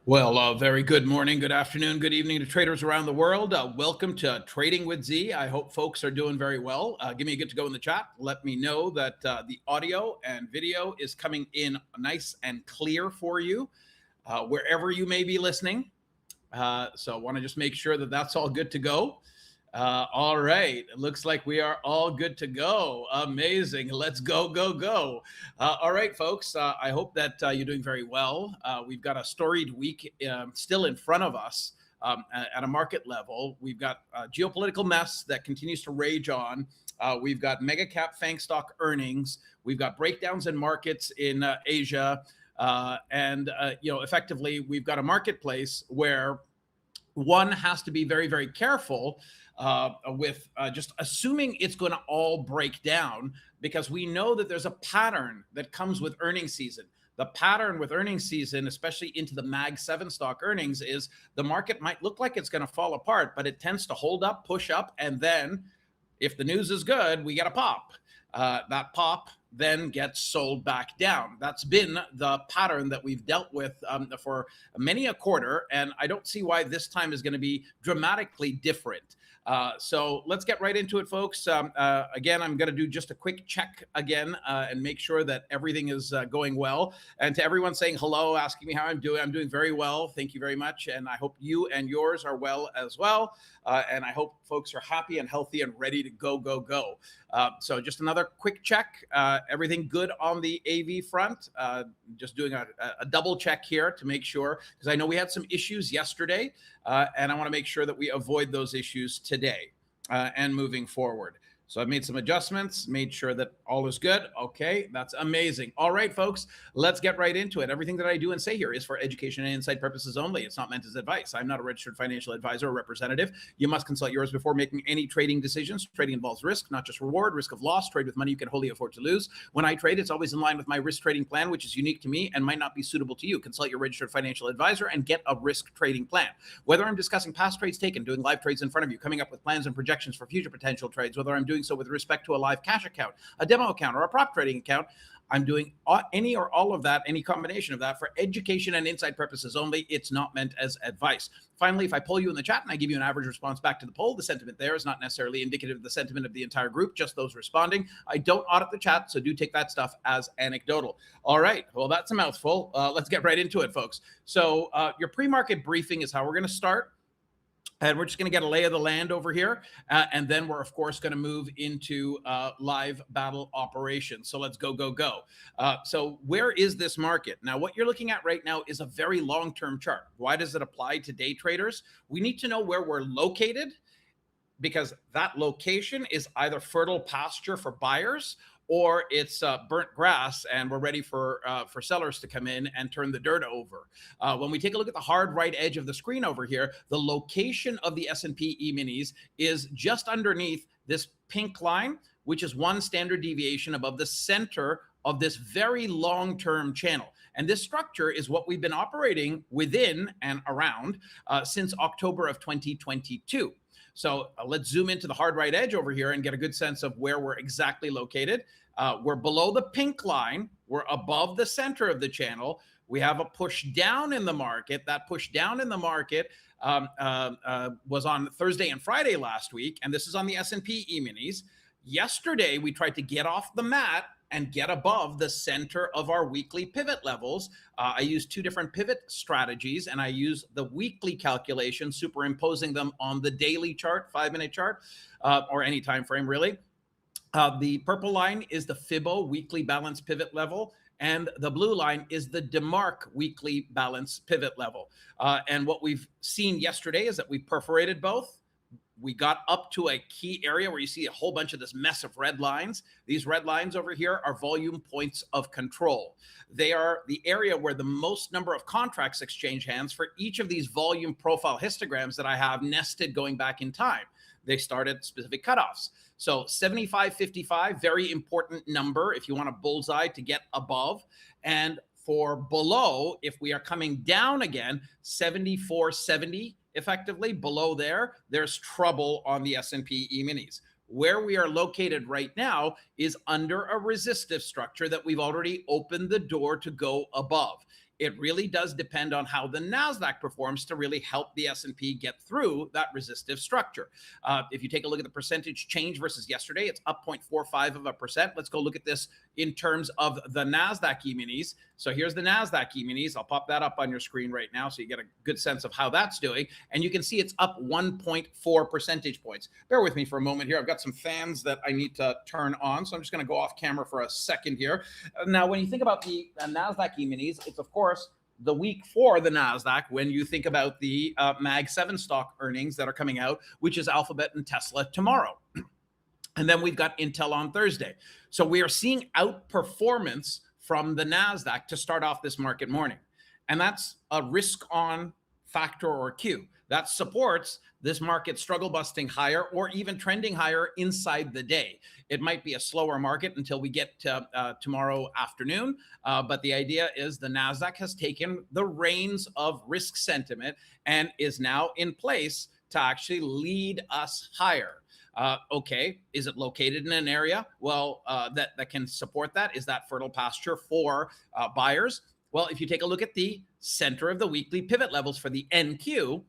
Well, very good morning, good afternoon, good evening to traders around the world. Welcome to Trading with Z. I hope folks are doing very well. Give me a good to go in the chat. Let me know that the audio and video is coming in nice and clear for you wherever you may be listening. So I want to just make sure that that's all good to go. All right. It looks like we are all good to go. Amazing. Let's go, go, go. All right, folks. I hope that you're doing very well. We've got a storied week still in front of us at a market level. We've got a geopolitical mess that continues to rage on. We've got mega cap FANG stock earnings. We've got breakdowns in markets in Asia. Effectively, we've got a marketplace where one has to be very, very careful with just assuming it's going to all break down, because we know that there's a pattern that comes with earnings season. The pattern with earnings season, especially into the Mag 7 stock earnings, is the market might look like it's going to fall apart, but it tends to hold up, push up, and then if the news is good, we get a pop. That pop then gets sold back down. That's been the pattern that we've dealt with for many a quarter, and I don't see why this time is going to be dramatically different. So let's get right into it, folks. Again, I'm going to do just a quick check again and make sure that everything is going well. And to everyone saying hello, asking me how I'm doing very well. Thank you very much. And I hope you and yours are well as well. And I hope folks are happy and healthy and ready to go, go, go. So just another quick check. Everything good on the AV front. Just doing a double check here to make sure, because I know we had some issues yesterday, and I want to make sure that we avoid those issues today and moving forward. So I've made some adjustments, made sure that all is good. Okay, that's amazing. All right, folks, let's get right into it. Everything that I do and say here is for education and insight purposes only. It's not meant as advice. I'm not a registered financial advisor or representative. You must consult yours before making any trading decisions. Trading involves risk, not just reward. Risk of loss. Trade with money you can wholly afford to lose. When I trade, it's always in line with my risk trading plan, which is unique to me and might not be suitable to you. Consult your registered financial advisor and get a risk trading plan. Whether I'm discussing past trades taken, doing live trades in front of you, coming up with plans and projections for future potential trades, whether I'm doing so with respect to a live cash account, a demo account, or a prop trading account, I'm doing any or all of that, any combination of that, for education and insight purposes only. It's not meant as advice. Finally, if I poll you in the chat and I give you an average response back to the poll, the sentiment there is not necessarily indicative of the sentiment of the entire group, just those responding. I don't audit the chat, so do take that stuff as anecdotal. All right, well, that's a mouthful. Let's get right into it, folks. So your pre-market briefing is how we're going to start. And we're just going to get a lay of the land over here. And then we're, of course, going to move into live battle operations. So let's go, go, go. So where is this market? Now, what you're looking at right now is a very long-term chart. Why does it apply to day traders? We need to know where we're located, because that location is either fertile pasture for buyers or it's burnt grass, and we're ready for sellers to come in and turn the dirt over. When we take a look at the hard right edge of the screen over here, the location of the S&P E-minis is just underneath this pink line, which is one standard deviation above the center of this very long-term channel. And this structure is what we've been operating within and around since October of 2022. So let's zoom into the hard right edge over here and get a good sense of where we're exactly located. We're below the pink line. We're above the center of the channel. We have a push down in the market. That push down in the market was on Thursday and Friday last week, and this is on the S&P E-minis. Yesterday, we tried to get off the mat and get above the center of our weekly pivot levels. I use two different pivot strategies, and I use the weekly calculation, superimposing them on the daily chart, 5-minute chart, or any time frame, really. The purple line is the Fibbo weekly balance pivot level, and the blue line is the DeMark weekly balance pivot level. And what we've seen yesterday is that we perforated both. We got up to a key area where you see a whole bunch of this mess of red lines. These red lines over here are volume points of control. They are the area where the most number of contracts exchange hands for each of these volume profile histograms that I have nested going back in time. They start at specific cutoffs. So 75.55, very important number if you want a bullseye to get above. And for below, if we are coming down again, 74.70, effectively below there, there's trouble on the S&P E-minis. Where we are located right now is under a resistive structure that we've already opened the door to go above. It really does depend on how the NASDAQ performs to really help the S&P get through that resistive structure. If you take a look at the percentage change versus yesterday, it's up 0.45%. Let's go look at this in terms of the NASDAQ E-minis. So here's the NASDAQ E-minis. I'll pop that up on your screen right now so you get a good sense of how that's doing. And you can see it's up 1.4 percentage points. Bear with me for a moment here. I've got some fans that I need to turn on. So I'm just going to go off camera for a second here. Now, when you think about the NASDAQ E-minis, it's of course the week for the NASDAQ when you think about the Mag 7 stock earnings that are coming out, which is Alphabet and Tesla tomorrow. And then we've got Intel on Thursday. So we are seeing outperformance from the NASDAQ to start off this market morning. And that's a risk on factor or cue. That supports this market struggle busting higher or even trending higher inside the day. It might be a slower market until we get to tomorrow afternoon. But the idea is the NASDAQ has taken the reins of risk sentiment and is now in place to actually lead us higher. Okay, is it located in an area, well, that can support that? Is that fertile pasture for buyers? Well, if you take a look at the center of the weekly pivot levels for the NQ,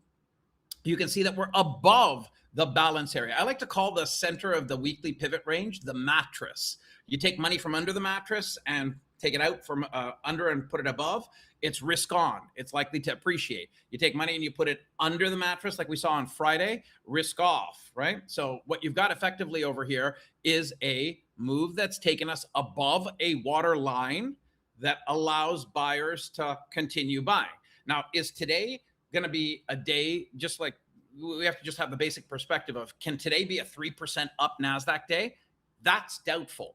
you can see that we're above the balance area. I like to call the center of the weekly pivot range the mattress. You take money from under the mattress and take it out from under and put it above, it's risk on. It's likely to appreciate. You take money and you put it under the mattress like we saw on Friday, risk off, right? So what you've got effectively over here is a move that's taken us above a water line that allows buyers to continue buying. Now, is today going to be a day just like we have to just have the basic perspective of, can today be a 3% up NASDAQ day? That's doubtful.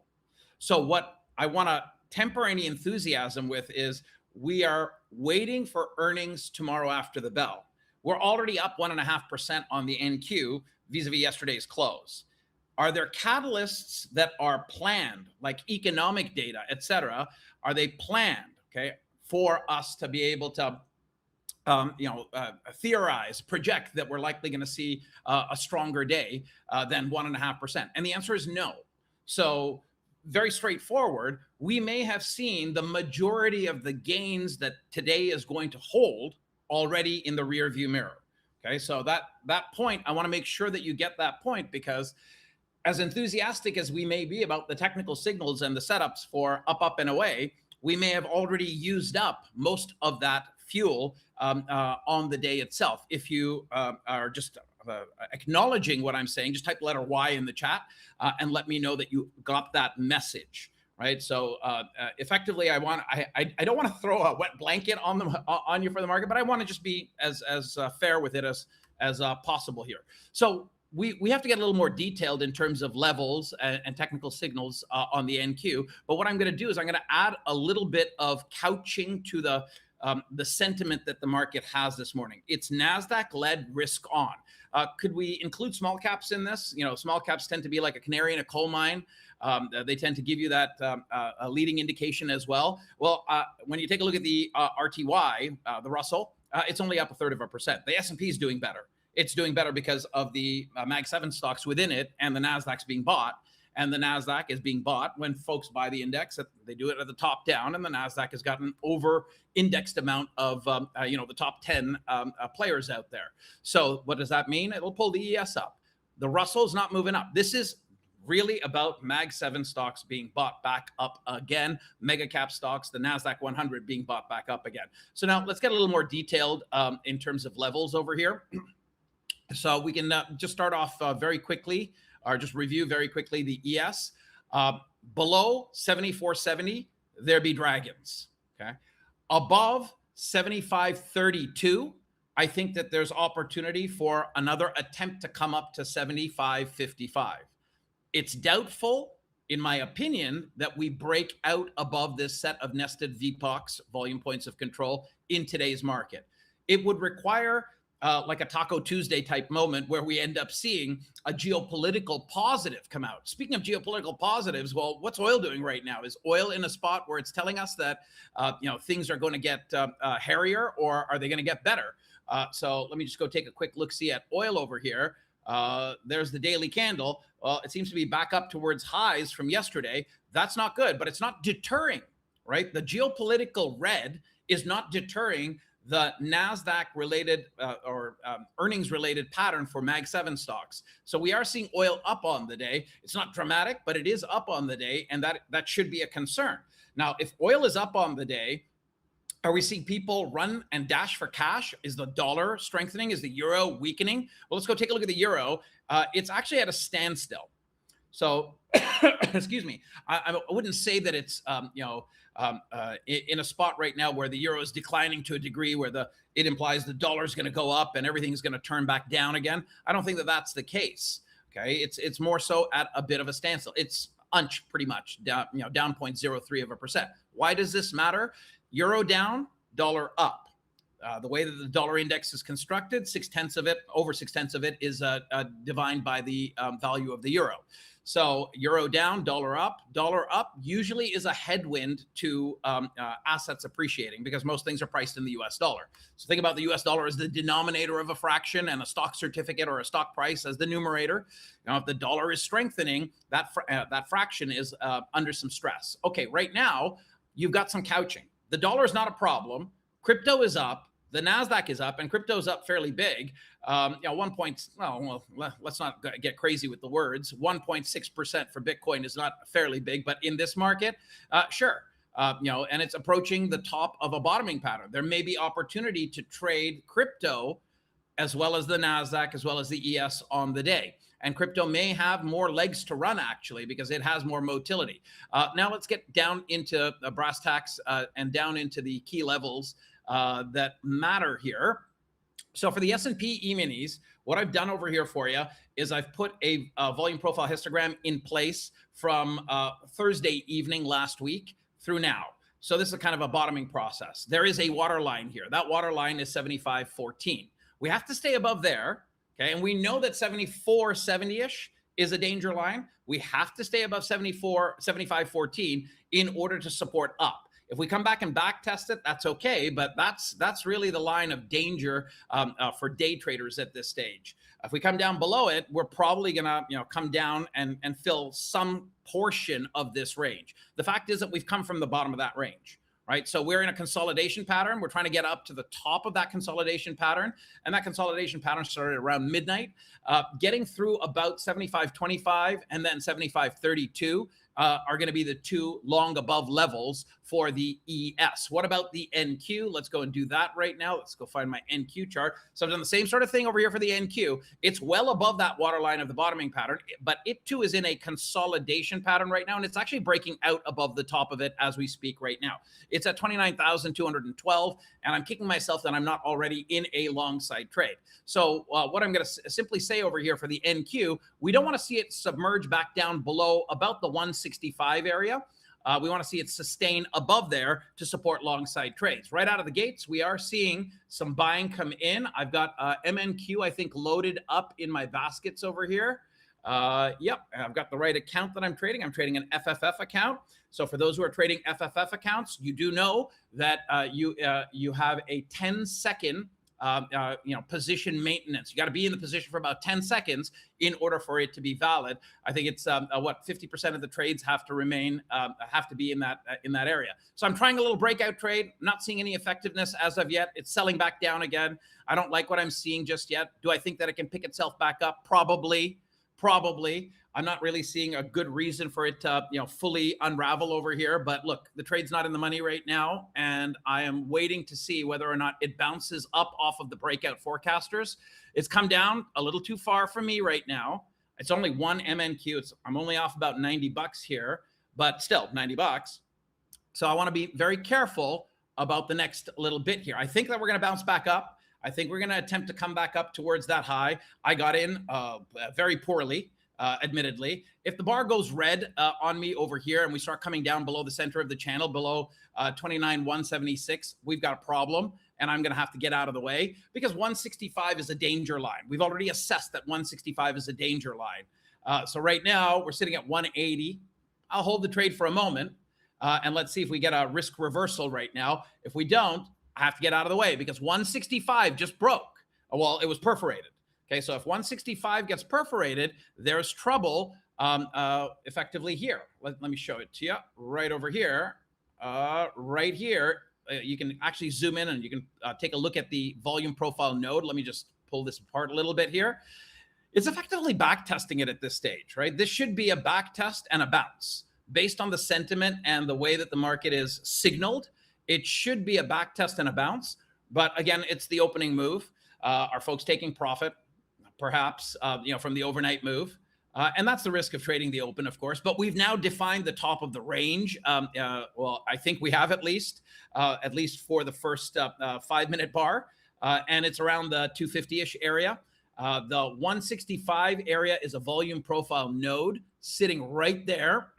So what I want to temper any enthusiasm with is we are waiting for earnings tomorrow after the bell. We're already up 1.5% on the NQ vis-a-vis yesterday's close. Are there catalysts that are planned, like economic data, et cetera? Are they planned, okay, for us to be able to theorize, project that we're likely going to see a stronger day than 1.5%? And the answer is no. So very straightforward, we may have seen the majority of the gains that today is going to hold already in the rear view mirror. Okay, so that point, I want to make sure that you get that point, because as enthusiastic as we may be about the technical signals and the setups for up, and away, we may have already used up most of that fuel on the day itself. If you are just acknowledging what I'm saying, just type letter Y in the chat and let me know that you got that message, right? So effectively, I don't want to throw a wet blanket on you for the market, but I want to just be as fair with it as possible here. So we have to get a little more detailed in terms of levels and technical signals on the NQ. But what I'm going to do is I'm going to add a little bit of couching to the sentiment that the market has this morning. It's NASDAQ-led risk on. Could we include small caps in this? You know, small caps tend to be like a canary in a coal mine. They tend to give you that a leading indication as well. Well, when you take a look at the RTY, the Russell, it's only up 1/3%. The S&P is doing better. It's doing better because of the Mag 7 stocks within it, and the NASDAQ's being bought. And the NASDAQ is being bought when folks buy the index. They do it at the top down, and the NASDAQ has got an over-indexed amount of, the top 10 players out there. So what does that mean? It'll pull the ES up. The Russell's not moving up. This is really about Mag 7 stocks being bought back up again, mega cap stocks, the NASDAQ 100 being bought back up again. So now let's get a little more detailed in terms of levels over here. So we can just start off very quickly, or just review very quickly the ES. Below 74.70, there be dragons, okay? Above 75.32, I think that there's opportunity for another attempt to come up to 75.55. It's doubtful, in my opinion, that we break out above this set of nested VPOCs, volume points of control, in today's market. It would require like a Taco Tuesday type moment where we end up seeing a geopolitical positive come out. Speaking of geopolitical positives, well, what's oil doing right now? Is oil in a spot where it's telling us that things are going to get hairier, or are they going to get better? So let me just go take a quick look-see at oil over here. There's the daily candle. Well, it seems to be back up towards highs from yesterday. That's not good, but it's not deterring, right? The geopolitical red is not deterring the NASDAQ related earnings related pattern for Mag 7 stocks. So we are seeing oil up on the day. It's not dramatic, but it is up on the day, and that should be a concern. Now, if oil is up on the day, are we seeing people run and dash for cash? Is the dollar strengthening? Is the euro weakening? Well, let's go take a look at the euro. It's actually at a standstill. So, excuse me, I wouldn't say that it's in a spot right now where the euro is declining to a degree where it implies the dollar is going to go up and everything's going to turn back down again. I don't think that that's the case. Okay, it's more so at a bit of a standstill. It's pretty much down, down 0.03%. Why does this matter? Euro down, dollar up. The way that the dollar index is constructed, over 6/10 of it is divided by the value of the euro. So euro down, dollar up. Dollar up usually is a headwind to assets appreciating because most things are priced in the US dollar. So think about the US dollar as the denominator of a fraction and a stock certificate or a stock price as the numerator. If the dollar is strengthening, that fraction is under some stress. Okay, right now, you've got some couching. The dollar is not a problem. Crypto is up. The NASDAQ is up, and crypto's up fairly big. Let's not get crazy with the words. 1.6% for Bitcoin is not fairly big, but in this market, sure. And it's approaching the top of a bottoming pattern. There may be opportunity to trade crypto as well as the NASDAQ, as well as the ES on the day. And crypto may have more legs to run, actually, because it has more motility. Now let's get down into brass tacks and down into the key levels that matter here. So for the S&P E-minis, what I've done over here for you is I've put a volume profile histogram in place from Thursday evening last week through now. So this is kind of a bottoming process. There is a water line here. That water line is 75.14. We have to stay above there, okay? And we know that 74.70-ish is a danger line. We have to stay above 75.14 in order to support up. If we come back and back test it, that's okay, but that's really the line of danger for day traders at this stage. If we come down below it, we're probably gonna come down and fill some portion of this range. The fact is that we've come from the bottom of that range, right? So we're in a consolidation pattern. We're trying to get up to the top of that consolidation pattern, and that consolidation pattern started around midnight, getting through about 75.25 and then 75.32. Are going to be the two long above levels for the ES. What about the NQ? Let's go and do that right now. Let's go find my NQ chart. So I've done the same sort of thing over here for the NQ. It's well above that waterline of the bottoming pattern, but it too is in a consolidation pattern right now, and it's actually breaking out above the top of it as we speak right now. It's at 29,212, and I'm kicking myself that I'm not already in a long side trade. So what I'm going to simply say over here for the NQ, we don't want to see it submerge back down below about the 165 area. We want to see it sustain above there to support long side trades. Right out of the gates, we are seeing some buying come in. I've got MNQ, I think, loaded up in my baskets over here. Yep, I've got the right account that I'm trading. I'm trading an FFF account. So for those who are trading FFF accounts, you do know that you have a 10-second position maintenance. You got to be in the position for about 10 seconds in order for it to be valid. I think it's 50% of the trades have to remain, have to be in that area. So I'm trying a little breakout trade, not seeing any effectiveness as of yet. It's selling back down again. I don't like what I'm seeing just yet. Do I think that it can pick itself back up? Probably. I'm not really seeing a good reason for it to, fully unravel over here. But look, the trade's not in the money right now, and I am waiting to see whether or not it bounces up off of the breakout forecasters. It's come down a little too far for me right now. It's only one MNQ. I'm only off about $90 here, but still $90. So I want to be very careful about the next little bit here. I think that we're going to bounce back up. I think we're going to attempt to come back up towards that high. I got in very poorly, admittedly. If the bar goes red on me over here and we start coming down below the center of the channel, below 29,176, we've got a problem, and I'm going to have to get out of the way because 165 is a danger line. We've already assessed that 165 is a danger line. So right now we're sitting at 180. I'll hold the trade for a moment, and let's see if we get a risk reversal right now. If we don't, I have to get out of the way because 165 just broke. Well, it was perforated. Okay, so if 165 gets perforated, there's trouble effectively here. Let me show it to you right over here. right here. You can actually zoom in and you can take a look at the volume profile node. Let me just pull this apart a little bit here. It's effectively back testing it at this stage, right? This should be a back test and a bounce. Based on the sentiment and the way that the market is signaled, it should be a back test and a bounce. But again, it's the opening move. Are folks taking profit, perhaps, from the overnight move? And that's the risk of trading the open, of course. But we've now defined the top of the range. Well, I think we have at least for the first 5-minute bar. And it's around the 250-ish area. The 165 area is a volume profile node sitting right there.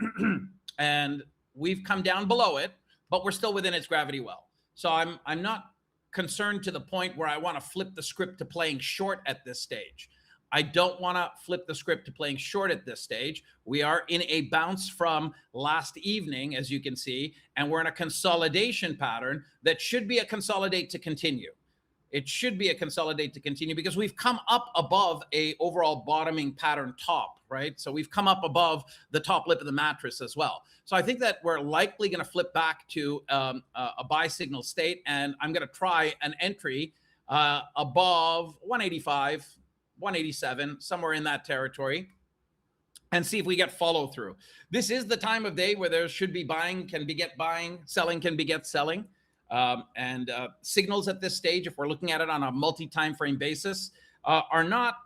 And we've come down below it, but we're still within its gravity well. So I'm not concerned to the point where I want to flip the script to playing short at this stage. I don't want to flip the script to playing short at this stage. We are in a bounce from last evening, as you can see, and we're in a consolidation pattern that should be a consolidate to continue. It should be a consolidate to continue because we've come up above a overall bottoming pattern top, right? So we've come up above the top lip of the mattress as well. So I think that we're likely going to flip back to a buy signal state, and I'm going to try an entry above 185, 187, somewhere in that territory, and see if we get follow through. This is the time of day where there should be buying can beget buying, selling can beget selling. Signals at this stage, if we're looking at it on a multi-time frame basis, are not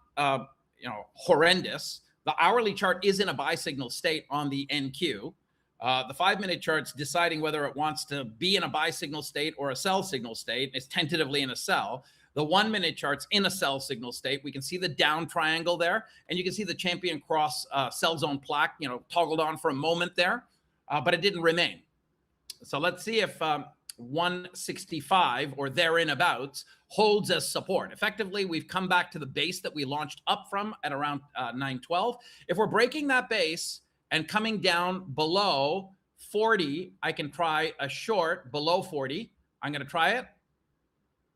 horrendous. The hourly chart is in a buy signal state on the NQ. The 5-minute chart's deciding whether it wants to be in a buy signal state or a sell signal state. It's tentatively in a sell. The 1-minute chart's in a sell signal state. We can see the down triangle there, and you can see the champion cross sell zone plaque, toggled on for a moment there, but it didn't remain. So let's see if 165 or thereabouts holds as support. Effectively, we've come back to the base that we launched up from at around 912. If we're breaking that base and coming down below 40, I can try a short below 40. I'm going to try it.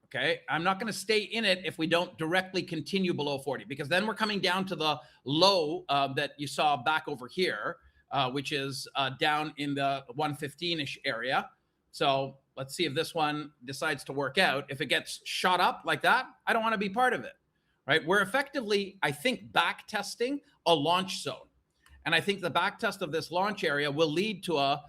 Okay. I'm not going to stay in it if we don't directly continue below 40, because then we're coming down to the low that you saw back over here, which is down in the 115-ish area. So let's see if this one decides to work out. If it gets shot up like that, I don't want to be part of it, right? We're effectively, I think, back testing a launch zone. And I think the back test of this launch area will lead to a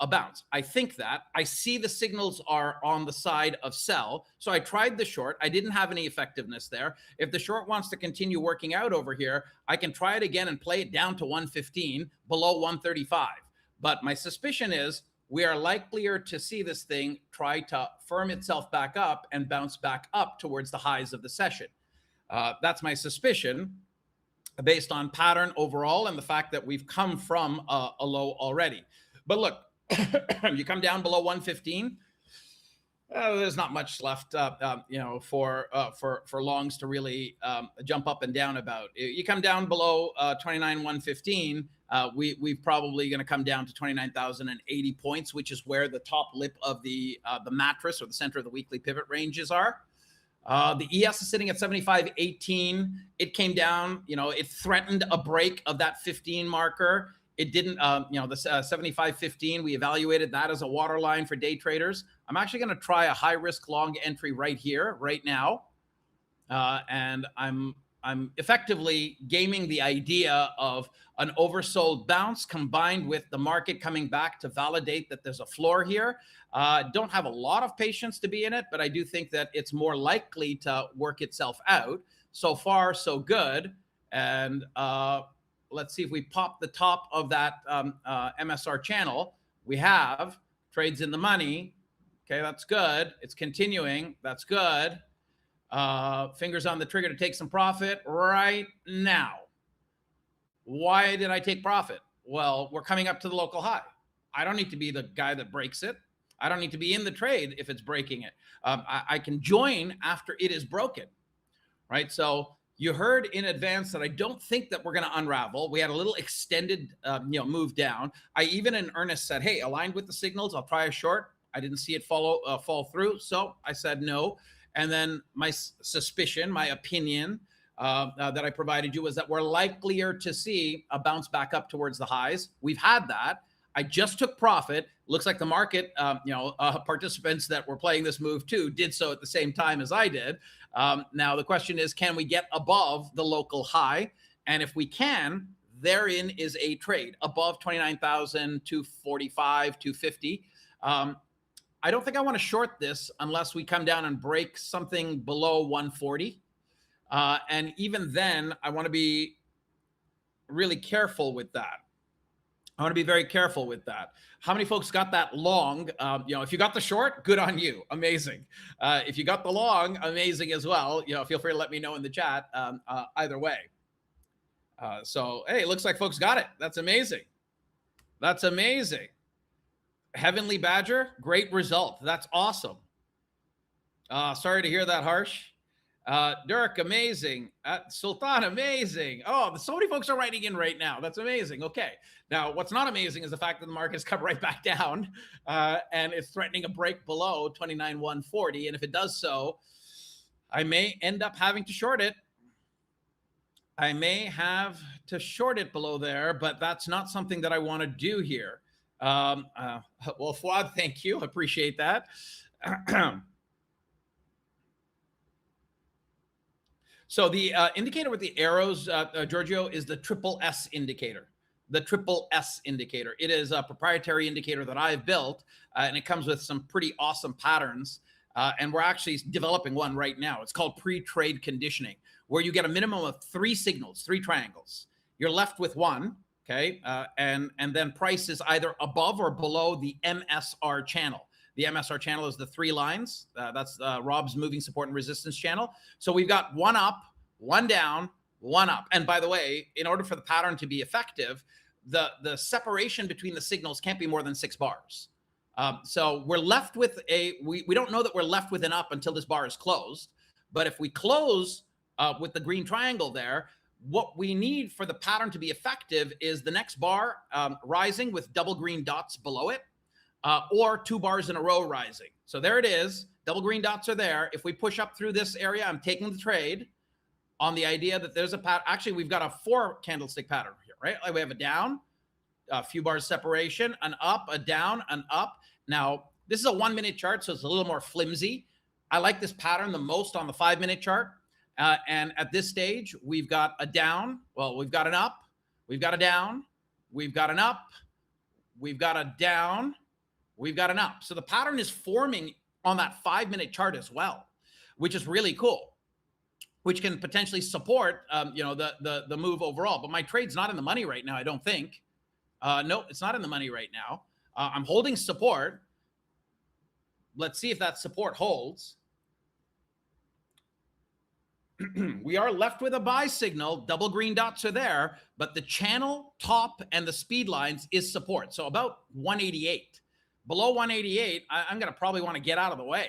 bounce. I think that. I see the signals are on the side of sell. So I tried the short. I didn't have any effectiveness there. If the short wants to continue working out over here, I can try it again and play it down to 115, below 135. But my suspicion is we are likelier to see this thing try to firm itself back up and bounce back up towards the highs of the session. That's my suspicion based on pattern overall and the fact that we've come from a low already. But look, you come down below 115, there's not much left, for longs to really jump up and down about. You come down below 29,115, we've probably going to come down to 29,080 points, which is where the top lip of the mattress or the center of the weekly pivot ranges are. The ES is sitting at 75.18. It came down, it threatened a break of that 15 marker. It didn't, the 75.15, we evaluated that as a waterline for day traders. I'm actually going to try a high risk long entry right here, right now. And I'm effectively gaming the idea of an oversold bounce combined with the market coming back to validate that there's a floor here. Don't have a lot of patience to be in it, but I do think that it's more likely to work itself out. So far, so good. And let's see if we pop the top of that MSR channel. We have trades in the money. Okay, that's good. It's continuing. That's good. Fingers on the trigger to take some profit right now. Why did I take profit? Well, we're coming up to the local high. I don't need to be the guy that breaks it. I don't need to be in the trade if it's breaking it. I can join after it is broken, right? So you heard in advance that I don't think that we're going to unravel. We had a little extended, move down. I even in earnest said, hey, aligned with the signals, I'll try a short. I didn't see it fall through. So I said no. And then my suspicion, my opinion that I provided you was that we're likelier to see a bounce back up towards the highs. We've had that. I just took profit. Looks like the market, participants that were playing this move too did so at the same time as I did. Now the question is, can we get above the local high? And if we can, therein is a trade above 29,245, 250. I don't think I want to short this unless we come down and break something below 140. And even then, I want to be really careful with that. I want to be very careful with that. How many folks got that long? If you got the short, good on you. Amazing. If you got the long, amazing as well. Feel free to let me know in the chat either way. So, hey, it looks like folks got it. That's amazing. That's amazing. Heavenly Badger, great result. That's awesome. Sorry to hear that, Harsh. Dirk, amazing. Sultan, amazing. Oh, so many folks are writing in right now. That's amazing. Okay. Now, what's not amazing is the fact that the market's come right back down and it's threatening a break below 29,140. And if it does so, I may end up having to short it. I may have to short it below there, but that's not something that I want to do here. Well, Fuad, thank you. Appreciate that. So the indicator with the arrows, Giorgio, is the triple S indicator. The triple S indicator. It is a proprietary indicator that I've built, and it comes with some pretty awesome patterns. And we're actually developing one right now. It's called pre-trade conditioning, where you get a minimum of 3 signals, 3 triangles. You're left with one, okay? And then price is either above or below the MSR channel. The MSR channel is the 3 lines. That's Rob's moving support and resistance channel. So we've got 1 up, 1 down, 1 up. And by the way, in order for the pattern to be effective, the separation between the signals can't be more than 6 bars. So we're left with we don't know that we're left with an up until this bar is closed. But if we close with the green triangle there, what we need for the pattern to be effective is the next bar rising with double green dots below it, or 2 bars in a row rising. So there it is. Double green dots are there. If we push up through this area, I'm taking the trade on the idea that there's a pattern. Actually, we've got a 4 candlestick pattern here, right? Like we have a down, a few bars separation, an up, a down, an up. Now, this is a 1-minute chart, so it's a little more flimsy. I like this pattern the most on the 5-minute chart. And at this stage, we've got a down. Well, we've got an up. We've got a down. We've got an up. We've got a down. We've got an up. So the pattern is forming on that 5-minute chart as well, which is really cool, which can potentially support, the move overall. But my trade's not in the money right now, I don't think. No, it's not in the money right now. I'm holding support. Let's see if that support holds. We are left with a buy signal. Double green dots are there, but the channel top and the speed lines is support. So about 188. Below 188, I'm going to probably want to get out of the way.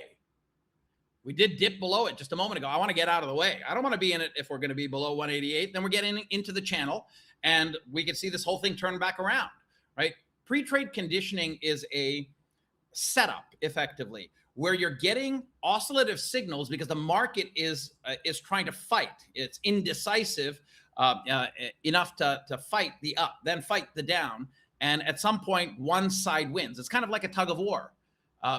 We did dip below it just a moment ago. I want to get out of the way. I don't want to be in it if we're going to be below 188. Then we're getting into the channel, and we can see this whole thing turn back around, right? Pre-trade conditioning is a setup, effectively, where you're getting oscillative signals because the market is trying to fight. It's indecisive enough to fight the up, then fight the down. And at some point, one side wins. It's kind of like a tug of war.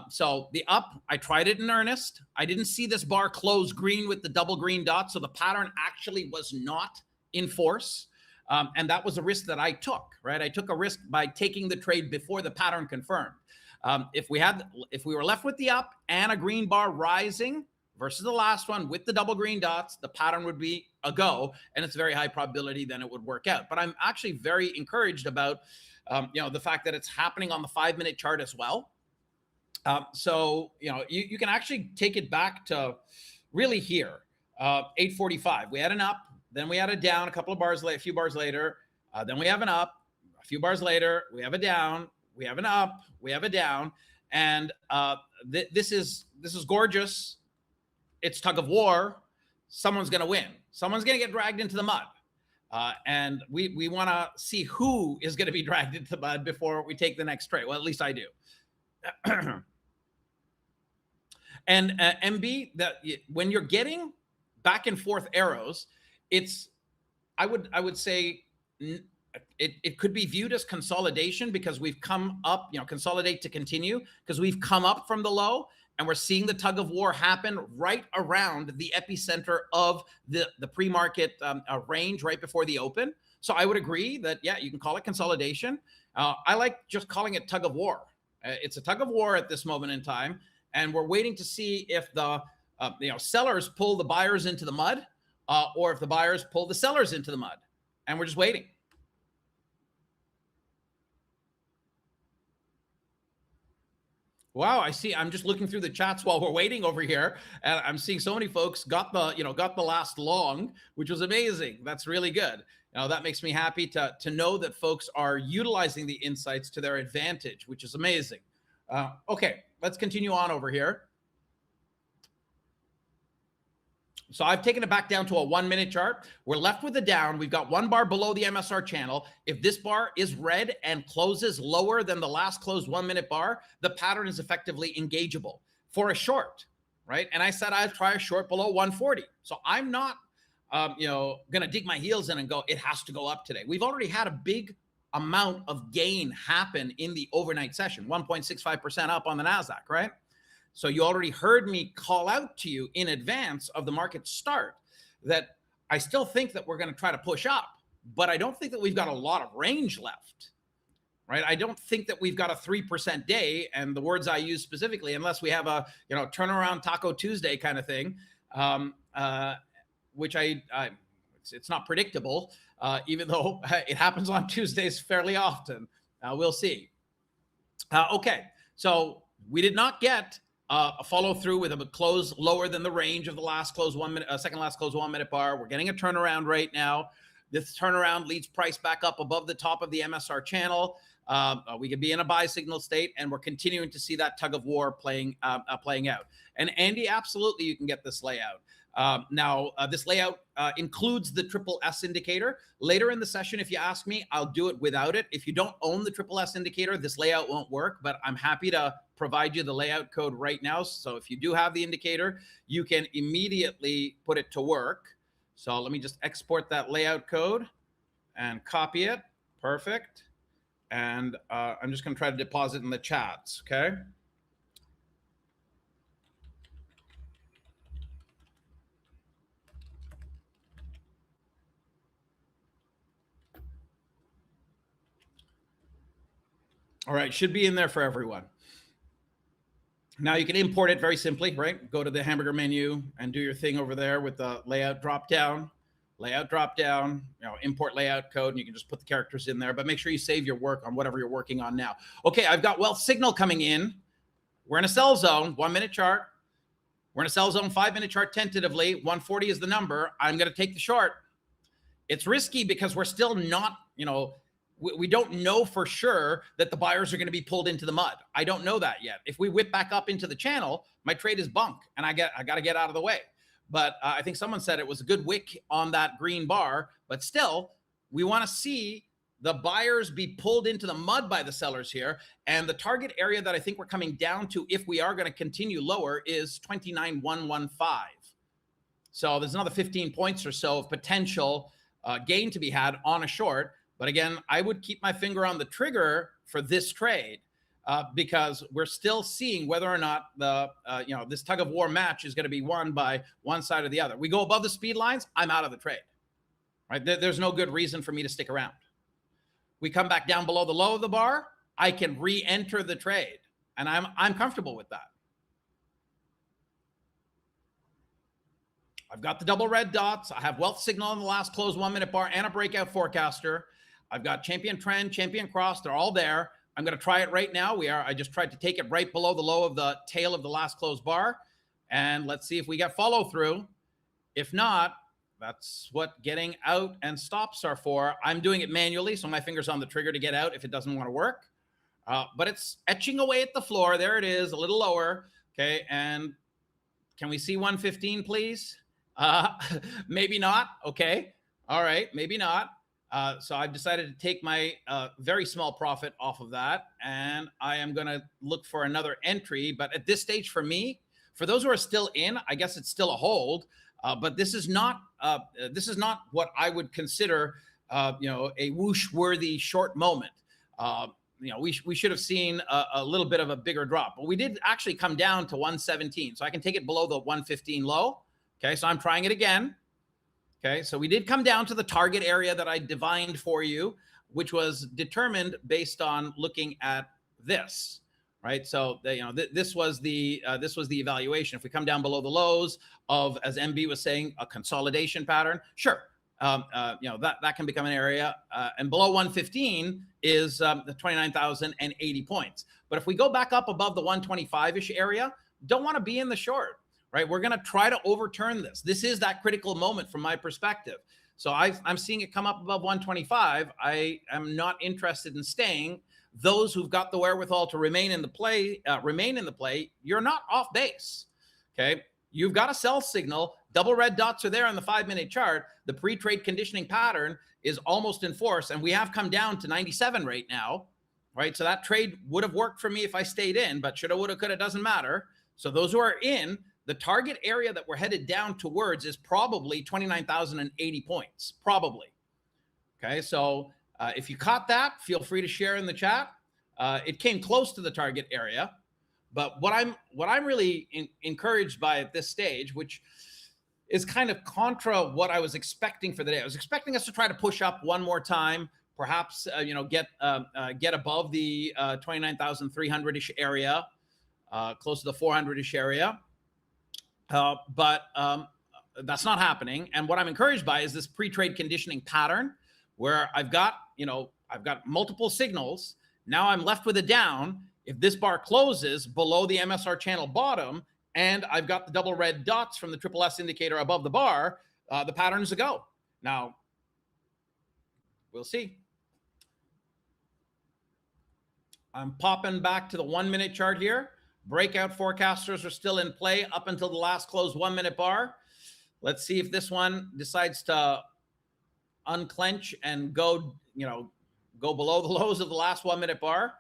So the up, I tried it in earnest. I didn't see this bar close green with the double green dot. So the pattern actually was not in force. And that was a risk that I took, right? I took a risk by taking the trade before the pattern confirmed. If we were left with the up and a green bar rising versus the last one with the double green dots, the pattern would be a go, and it's a very high probability then it would work out. But I'm actually very encouraged about, the fact that it's happening on the 5-minute chart as well. So, you can actually take it back to really here, 845. We had an up, then we had a down a couple of bars later, a few bars later. Then we have an up, a few bars later, we have a down, we have an up, we have a down. And this is gorgeous. It's tug of war. Someone's going to win. Someone's going to get dragged into the mud. And we want to see who is going to be dragged into the mud before we take the next trade. Well, at least I do. And MB, that when you're getting back and forth arrows, I would say it could be viewed as consolidation because we've come up, consolidate to continue, because we've come up from the low and we're seeing the tug of war happen right around the epicenter of the pre-market range right before the open. So I would agree that, yeah, you can call it consolidation. I like just calling it tug of war. It's a tug of war at this moment in time, and we're waiting to see if the sellers pull the buyers into the mud, or if the buyers pull the sellers into the mud, and we're just waiting. Wow, I see. I'm just looking through the chats while we're waiting over here, and I'm seeing so many folks got the last long, which was amazing. That's really good. That makes me happy to know that folks are utilizing the insights to their advantage, which is amazing. Okay, let's continue on over here. So I've taken it back down to a 1 minute chart. We're left with a down. We've got one bar below the MSR channel. If this bar is red and closes lower than the last closed 1 minute bar, the pattern is effectively engageable for a short, right? And I said I'd try a short below 140. So I'm not, going to dig my heels in and go, it has to go up today. We've already had a big amount of gain happen in the overnight session, 1.65% up on the NASDAQ, right? So you already heard me call out to you in advance of the market start that I still think that we're going to try to push up, but I don't think that we've got a lot of range left, right? I don't think that we've got a 3% day, and the words I use specifically, unless we have a turnaround Taco Tuesday kind of thing, which it's not predictable, even though it happens on Tuesdays fairly often. We'll see. Okay, so we did not get a follow through with a close lower than the range of the last close 1 minute, second last close 1 minute bar. We're getting a turnaround right now. This turnaround leads price back up above the top of the MSR channel. We could be in a buy signal state, and we're continuing to see that tug of war playing out. And Andy, absolutely, you can get this layout. Now, this layout includes the triple S indicator. Later in the session, if you ask me, I'll do it without it. If you don't own the triple S indicator, this layout won't work, but I'm happy to provide you the layout code right now. So if you do have the indicator, you can immediately put it to work. So let me just export that layout code and copy it. Perfect. And I'm just going to try to deposit in the chats, okay? All right, should be in there for everyone. Now you can import it very simply, right? Go to the hamburger menu and do your thing over there with the layout drop down, import layout code, and you can just put the characters in there, but make sure you save your work on whatever you're working on now. Okay, I've got wealth signal coming in. We're in a sell zone, 1 minute chart. We're in a sell zone, 5 minute chart tentatively. 140 is the number. I'm going to take the short. It's risky because we're still not, we don't know for sure that the buyers are going to be pulled into the mud. I don't know that yet. If we whip back up into the channel, my trade is bunk, and I got to get out of the way. But I think someone said it was a good wick on that green bar, but still, we want to see the buyers be pulled into the mud by the sellers here. And the target area that I think we're coming down to, if we are going to continue lower, is 29,115. So there's another 15 points or so of potential gain to be had on a short. But again, I would keep my finger on the trigger for this trade because we're still seeing whether or not the this tug of war match is going to be won by one side or the other. We go above the speed lines, I'm out of the trade. Right? There's no good reason for me to stick around. We come back down below the low of the bar, I can re-enter the trade, and I'm comfortable with that. I've got the double red dots. I have wealth signal in the last close 1 minute bar and a breakout forecaster. I've got champion trend, champion cross. They're all there. I'm going to try it right now. I just tried to take it right below the low of the tail of the last close bar. And let's see if we get follow through. If not, that's what getting out and stops are for. I'm doing it manually, so my finger's on the trigger to get out if it doesn't want to work. But it's etching away at the floor. There it is, a little lower. Okay, and can we see 115, please? Maybe not. Okay. All right. Maybe not. So I've decided to take my very small profit off of that, and I am going to look for another entry. But at this stage, for me, for those who are still in, I guess it's still a hold. But this is not what I would consider a whoosh-worthy short moment. We should have seen a little bit of a bigger drop, but we did actually come down to 117. So I can take it below the 115 low. Okay, so I'm trying it again. Okay, so we did come down to the target area that I divined for you, which was determined based on looking at this, right? So this was the evaluation. If we come down below the lows of, as MB was saying, a consolidation pattern, sure, that can become an area, and below 115 is the 29,080 points. But if we go back up above the 125-ish area, don't want to be in the short. Right, we're going to try to overturn this. This is that critical moment from my perspective. So I'm seeing it come up above 125. I am not interested in staying. Those who've got the wherewithal to remain in the play, you're not off base. Okay, you've got a sell signal. Double red dots are there on the 5-minute chart. The pre-trade conditioning pattern is almost in force, and we have come down to 97 right now. Right, so that trade would have worked for me if I stayed in, but shoulda, woulda, coulda, doesn't matter. So those who are in, the target area that we're headed down towards is probably 29,080 points, probably. Okay, so if you caught that, feel free to share in the chat. It came close to the target area, but what I'm really encouraged by at this stage, which is kind of contra what I was expecting for the day. I was expecting us to try to push up one more time, perhaps get above the 29,300-ish area, close to the 400-ish area. But that's not happening. And what I'm encouraged by is this pre-trade conditioning pattern where I've got multiple signals. Now I'm left with a down. If this bar closes below the MSR channel bottom, and I've got the double red dots from the triple S indicator above the bar, the pattern's a go. Now, we'll see. I'm popping back to the 1-minute chart here. Breakout forecasters are still in play up until the last closed 1-minute bar. Let's see if this one decides to unclench and go below the lows of the last 1-minute bar.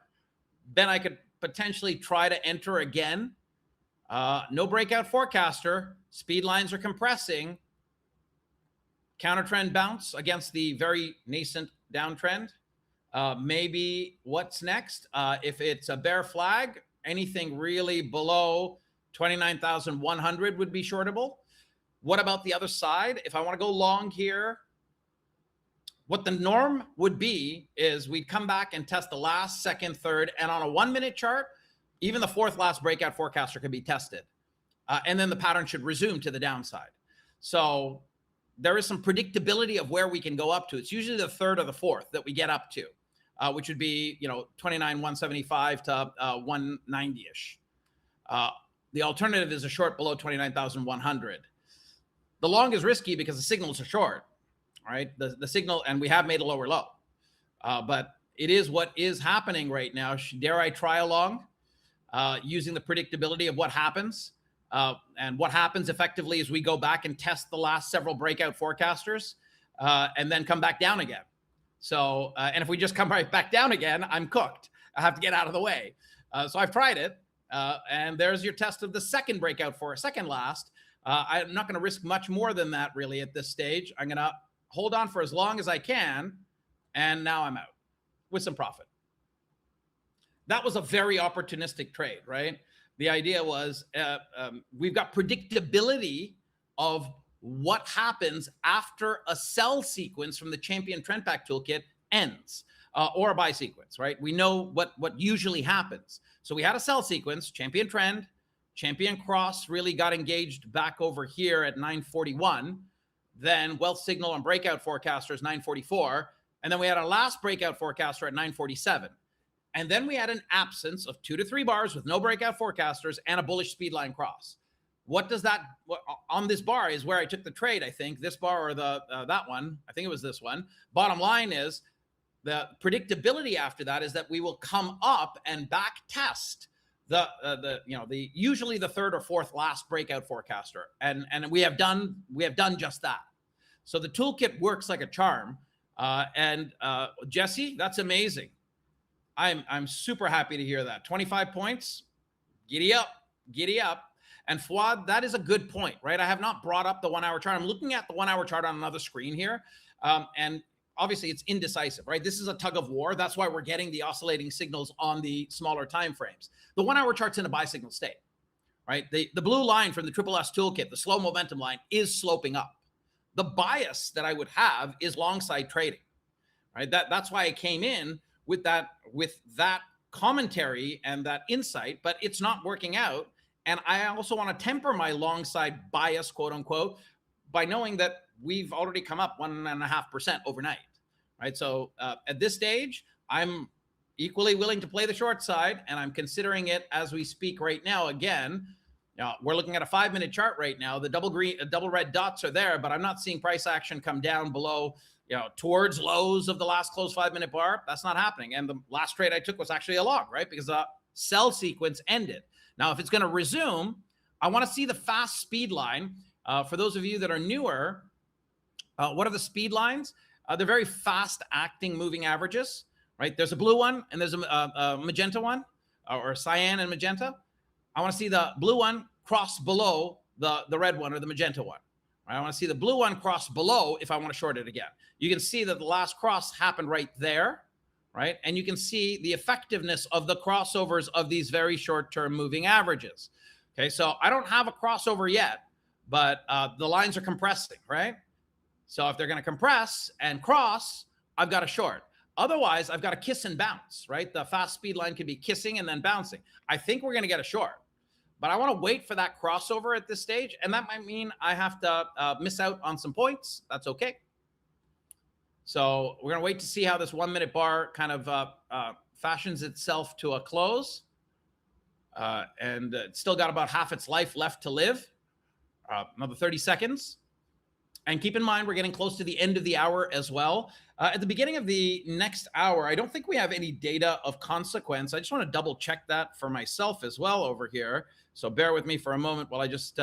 Then I could potentially try to enter again. No breakout forecaster. Speed lines are compressing. Counter trend bounce against the very nascent downtrend. Maybe what's next? If it's a bear flag, anything really below 29,100 would be shortable. What about the other side? If I want to go long here, what the norm would be is we'd come back and test the last, second, third, and on a 1-minute chart, even the fourth last breakout forecaster can be tested. And then the pattern should resume to the downside. So there is some predictability of where we can go up to. It's usually the third or the fourth that we get up to. Which would be 29,175 to 190-ish. The alternative is a short below 29,100. The long is risky because the signals are short, right? The signal, and we have made a lower low. But it is what is happening right now. Dare I try a long using the predictability of what happens? And what happens effectively is we go back and test the last several breakout forecasters and then come back down again. So, and if we just come right back down again, I'm cooked. I have to get out of the way. So I've tried it. And there's your test of the second breakout for a second last. I'm not going to risk much more than that really at this stage. I'm going to hold on for as long as I can. And now I'm out with some profit. That was a very opportunistic trade, right? The idea was we've got predictability of what happens after a sell sequence from the Champion Trend Pack Toolkit ends, or a buy sequence, right? We know what usually happens. So we had a sell sequence, Champion Trend, Champion Cross really got engaged back over here at 941, then Wealth Signal and Breakout Forecasters 944, and then we had our last breakout forecaster at 947. And then we had an absence of 2 to 3 bars with no breakout forecasters and a bullish speed line cross. What does that, on this bar is where I took the trade, I think, this bar or that one, I think it was this one. Bottom line is the predictability after that is that we will come up and back test the usually the third or fourth last breakout forecaster. And we have done just that. So the toolkit works like a charm. Jesse, that's amazing. I'm super happy to hear that. 25 points, giddy up, giddy up. And Fuad, that is a good point, right? I have not brought up the 1 hour chart. I'm looking at the 1 hour chart on another screen here. And obviously it's indecisive, right? This is a tug of war. That's why we're getting the oscillating signals on the smaller time frames. The 1 hour chart's in a buy signal state, right? The blue line from the Triple S toolkit, the slow momentum line, is sloping up. The bias that I would have is long side trading, right? That's why I came in with that commentary and that insight, but it's not working out. And I also want to temper my long side bias, quote unquote, by knowing that we've already come up 1.5% overnight, right? So at this stage, I'm equally willing to play the short side, and I'm considering it as we speak right now. Again, we're looking at a 5-minute chart right now. The double red dots are there, but I'm not seeing price action come down below, towards lows of the last closed 5-minute bar. That's not happening. And the last trade I took was actually a long, right? Because the sell sequence ended. Now, if it's going to resume, I want to see the fast speed line. For those of you that are newer, what are the speed lines? They're very fast acting moving averages, right? There's a blue one and there's a magenta one, or cyan and magenta. I want to see the blue one cross below the red one or the magenta one. Right? I want to see the blue one cross below if I want to short it again. You can see that the last cross happened right there, right? And you can see the effectiveness of the crossovers of these very short-term moving averages. Okay, so I don't have a crossover yet, but the lines are compressing, right? So if they're going to compress and cross, I've got a short. Otherwise, I've got to kiss and bounce, right? The fast speed line could be kissing and then bouncing. I think we're going to get a short, but I want to wait for that crossover at this stage. And that might mean I have to miss out on some points. That's okay. So we're going to wait to see how this 1-minute bar kind of fashions itself to a close. And it's still got about half its life left to live. Another 30 seconds. And keep in mind, we're getting close to the end of the hour as well. At the beginning of the next hour, I don't think we have any data of consequence. I just want to double check that for myself as well over here. So bear with me for a moment while I just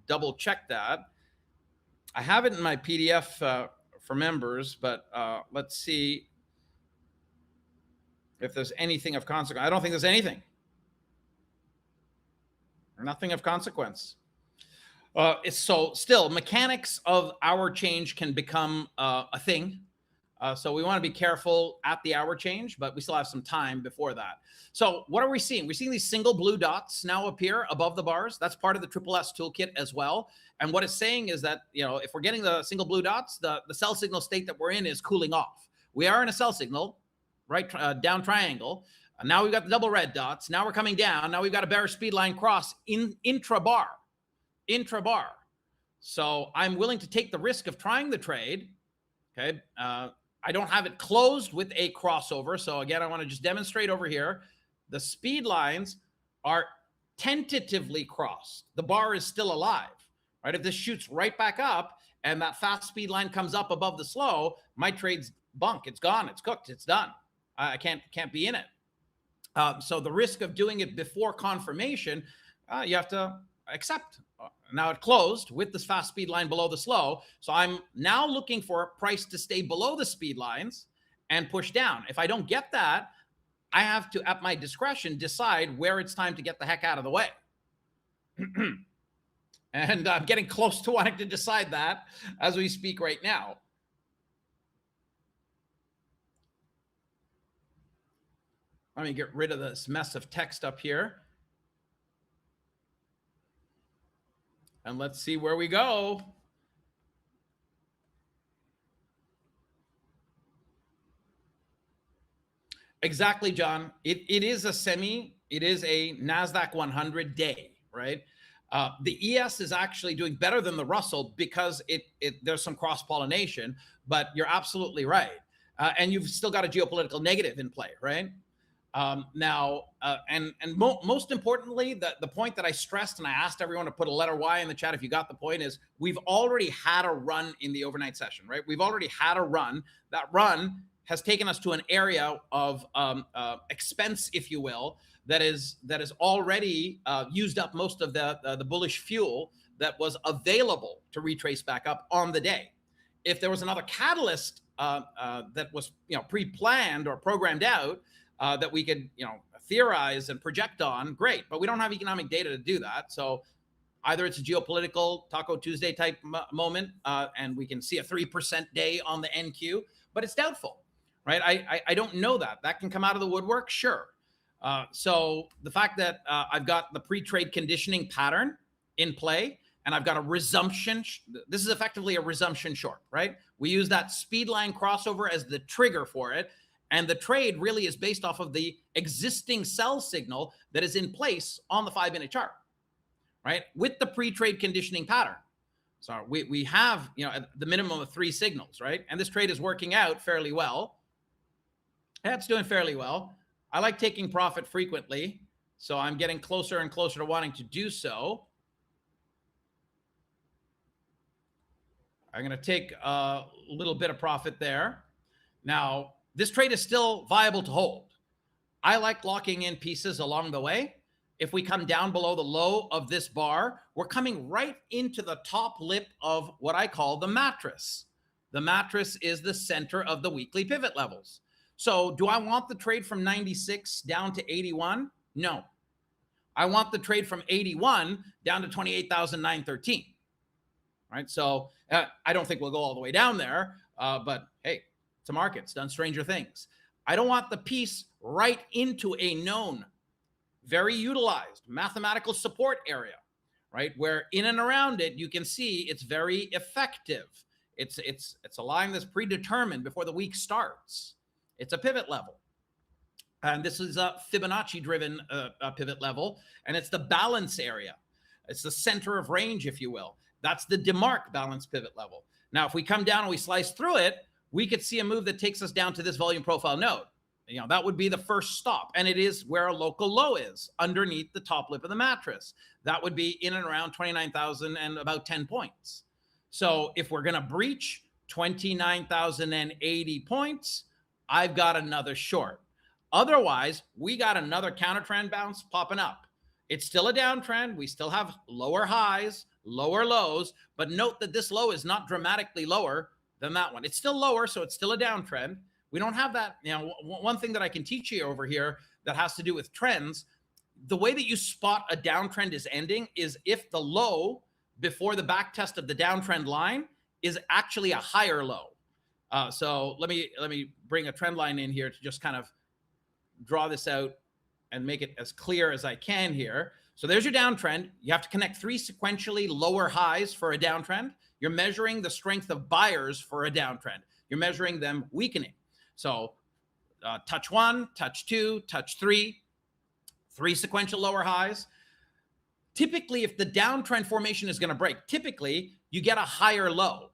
double check that. I have it in my PDF for members, but let's see if there's anything of consequence. I don't think there's anything. Nothing of consequence. It's so still mechanics of hour change can become a thing. So we want to be careful at the hour change, but we still have some time before that. So what are we seeing? We're seeing these single blue dots now appear above the bars. That's part of the Triple S toolkit as well. And what it's saying is that, if we're getting the single blue dots, the sell signal state that we're in is cooling off. We are in a sell signal, right? Down triangle. Now we've got the double red dots. Now we're coming down. Now we've got a bearish speed line cross in intra-bar. So I'm willing to take the risk of trying the trade. Okay. I don't have it closed with a crossover. So again, I want to just demonstrate over here. The speed lines are tentatively crossed. The bar is still alive, right? If this shoots right back up and that fast speed line comes up above the slow, my trade's bunk. It's gone. It's cooked. It's done. I can't be in it. So the risk of doing it before confirmation, you have to accept. Now it closed with this fast speed line below the slow. So I'm now looking for price to stay below the speed lines and push down. If I don't get that, I have to, at my discretion, decide where it's time to get the heck out of the way. And I'm getting close to wanting to decide that as we speak right now. Let me get rid of this mess of text up here. And let's see where we go. Exactly, John. It is a semi. It is a NASDAQ 100 day, right? The ES is actually doing better than the Russell because there's some cross-pollination, but you're absolutely right. And you've still got a geopolitical negative in play, right? Most importantly, the point that I stressed, and I asked everyone to put a letter Y in the chat if you got the point, is we've already had a run in the overnight session, right? We've already had a run. That run has taken us to an area of expense, if you will, that is already used up most of the bullish fuel that was available to retrace back up on the day. If there was another catalyst that was pre-planned or programmed out, that we could, theorize and project on, great, but we don't have economic data to do that. So Either it's a geopolitical Taco Tuesday type moment, and we can see a 3% day on the NQ, but it's doubtful, right? I don't know that. That can come out of the woodwork, sure. So the fact that I've got the pre-trade conditioning pattern in play, and I've got a resumption. This is effectively a resumption short, right? We use that speed line crossover as the trigger for it. And the trade really is based off of the existing sell signal that is in place on the 5-minute chart, right? With the pre-trade conditioning pattern. So we have, the minimum of 3 signals, right? And this trade is working out fairly well. It's doing fairly well. I like taking profit frequently, so I'm getting closer and closer to wanting to do so. I'm going to take a little bit of profit there. Now, this trade is still viable to hold. I like locking in pieces along the way. If we come down below the low of this bar, we're coming right into the top lip of what I call the mattress. The mattress is the center of the weekly pivot levels. So do I want the trade from 96 down to 81? No. I want the trade from 81 down to 28,913. Right? So I don't think we'll go all the way down there, but hey, it's a market. It's done stranger things. I don't want the piece right into a known, very utilized mathematical support area, right? Where in and around it, you can see it's very effective. It's a line that's predetermined before the week starts. It's a pivot level. And this is a Fibonacci-driven pivot level, and it's the balance area. It's the center of range, if you will. That's the DeMark balance pivot level. Now, if we come down and we slice through it, we could see a move that takes us down to this volume profile node. That would be the first stop. And it is where a local low is, underneath the top lip of the mattress. That would be in and around 29,000 and about 10 points. So if we're going to breach 29,080 points, I've got another short. Otherwise, we got another counter trend bounce popping up. It's still a downtrend. We still have lower highs, lower lows, but note that this low is not dramatically lower than that one. It's still lower, so it's still a downtrend. We don't have that. One thing that I can teach you over here that has to do with trends, the way that you spot a downtrend is ending is if the low before the back test of the downtrend line is actually a higher low. So let me bring a trend line in here to just kind of draw this out and make it as clear as I can here. So there's your downtrend. You have to connect 3 sequentially lower highs for a downtrend. You're measuring the strength of buyers for a downtrend. You're measuring them weakening. So touch 1, touch 2, touch 3, 3 sequential lower highs. Typically, if the downtrend formation is going to break, typically you get a higher low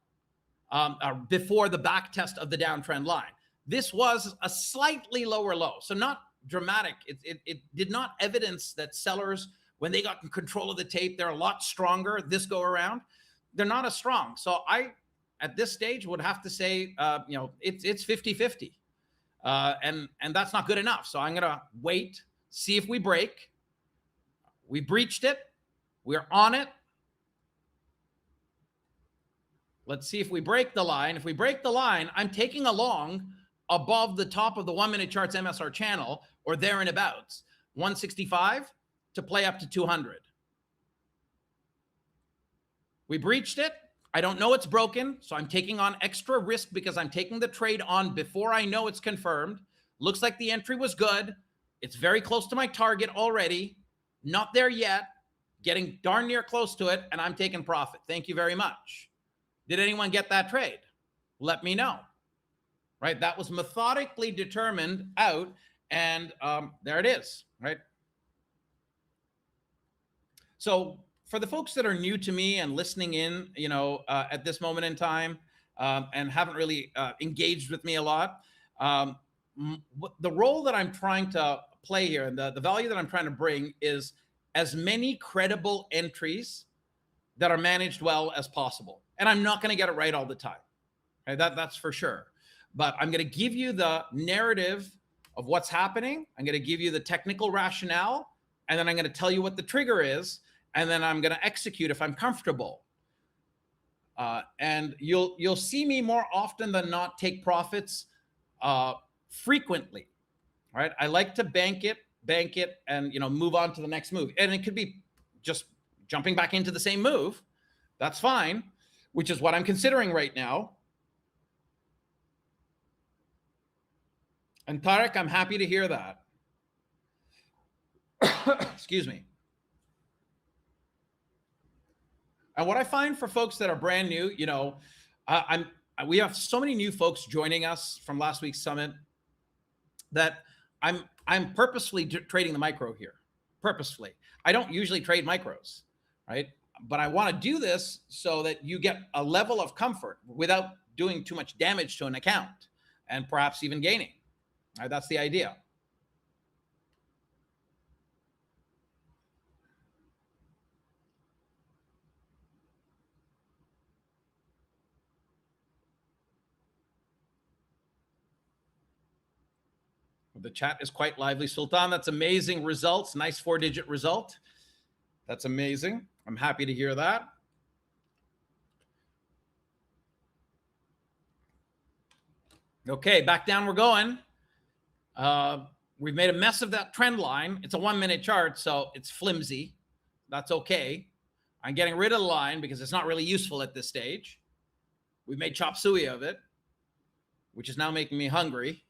before the back test of the downtrend line. This was a slightly lower low, so not dramatic. It did not evidence that sellers, when they got control of the tape, they're a lot stronger this go around. They're not as strong. So I, at this stage, would have to say, it's 50-50. And that's not good enough. So I'm going to wait, see if we break. We breached it. We're on it. Let's see if we break the line. If we break the line, I'm taking along above the top of the 1-minute charts MSR channel, or there and abouts, 165 to play up to 200. We breached it. I don't know it's broken, so I'm taking on extra risk because I'm taking the trade on before I know it's confirmed. Looks like the entry was good. It's very close to my target already. Not there yet. Getting darn near close to it, and I'm taking profit. Thank you very much. Did anyone get that trade? Let me know. Right? That was methodically determined out, and there it is, right? So for the folks that are new to me and listening in, at this moment in time, and haven't really engaged with me a lot, the role that I'm trying to play here and the value that I'm trying to bring is as many credible entries that are managed well as possible. And I'm not going to get it right all the time. Okay? That's for sure. But I'm going to give you the narrative of what's happening. I'm going to give you the technical rationale, and then I'm going to tell you what the trigger is, and then I'm going to execute if I'm comfortable. And you'll see me more often than not take profits frequently. All right. I like to bank it and move on to the next move. And it could be just jumping back into the same move. That's fine, which is what I'm considering right now. And Tarek, I'm happy to hear that. Excuse me. And what I find for folks that are brand new, you know, we have so many new folks joining us from last week's summit that I'm purposefully trading the micro here. Purposefully. I don't usually trade micros, right? But I want to do this so that you get a level of comfort without doing too much damage to an account and perhaps even gaining. Right? That's the idea. The chat is quite lively. Sultan, that's amazing results. Nice 4-digit result. That's amazing. I'm happy to hear that. Okay, back down we're going. We've made a mess of that trend line. It's a 1-minute chart, so it's flimsy. That's okay. I'm getting rid of the line because it's not really useful at this stage. We've made chop suey of it, which is now making me hungry.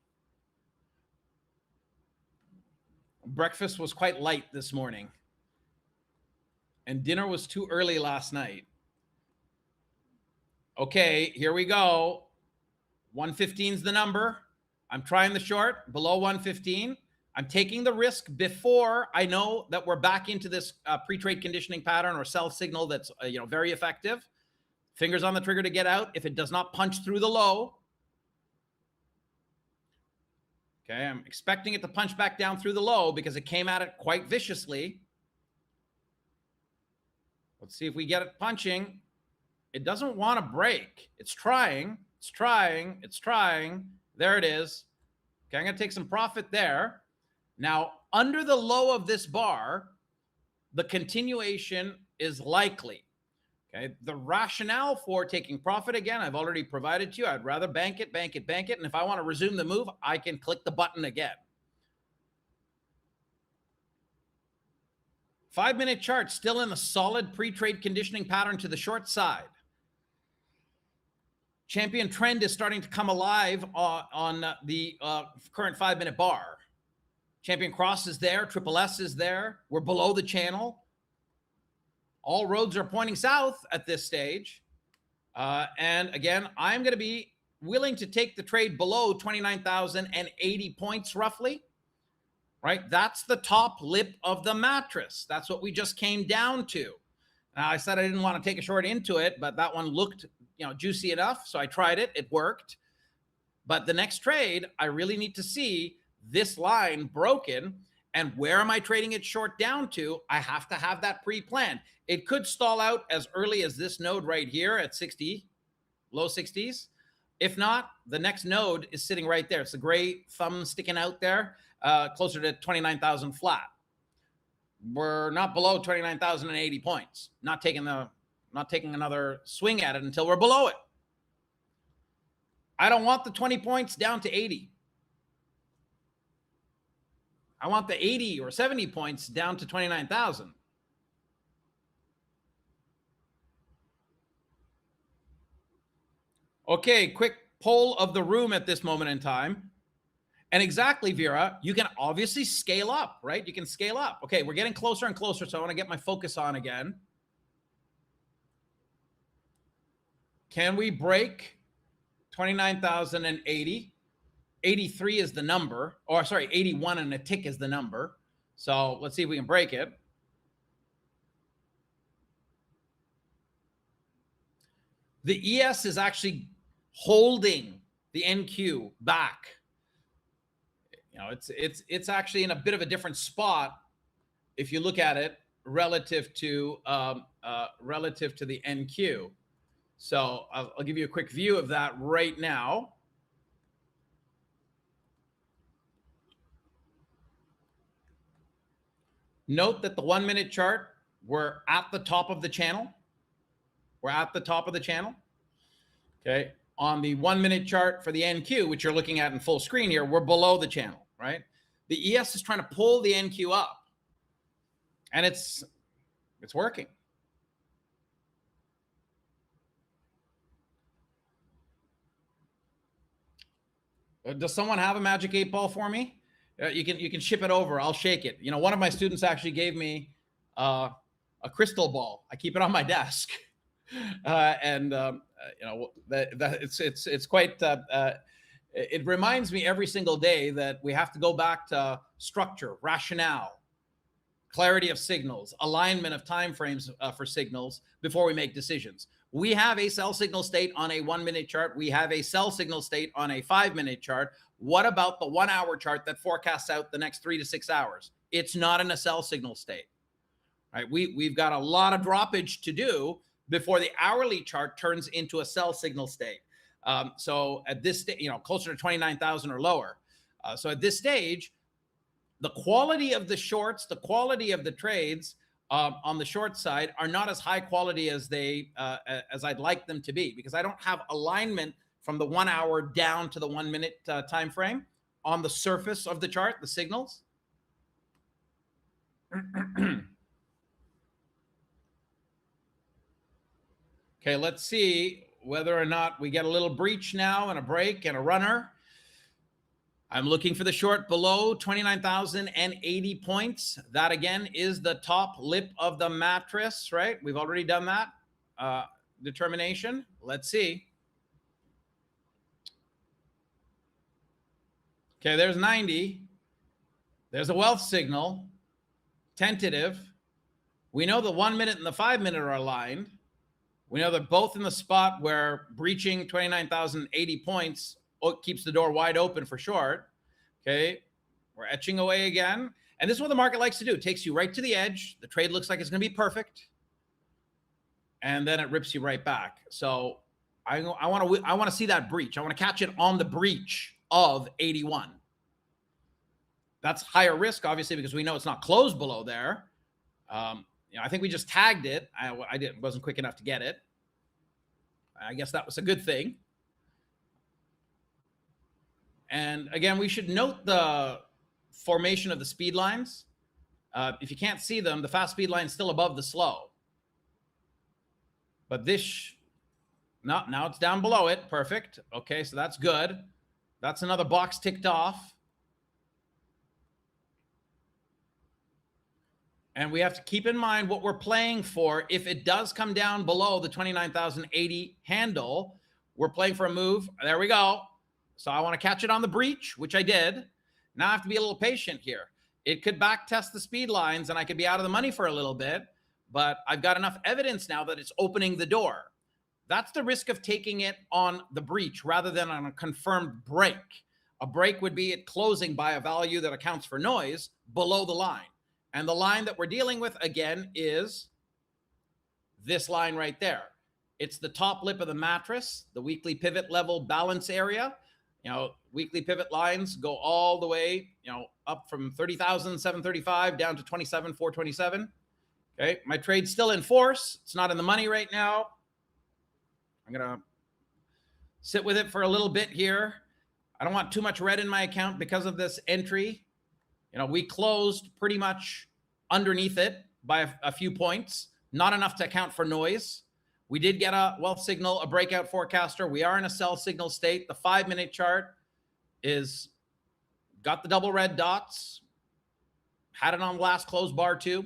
Breakfast was quite light this morning, and dinner was too early last night. Okay, here we go. 115 is the number. I'm trying the short below 115. I'm taking the risk before I know that we're back into this pre-trade conditioning pattern or sell signal that's very effective. Fingers on the trigger to get out. If it does not punch through the low, okay, I'm expecting it to punch back down through the low because it came at it quite viciously. Let's see if we get it punching. It doesn't want to break. It's trying. It's trying. It's trying. There it is. Okay, I'm going to take some profit there. Now, under the low of this bar, the continuation is likely. Okay, the rationale for taking profit, again, I've already provided to you. I'd rather bank it, bank it, bank it. And if I want to resume the move, I can click the button again. 5-minute chart still in a solid pre-trade conditioning pattern to the short side. Champion trend is starting to come alive on the current 5-minute bar. Champion cross is there. Triple S is there. We're below the channel. All roads are pointing south at this stage. And again, I'm going to be willing to take the trade below 29,080 points roughly. Right? That's the top lip of the mattress. That's what we just came down to. Now, I said I didn't want to take a short into it, but that one looked juicy enough. So I tried it. It worked. But the next trade, I really need to see this line broken. And where am I trading it short down to? I have to have that pre-planned. It could stall out as early as this node right here at 60, low 60s. If not, the next node is sitting right there. It's the gray thumb sticking out there, closer to 29,000 flat. We're not below 29,080 points. Not taking another swing at it until we're below it. I don't want the 20 points down to 80. I want the 80 or 70 points down to 29,000. Okay, quick poll of the room at this moment in time. And exactly, Vera, you can obviously scale up, right? You can scale up. Okay, we're getting closer and closer, so I want to get my focus on again. Can we break 29,080? 83 is the number, or sorry, 81 and a tick is the number. So let's see if we can break it. The ES is actually holding the NQ back. It's actually in a bit of a different spot if you look at it relative to the NQ. So I'll give you a quick view of that right now. Note that the 1-minute chart, we're at the top of the channel. We're at the top of the channel. Okay. On the 1-minute chart for the NQ, which you're looking at in full screen here, we're below the channel, right? The ES is trying to pull the NQ up. And it's working. Does someone have a magic 8 ball for me? You can ship it over. I'll shake it. You know, one of my students actually gave me a crystal ball. I keep it on my desk, and you know that it's quite. It reminds me every single day that we have to go back to structure, rationale, clarity of signals, alignment of time frames for signals before we make decisions. We have a sell signal state on a 1 minute chart. We have a sell signal state on a 5 minute chart. What about the 1 hour chart that forecasts out the next 3 to 6 hours? It's not in a sell signal state, right? We've got a lot of droppage to do before the hourly chart turns into a sell signal state. So at this stage, you know, closer to 29,000 or lower. So at this stage, the quality of the shorts, the quality of the trades on the short side are not as high quality as as I'd like them to be, because I don't have alignment from the 1 hour down to the 1 minute time frame on the surface of the chart, the signals. Okay, let's see whether or not we get a little breach now and a break and a runner. I'm looking for the short below 29,080 points. That again is the top lip of the mattress, right? We've already done that determination. Let's see. Okay, there's 90. There's a wealth signal, tentative. We know the 1 minute and the 5 minute are aligned. We know they're both in the spot where breaching 29,080 points keeps the door wide open for short. Okay, we're etching away again. And this is what the market likes to do. It takes you right to the edge. The trade looks like it's going to be perfect. And then it rips you right back. So I want to see that breach. I want to catch it on the breach of 81. That's higher risk, obviously, because we know it's not closed below there. You know, I think we just tagged it. I wasn't quick enough to get it. I guess that was a good thing. And again, we should note the formation of the speed lines. If you can't see them, the fast speed line is still above the slow. But this, no, now it's down below it. Perfect. Okay, so that's good. That's another box ticked off. And we have to keep in mind what we're playing for. If it does come down below the 29,080 handle, we're playing for a move. There we go. So I want to catch it on the breach, which I did. Now I have to be a little patient here. It could back test the speed lines and I could be out of the money for a little bit, but I've got enough evidence now that it's opening the door. That's the risk of taking it on the breach rather than on a confirmed break. A break would be it closing by a value that accounts for noise below the line. And the line that we're dealing with, again, is this line right there. It's the top lip of the mattress, the weekly pivot level balance area. You know, weekly pivot lines go all the way, you know, up from 30,735 down to 27,427. Okay, my trade's still in force. It's not in the money right now. I'm going to sit with it for a little bit here. I don't want too much red in my account because of this entry. You know, we closed pretty much underneath it by a few points, not enough to account for noise. We did get a wealth signal, a breakout forecaster. We are in a sell signal state. The 5-minute chart is got the double red dots, had it on last close bar too.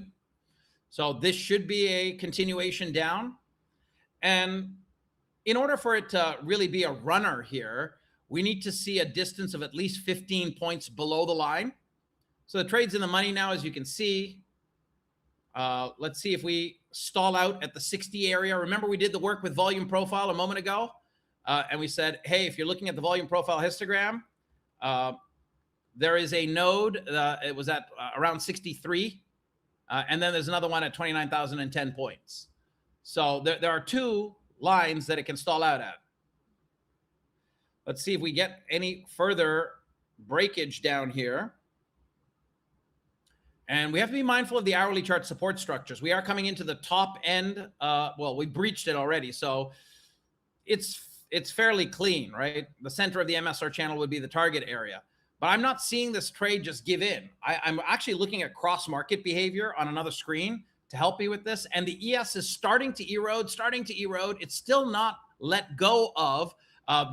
So this should be a continuation down. And in order for it to really be a runner here, we need to see a distance of at least 15 points below the line. So the trade's in the money now, as you can see. Let's see if we stall out at the 60 area. Remember, we did the work with volume profile a moment ago. And we said, hey, if you're looking at the volume profile histogram, there is a node. It was at around 63. And then there's another one at 29,010 points. So there are two lines that it can stall out at. Let's see if we get any further breakage down here. And we have to be mindful of the hourly chart support structures. We are coming into the top end. Well, we breached it already. So it's fairly clean, right? The center of the MSR channel would be the target area. But I'm not seeing this trade just give in. I'm actually looking at cross-market behavior on another screen to help me with this. And the ES is starting to erode. It's still not let go of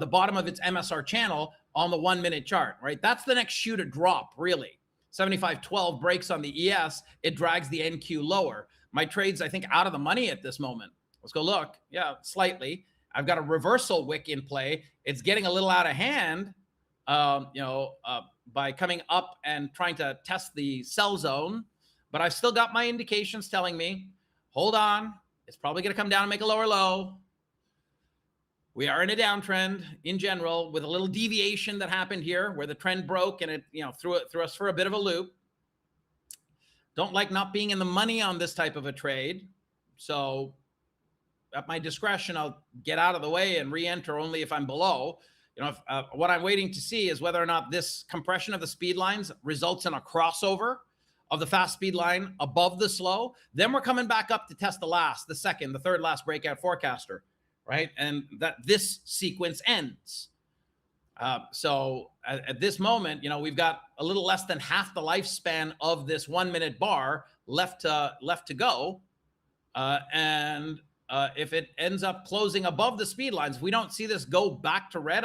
the bottom of its MSR channel, on the 1 minute chart, right? That's the next shoe to drop, really. 75.12 breaks on the ES. It drags the NQ lower. My trade's, I think, out of the money at this moment. Let's go look. Yeah, slightly. I've got a reversal wick in play. It's getting a little out of hand, by coming up and trying to test the sell zone. But I've still got my indications telling me, hold on. It's probably going to come down and make a lower low. We are in a downtrend in general with a little deviation that happened here where the trend broke and it, threw us for a bit of a loop. Don't like not being in the money on this type of a trade. So at my discretion, I'll get out of the way and re-enter only if I'm below. What I'm waiting to see is whether or not this compression of the speed lines results in a crossover of the fast speed line above the slow. Then we're coming back up to test the second, the third last breakout forecaster, right? And that this sequence ends. So at this moment, we've got a little less than half the lifespan of this 1 minute bar left to go. If it ends up closing above the speed lines, we don't see this go back to red,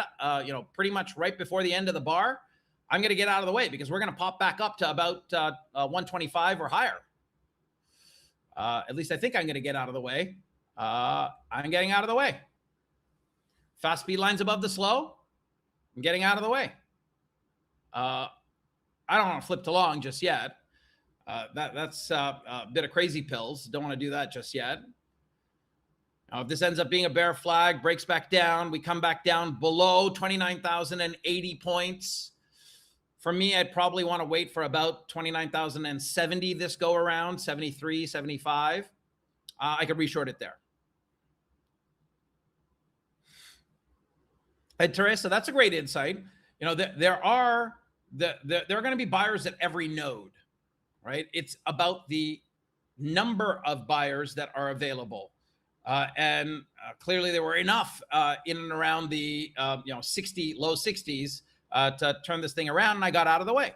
pretty much right before the end of the bar, I'm going to get out of the way because we're going to pop back up to about 125 or higher. At least I think I'm going to get out of the way. I'm getting out of the way. Fast speed lines above the slow. I'm getting out of the way. I don't want to flip to long just yet. That's a bit of crazy pills. Don't want to do that just yet. Now, if this ends up being a bear flag, breaks back down, we come back down below 29,080 points. For me, I'd probably want to wait for about 29,070 this go around, 73, 75. I could reshort it there. And Teresa, that's a great insight. There are going to be buyers at every node, right? It's about the number of buyers that are available. And clearly there were enough in and around the low 60s to turn this thing around, and I got out of the way.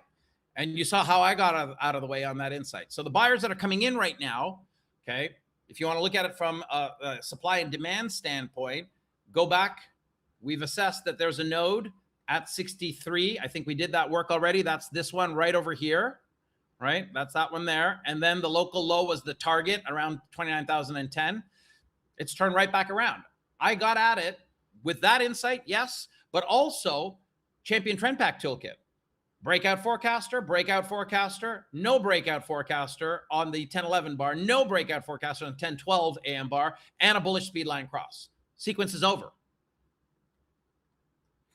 And you saw how I got out of the way on that insight. So the buyers that are coming in right now, okay, if you want to look at it from a supply and demand standpoint, go back. We've assessed that there's a node at 63. I think we did that work already. That's this one right over here, right? That's that one there. And then the local low was the target around 29,010. It's turned right back around. I got at it with that insight, yes, but also Champion Trend Pack Toolkit. Breakout forecaster, no breakout forecaster on the 1011 bar, no breakout forecaster on the 1012 AM bar, and a bullish speed line cross. Sequence is over.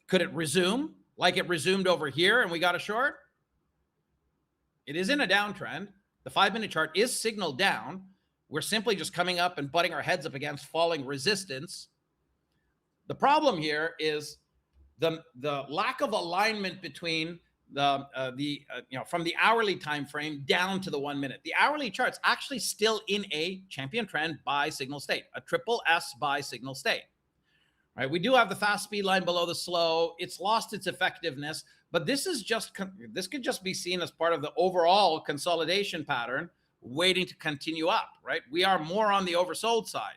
Could it resume like it resumed over here and we got a short? It is in a downtrend. The 5-minute chart is signaled down. We're simply just coming up and butting our heads up against falling resistance. The problem here is the lack of alignment between from the hourly time frame down to the 1 minute. The hourly chart's actually still in a champion trend by signal state, a triple S by signal state. Right? We do have the fast speed line below the slow. It's lost its effectiveness, but this could just be seen as part of the overall consolidation pattern waiting to continue up, right? We are more on the oversold side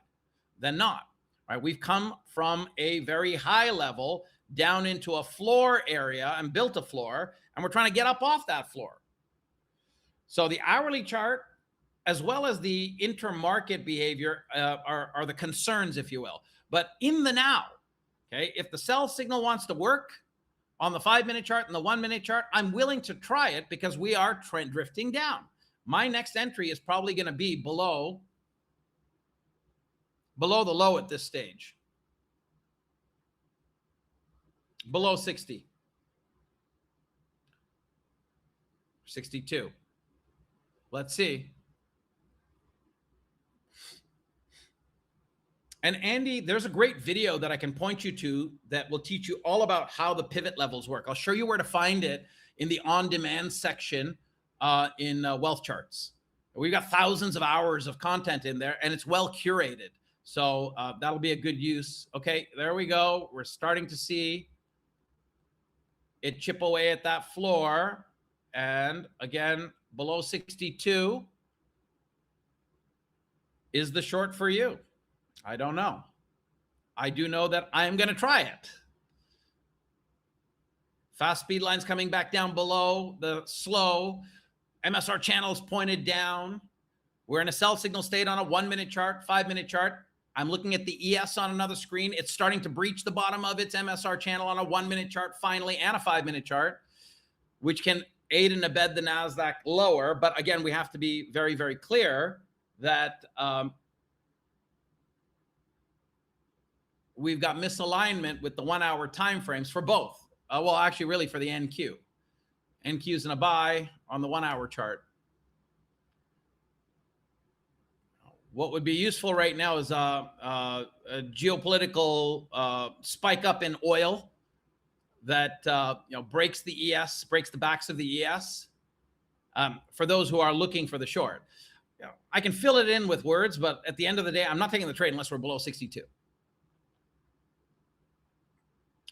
than not, right? We've come from a very high level down into a floor area and built a floor, and we're trying to get up off that floor. So the hourly chart, as well as the intermarket behavior, are the concerns, if you will. But in the now, okay, if the sell signal wants to work on the 5-minute chart and the 1-minute chart, I'm willing to try it because we are trend drifting down. My next entry is probably going to be below the low at this stage. Below 60. 62. Let's see. And Andy, there's a great video that I can point you to that will teach you all about how the pivot levels work. I'll show you where to find it in the on-demand section in Wealth Charts. We've got thousands of hours of content in there, and it's well curated. So that'll be a good use. Okay, there we go. We're starting to see it chip away at that floor. And again, below 62 is the short for you. I don't know. I do know that I'm going to try it. Fast speed lines coming back down below the slow. MSR channels pointed down. We're in a sell signal state on a 1-minute chart, 5-minute chart. I'm looking at the ES on another screen. It's starting to breach the bottom of its MSR channel on a 1-minute chart finally, and a 5-minute chart, which can aid and abet the NASDAQ lower. But again, we have to be very, very clear that we've got misalignment with the 1-hour timeframes for both. Well, actually, really for the NQ. NQ's in a buy on the 1-hour chart. What would be useful right now is a geopolitical spike up in oil that breaks the ES, breaks the backs of the ES. For those who are looking for the short, I can fill it in with words, but at the end of the day, I'm not taking the trade unless we're below 62.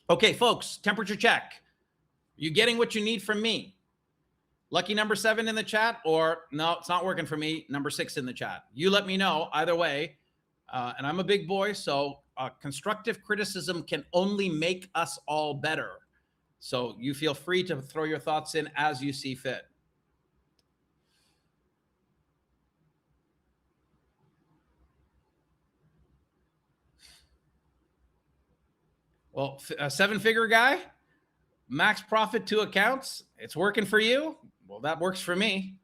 Okay, folks, temperature check. You getting what you need from me? Lucky number 7 in the chat, or no, it's not working for me. Number 6 in the chat. You let me know either way. And I'm a big boy, so constructive criticism can only make us all better. So you feel free to throw your thoughts in as you see fit. Well, a 7-figure guy, max profit 2 accounts. It's working for you. Well, that works for me.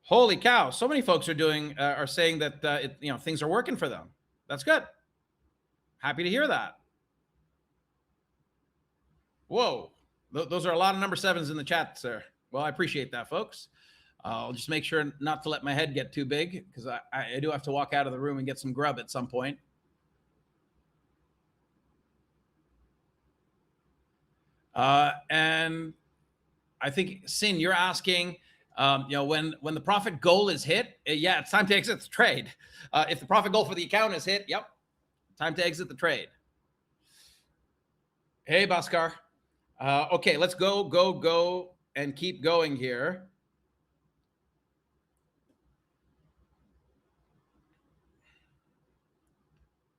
Holy cow! So many folks are saying that things are working for them. That's good. Happy to hear that. Whoa, those are a lot of number 7s in the chat, sir. Well, I appreciate that, folks. I'll just make sure not to let my head get too big, because I do have to walk out of the room and get some grub at some point. And I think, Sin, you're asking, when the profit goal is hit, yeah, it's time to exit the trade. If the profit goal for the account is hit, yep, time to exit the trade. Hey, Bhaskar. Okay, let's go, and keep going here.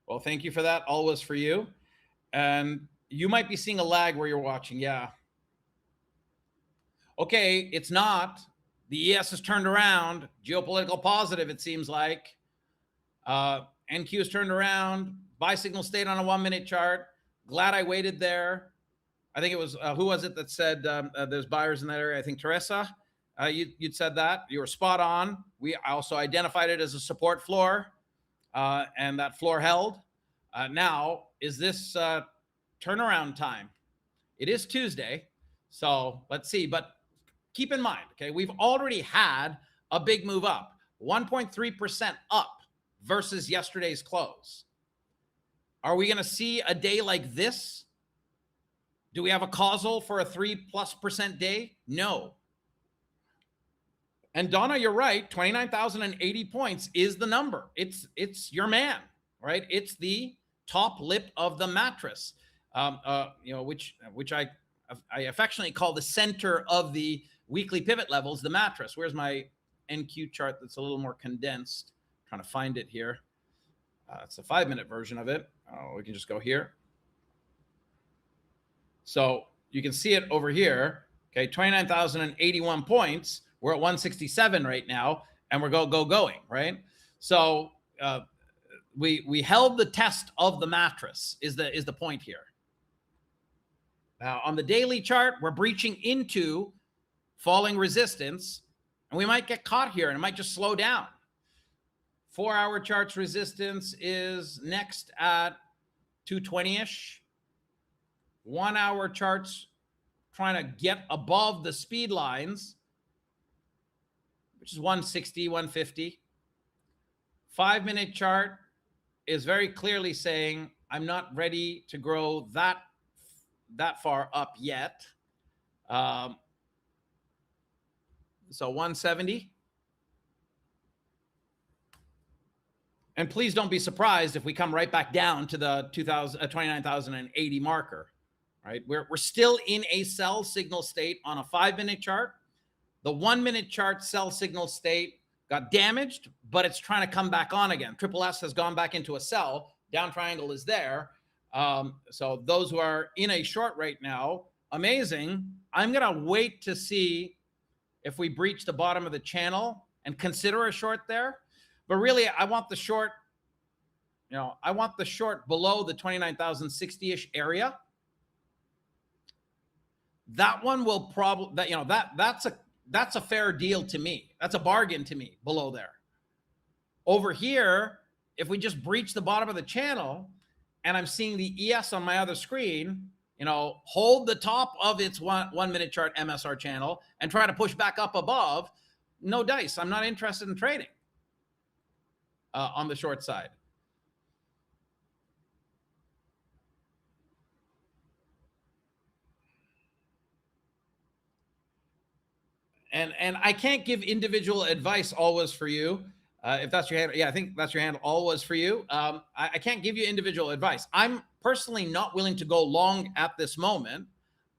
Well, thank you for that. Always for you. And you might be seeing a lag where you're watching. Yeah. Okay, it's not. The ES has turned around. Geopolitical positive, it seems like. NQ has turned around. Buy signal stayed on a 1-minute chart. Glad I waited there. I think it was, who was it that said there's buyers in that area? I think Teresa, you'd said that. You were spot on. We also identified it as a support floor, and that floor held. Now, is this turnaround time? It is Tuesday, so let's see. But keep in mind, okay, we've already had a big move up, 1.3% up versus yesterday's close. Are we going to see a day like this? Do we have a causal for a 3+% day? No. And Donna, you're right. 29,080 points is the number. It's your right? It's the top lip of the mattress, which I affectionately call the center of the weekly pivot levels, the mattress. Where's my NQ chart that's a little more condensed? I'm trying to find it here. It's a 5-minute version of it. We can just go here. So you can see it over here. Okay, 29,081 points. We're at 167 right now, and we're going, right? So we held the test of the mattress is the point here. Now on the daily chart, we're breaching into falling resistance, and we might get caught here, and it might just slow down. 4-hour charts resistance is next at 220-ish. 1-hour charts trying to get above the speed lines, which is 160, 150. 5-minute chart is very clearly saying, I'm not ready to grow that far up yet. So 170. And please don't be surprised if we come right back down to the 29,080 marker. Right? We're still in a sell signal state on a 5-minute chart. The 1-minute chart sell signal state got damaged, but it's trying to come back on again. Triple S has gone back into a sell. Down triangle is there. So those who are in a short right now, amazing. I'm going to wait to see if we breach the bottom of the channel and consider a short there. But really, I want the short, I want the short below the 29,060-ish area. That one will probably, that's a fair deal to me. That's a bargain to me below there. Over here, if we just breach the bottom of the channel and I'm seeing the ES on my other screen, hold the top of its 1 minute chart MSR channel and try to push back up above, no dice. I'm not interested in trading on the short side. And I can't give individual advice always for you. If that's your handle, yeah, I think that's your handle, always for you. I can't give you individual advice. I'm personally not willing to go long at this moment.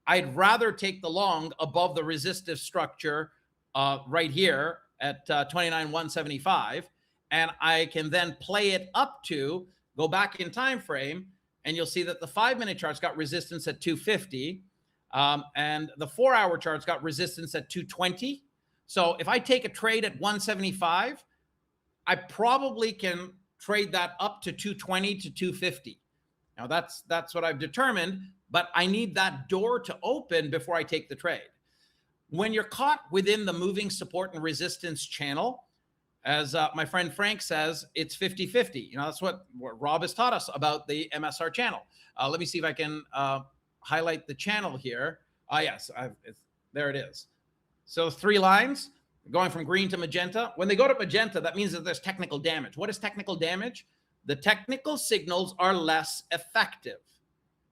I'd rather take the long above the resistive structure right here at 29,175, and I can then play it up to, go back in time frame, and you'll see that the 5 minute chart's got resistance at 250. And the 4 hour chart's got resistance at 220. So if I take a trade at 175, I probably can trade that up to 220 to 250. Now that's what I've determined, but I need that door to open before I take the trade. When you're caught within the moving support and resistance channel, as my friend Frank says, it's 50-50. That's what Rob has taught us about the MSR channel. Let me see if I can highlight the channel here. Yes, there it is. So 3 lines going from green to magenta. When they go to magenta, that means that there's technical damage. What is technical damage? The technical signals are less effective.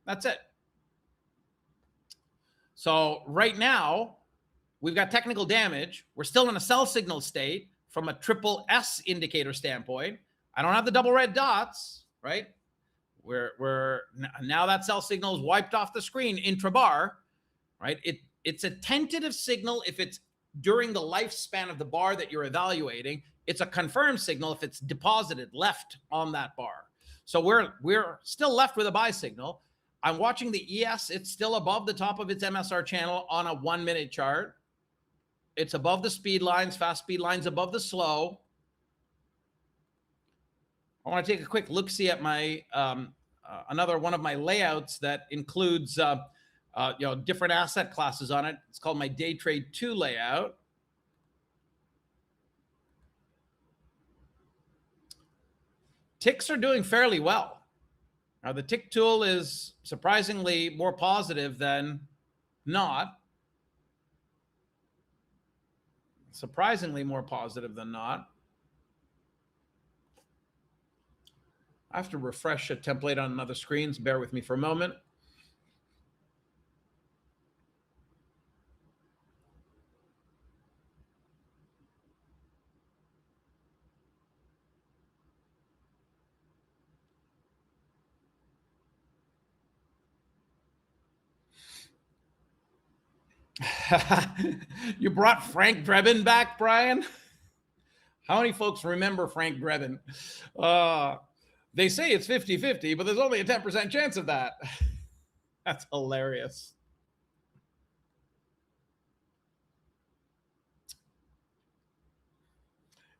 That's it. So right now, we've got technical damage. We're still in a sell signal state from a triple S indicator standpoint. I don't have the double red dots, right? We're now that sell signal is wiped off the screen intra-bar, right? It's a tentative signal if it's during the lifespan of the bar that you're evaluating. It's a confirmed signal if it's deposited left on that bar. So we're still left with a buy signal. I'm watching the ES. It's still above the top of its MSR channel on a 1 minute chart. It's above the speed lines, fast speed lines above the slow. I want to take a quick look-see at my another one of my layouts that includes different asset classes on it. It's called my Day Trade 2 layout. Ticks are doing fairly well. Now the tick tool is surprisingly more positive than not. Surprisingly more positive than not. I have to refresh a template on another screen, so bear with me for a moment. You brought Frank Drebin back, Brian? How many folks remember Frank Drebin? They say it's 50-50, but there's only a 10% chance of that. That's hilarious.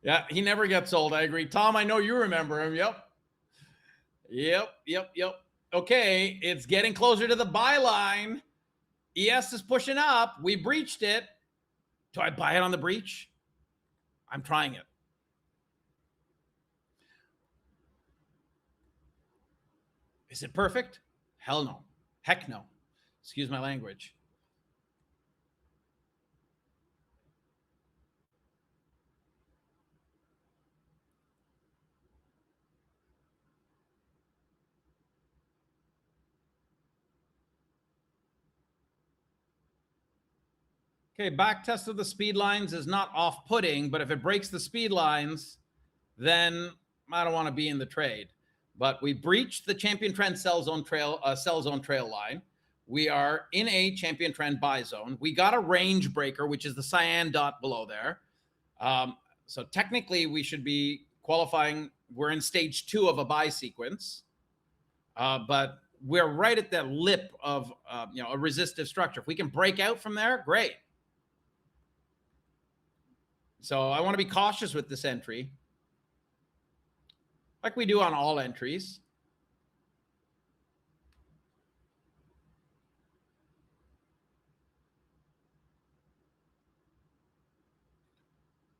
Yeah, he never gets old. I agree. Tom, I know you remember him. Yep. Okay, it's getting closer to the buy line. ES is pushing up. We breached it. Do I buy it on the breach? I'm trying it. Is it perfect? Hell no. Heck no. Excuse my language. Okay, back test of the speed lines is not off-putting, but if it breaks the speed lines, then I don't want to be in the trade. But we breached the champion trend sell zone trail line. We are in a champion trend buy zone. We got a range breaker, which is the cyan dot below there. So technically, we should be qualifying. We're in stage 2 of a buy sequence. But we're right at the lip of a resistive structure. If we can break out from there, great. So I want to be cautious with this entry, like we do on all entries.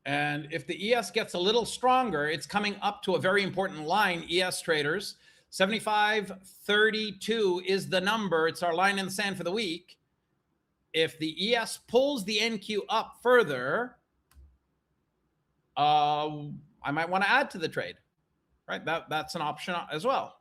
And if the ES gets a little stronger, it's coming up to a very important line, ES traders. 75.32 is the number. It's our line in the sand for the week. If the ES pulls the NQ up further, I might want to add to the trade, right? That's an option as well.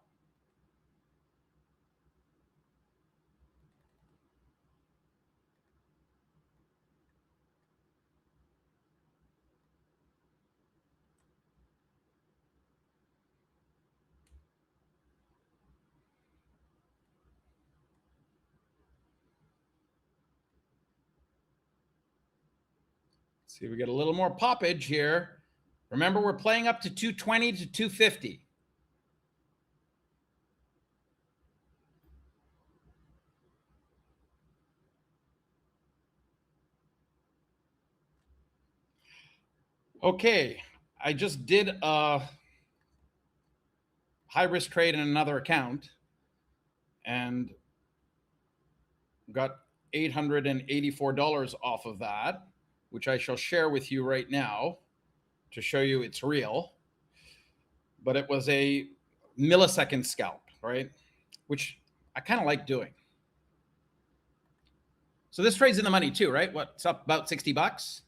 See, we get a little more poppage here. Remember, we're playing up to 220 to 250. Okay, I just did a high risk trade in another account and got $884 off of that, which I shall share with you right now to show you it's real. But it was a millisecond scalp, right? Which I kind of like doing. So this trade's in the money too, right? What's up, about 60 bucks?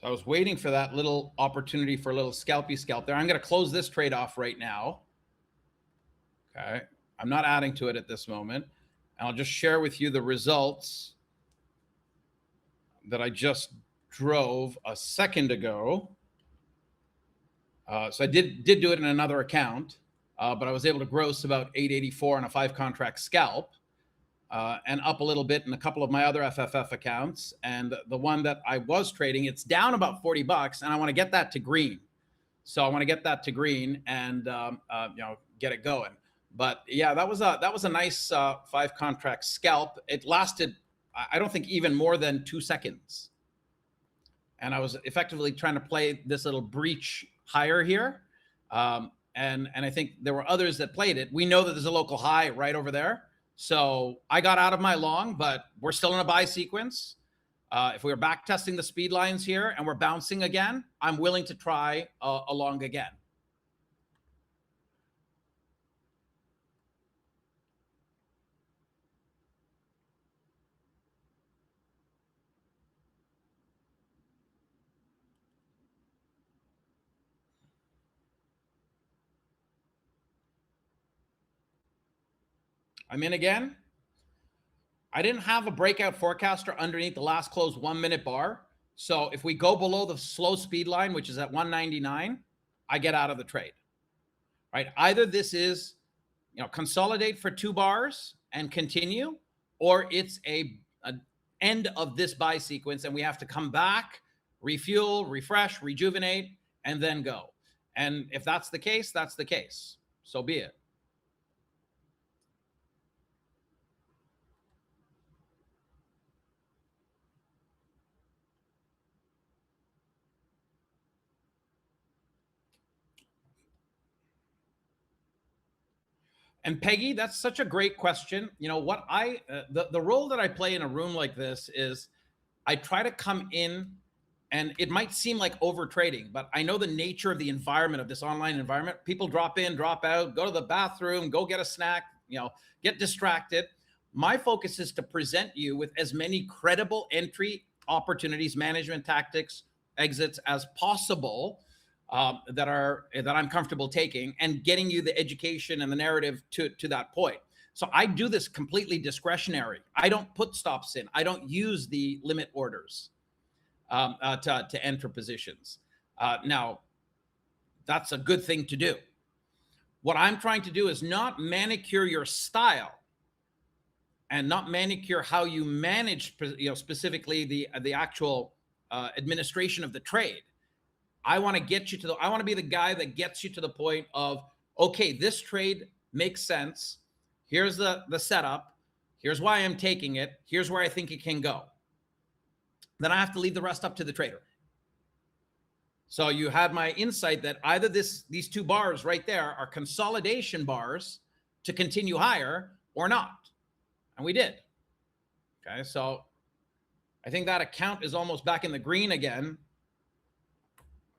So I was waiting for that little opportunity for a little scalpy scalp there. I'm going to close this trade off right now. Okay. I'm not adding to it at this moment. And I'll just share with you the results that I just drove a second ago. So I did do it in another account, but I was able to gross about 884 on a 5 contract scalp. And up a little bit in a couple of my other FFF accounts. And the one that I was trading, it's down about 40 bucks, and I want to get that to green. So I want to get that to green and get it going. But yeah, that was a nice 5 contract scalp. It lasted, I don't think, even more than 2 seconds. And I was effectively trying to play this little breach higher here. And I think there were others that played it. We know that there's a local high right over there. So I got out of my long, but we're still in a buy sequence. If we were back testing the speed lines here and we're bouncing again, I'm willing to try a long again. I'm in again. I didn't have a breakout forecaster underneath the last close 1 minute bar. So if we go below the slow speed line, which is at 199, I get out of the trade, right? Either this is, consolidate for 2 bars and continue, or it's a end of this buy sequence and we have to come back, refuel, refresh, rejuvenate, and then go. And if that's the case, that's the case. So be it. And Peggy, that's such a great question. What the role that I play in a room like this is I try to come in, and it might seem like over trading, but I know the nature of the environment of this online environment. People drop in, drop out, go to the bathroom, go get a snack, get distracted. My focus is to present you with as many credible entry opportunities, management tactics, exits as possible. That I'm comfortable taking and getting you the education and the narrative to that point. So I do this completely discretionary. I don't put stops in. I don't use the limit orders to enter positions. Now, that's a good thing to do. What I'm trying to do is not manicure your style and not manicure how you manage, specifically the actual administration of the trade. I want to get you to I want to be the guy that gets you to the point of, okay, this trade makes sense. Here's the setup. Here's why I'm taking it. Here's where I think it can go. Then I have to leave the rest up to the trader. So you had my insight that either these two bars right there are consolidation bars to continue higher or not. And we did. Okay, so I think that account is almost back in the green again.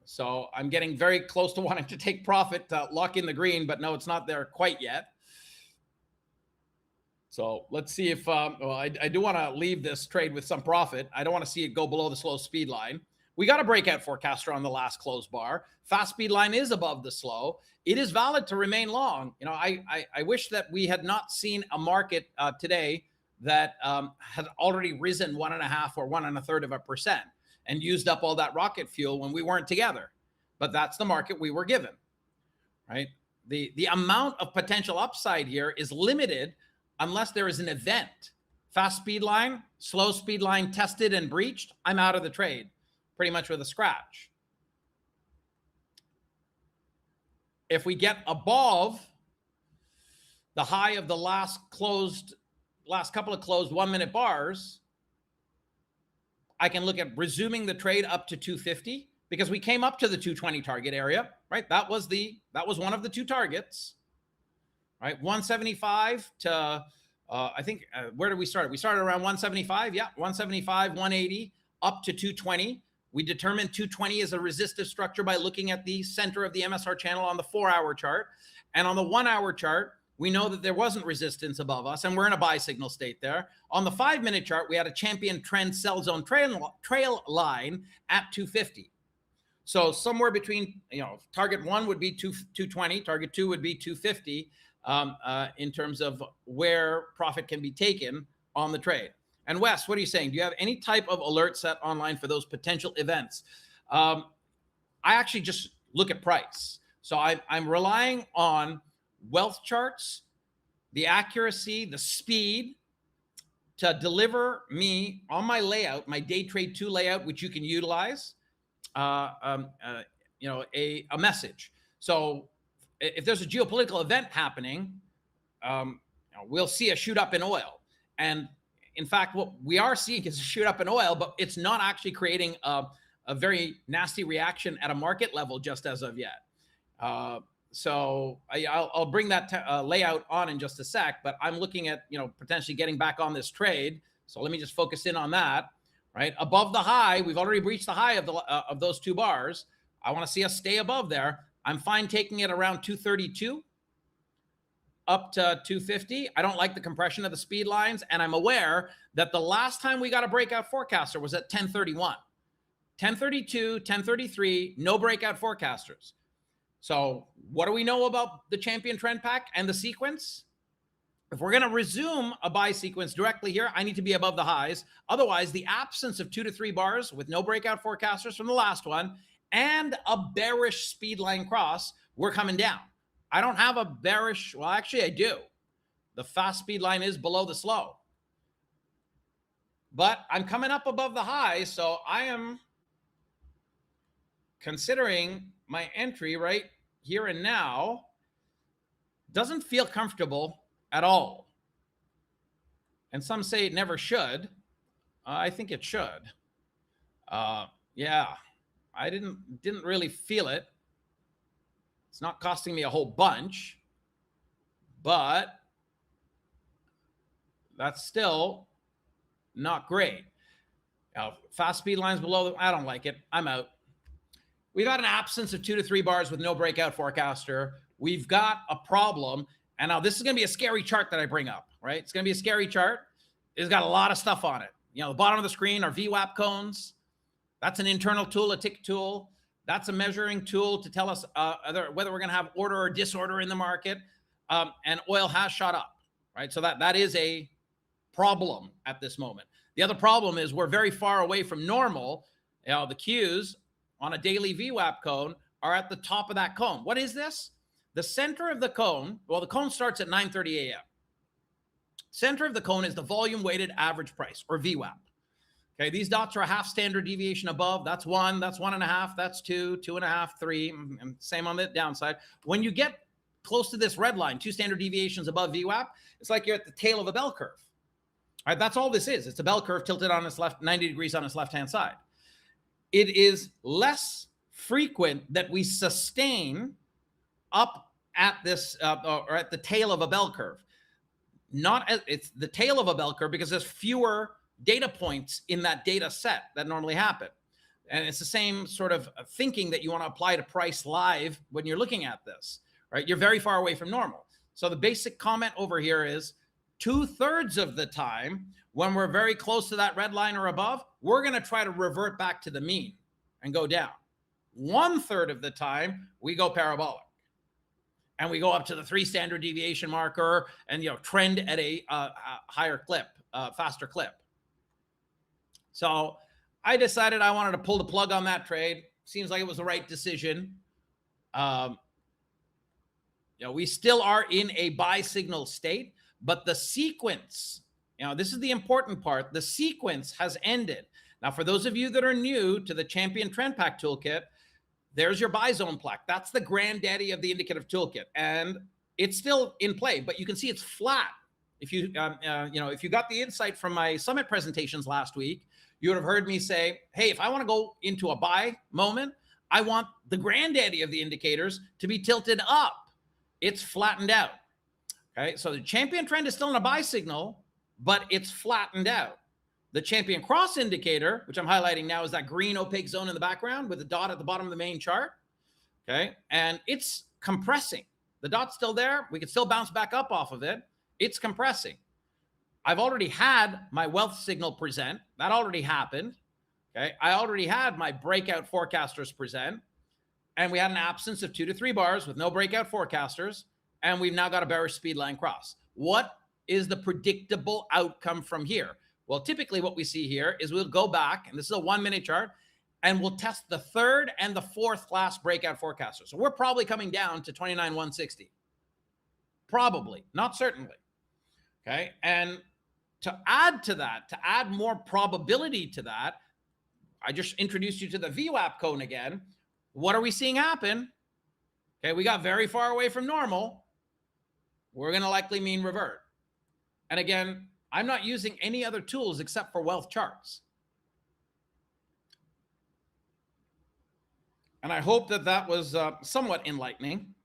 So I'm getting very close to wanting to take profit to lock in the green, but no, it's not there quite yet. So let's see if, well, I do want to leave this trade with some profit. I don't want to see it go below the slow speed line. We got a breakout forecaster on the last close bar. Fast speed line is above the slow. It is valid to remain long. You know, I wish that we had not seen a market today that had already risen 1.5 or 1.33% and used up all that rocket fuel when we weren't together. But that's the market we were given, right? The amount of potential upside here is limited unless there is an event. Fast speed line, slow speed line tested and breached, I'm out of the trade pretty much with a scratch. If we get above the high of the last couple of closed 1 minute bars, I can look at resuming the trade up to 250 because we came up to the 220 target area, right? That was one of the two targets, right? 175 to, I think, where did we start? We started around 175. Yeah, 175, 180 up to 220. We determined 220 as a resistive structure by looking at the center of the MSR channel on the 4-hour chart. And on the 1-hour chart, we know that there wasn't resistance above us, and we're in a buy signal state there. On the 5-minute chart, we had a champion trend sell zone trail line at 250. So somewhere between, target 1 would be 220, target 2 would be 250 in terms of where profit can be taken on the trade. And Wes, what are you saying? Do you have any type of alert set online for those potential events? I actually just look at price. So I'm relying on wealth charts, the accuracy, the speed to deliver me on my layout, my day trade 2 layout, which you can utilize, a message. So if there's a geopolitical event happening, we'll see a shoot up in oil. And in fact, what we are seeing is a shoot up in oil, but it's not actually creating a very nasty reaction at a market level just as of yet. So I'll bring that layout on in just a sec, but I'm looking at, potentially getting back on this trade. So let me just focus in on that, right? Above the high, we've already breached the high of those 2 bars. I want to see us stay above there. I'm fine taking it around 232 up to 250. I don't like the compression of the speed lines. And I'm aware that the last time we got a breakout forecaster was at 1031, 1032, 1033, no breakout forecasters. So what do we know about the champion trend pack and the sequence? If we're going to resume a buy sequence directly here, I need to be above the highs. Otherwise, the absence of 2 to 3 bars with no breakout forecasters from the last one and a bearish speed line cross, we're coming down. I don't have a bearish, well, actually I do. The fast speed line is below the slow. But I'm coming up above the high, so I am considering my entry right here and now. Doesn't feel comfortable at all. And some say it never should. I think it should. Yeah, I didn't really feel it. It's not costing me a whole bunch, but that's still not great. Now, fast speed lines below, I don't like it. I'm out. We've got an absence of 2 to 3 bars with no breakout forecaster. We've got a problem. And now this is going to be a scary chart that I bring up, right? It's going to be a scary chart. It's got a lot of stuff on it. The bottom of the screen are VWAP cones. That's an internal tool, a tick tool. That's a measuring tool to tell us whether we're going to have order or disorder in the market. And oil has shot up, right? So that is a problem at this moment. The other problem is we're very far away from normal. The Qs on a daily VWAP cone are at the top of that cone. What is this? The center of the cone, well, the cone starts at 9:30 a.m. Center of the cone is the volume weighted average price, or VWAP. Okay, these dots are a half standard deviation above. That's 1, that's 1.5, that's 2, 2.5, 3, and same on the downside. When you get close to this red line, 2 standard deviations above VWAP, it's like you're at the tail of a bell curve. All right, that's all this is. It's a bell curve tilted on its left, 90 degrees on its left-hand side. It is less frequent that we sustain up at this, or at the tail of a bell curve. Not as, it's the tail of a bell curve because there's fewer data points in that data set that normally happen. And it's the same sort of thinking that you want to apply to price live when you're looking at this, right? You're very far away from normal. So the basic comment over here is 2/3 of the time when we're very close to that red line or above, we're going to try to revert back to the mean and go down. 1/3 of the time we go parabolic. And we go up to the 3 standard deviation marker and, trend at a higher clip, faster clip. So I decided I wanted to pull the plug on that trade. Seems like it was the right decision. We still are in a buy signal state, but the sequence, this is the important part. The sequence has ended. Now, for those of you that are new to the Champion Trend Pack Toolkit, there's your buy zone plaque. That's the granddaddy of the indicative toolkit, and it's still in play. But you can see it's flat. If you if you got the insight from my summit presentations last week, you would have heard me say, "Hey, if I want to go into a buy moment, I want the granddaddy of the indicators to be tilted up. It's flattened out." Okay, so the champion trend is still in a buy signal, but it's flattened out. The champion cross indicator, which I'm highlighting now, is that green opaque zone in the background with a dot at the bottom of the main chart. Okay, and it's compressing. The dot's still there. We can still bounce back up off of it. It's compressing. I've already had my wealth signal present. That already happened. Okay, I already had my breakout forecasters present, and we had an absence of 2 to 3 bars with no breakout forecasters, and we've now got a bearish speed line cross. What is the predictable outcome from here? Well, typically what we see here is we'll go back, and this is a 1-minute chart, and we'll test the 3rd and the 4th class breakout forecaster. So we're probably coming down to 29,160. Probably, not certainly. Okay, and to add to that, to add more probability to that, I just introduced you to the VWAP cone again. What are we seeing happen? Okay, we got very far away from normal. We're going to likely mean revert. And again, I'm not using any other tools except for wealth charts. And I hope that that was somewhat enlightening.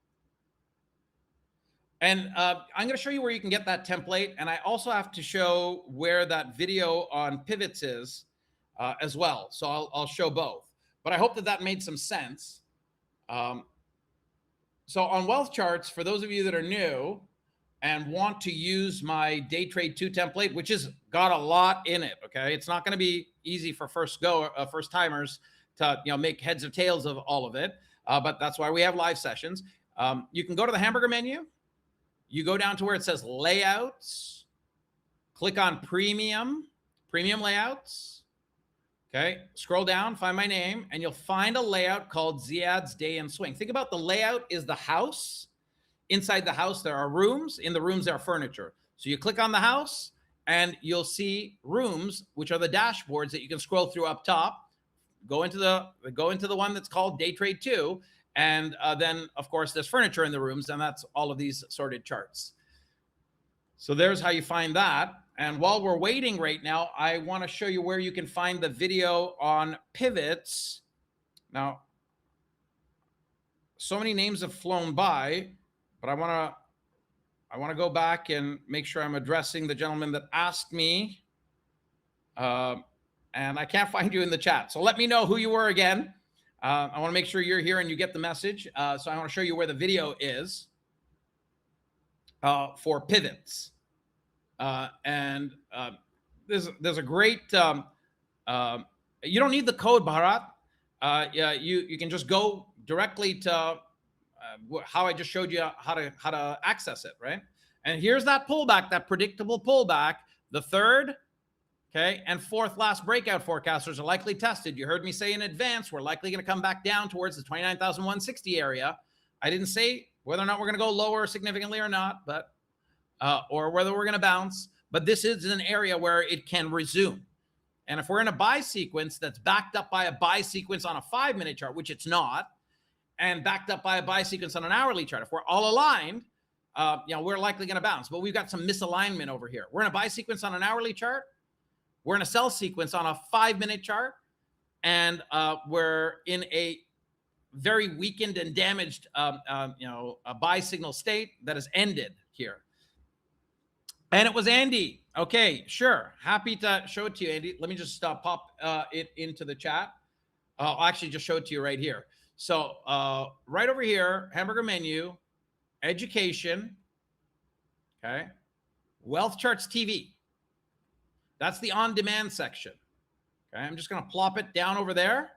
And I'm going to show you where you can get that template. And I also have to show where that video on pivots is as well. So I'll show both. But I hope that that made some sense. So on wealth charts, for those of you that are new and want to use my day trade 2 template, which has got a lot in it. Okay, it's not going to be easy for first timers to make heads or tails of all of it, but that's why we have live sessions. You can go to the hamburger menu. You go down to where it says layouts, click on premium layouts. Okay, scroll down, find my name, and you'll find a layout called Ziad's Day and Swing. Think about the layout is the house. Inside the house, there are rooms. In the rooms, there are furniture. So you click on the house, and you'll see rooms, which are the dashboards that you can scroll through up top. Go into the one that's called Day Trade 2, and then, of course, there's furniture in the rooms, and that's all of these sorted charts. So there's how you find that. And while we're waiting right now, I want to show you where you can find the video on pivots. Now, so many names have flown by, but I want to go back and make sure I'm addressing the gentleman that asked me. And I can't find you in the chat. So let me know who you were again. I want to make sure you're here and you get the message. So I want to show you where the video is for pivots. And there's a great, you don't need the code, Bharat. Yeah, you can just go directly to how I just showed you how to access it, right? And here's that pullback, that predictable pullback. The 3rd, okay, and 4th last breakout forecasters are likely tested. You heard me say in advance, we're likely going to come back down towards the 29,160 area. I didn't say whether or not we're going to go lower significantly or not, but or whether we're going to bounce. but this is an area where it can resume. And if we're in a buy sequence that's backed up by a buy sequence on a 5-minute chart, which it's not, and backed up by a buy sequence on an hourly chart, if we're all aligned, we're likely going to bounce. But we've got some misalignment over here. We're in a buy sequence on an hourly chart. We're in a sell sequence on a 5-minute chart. And we're in a very weakened and damaged, a buy signal state that has ended here. And it was Andy. Okay, sure. Happy to show it to you, Andy. Let me just pop it into the chat. I'll actually just show it to you right here. So right over here, hamburger menu, education, okay, Wealth Charts TV. That's the on-demand section. Okay, I'm just going to plop it down over there.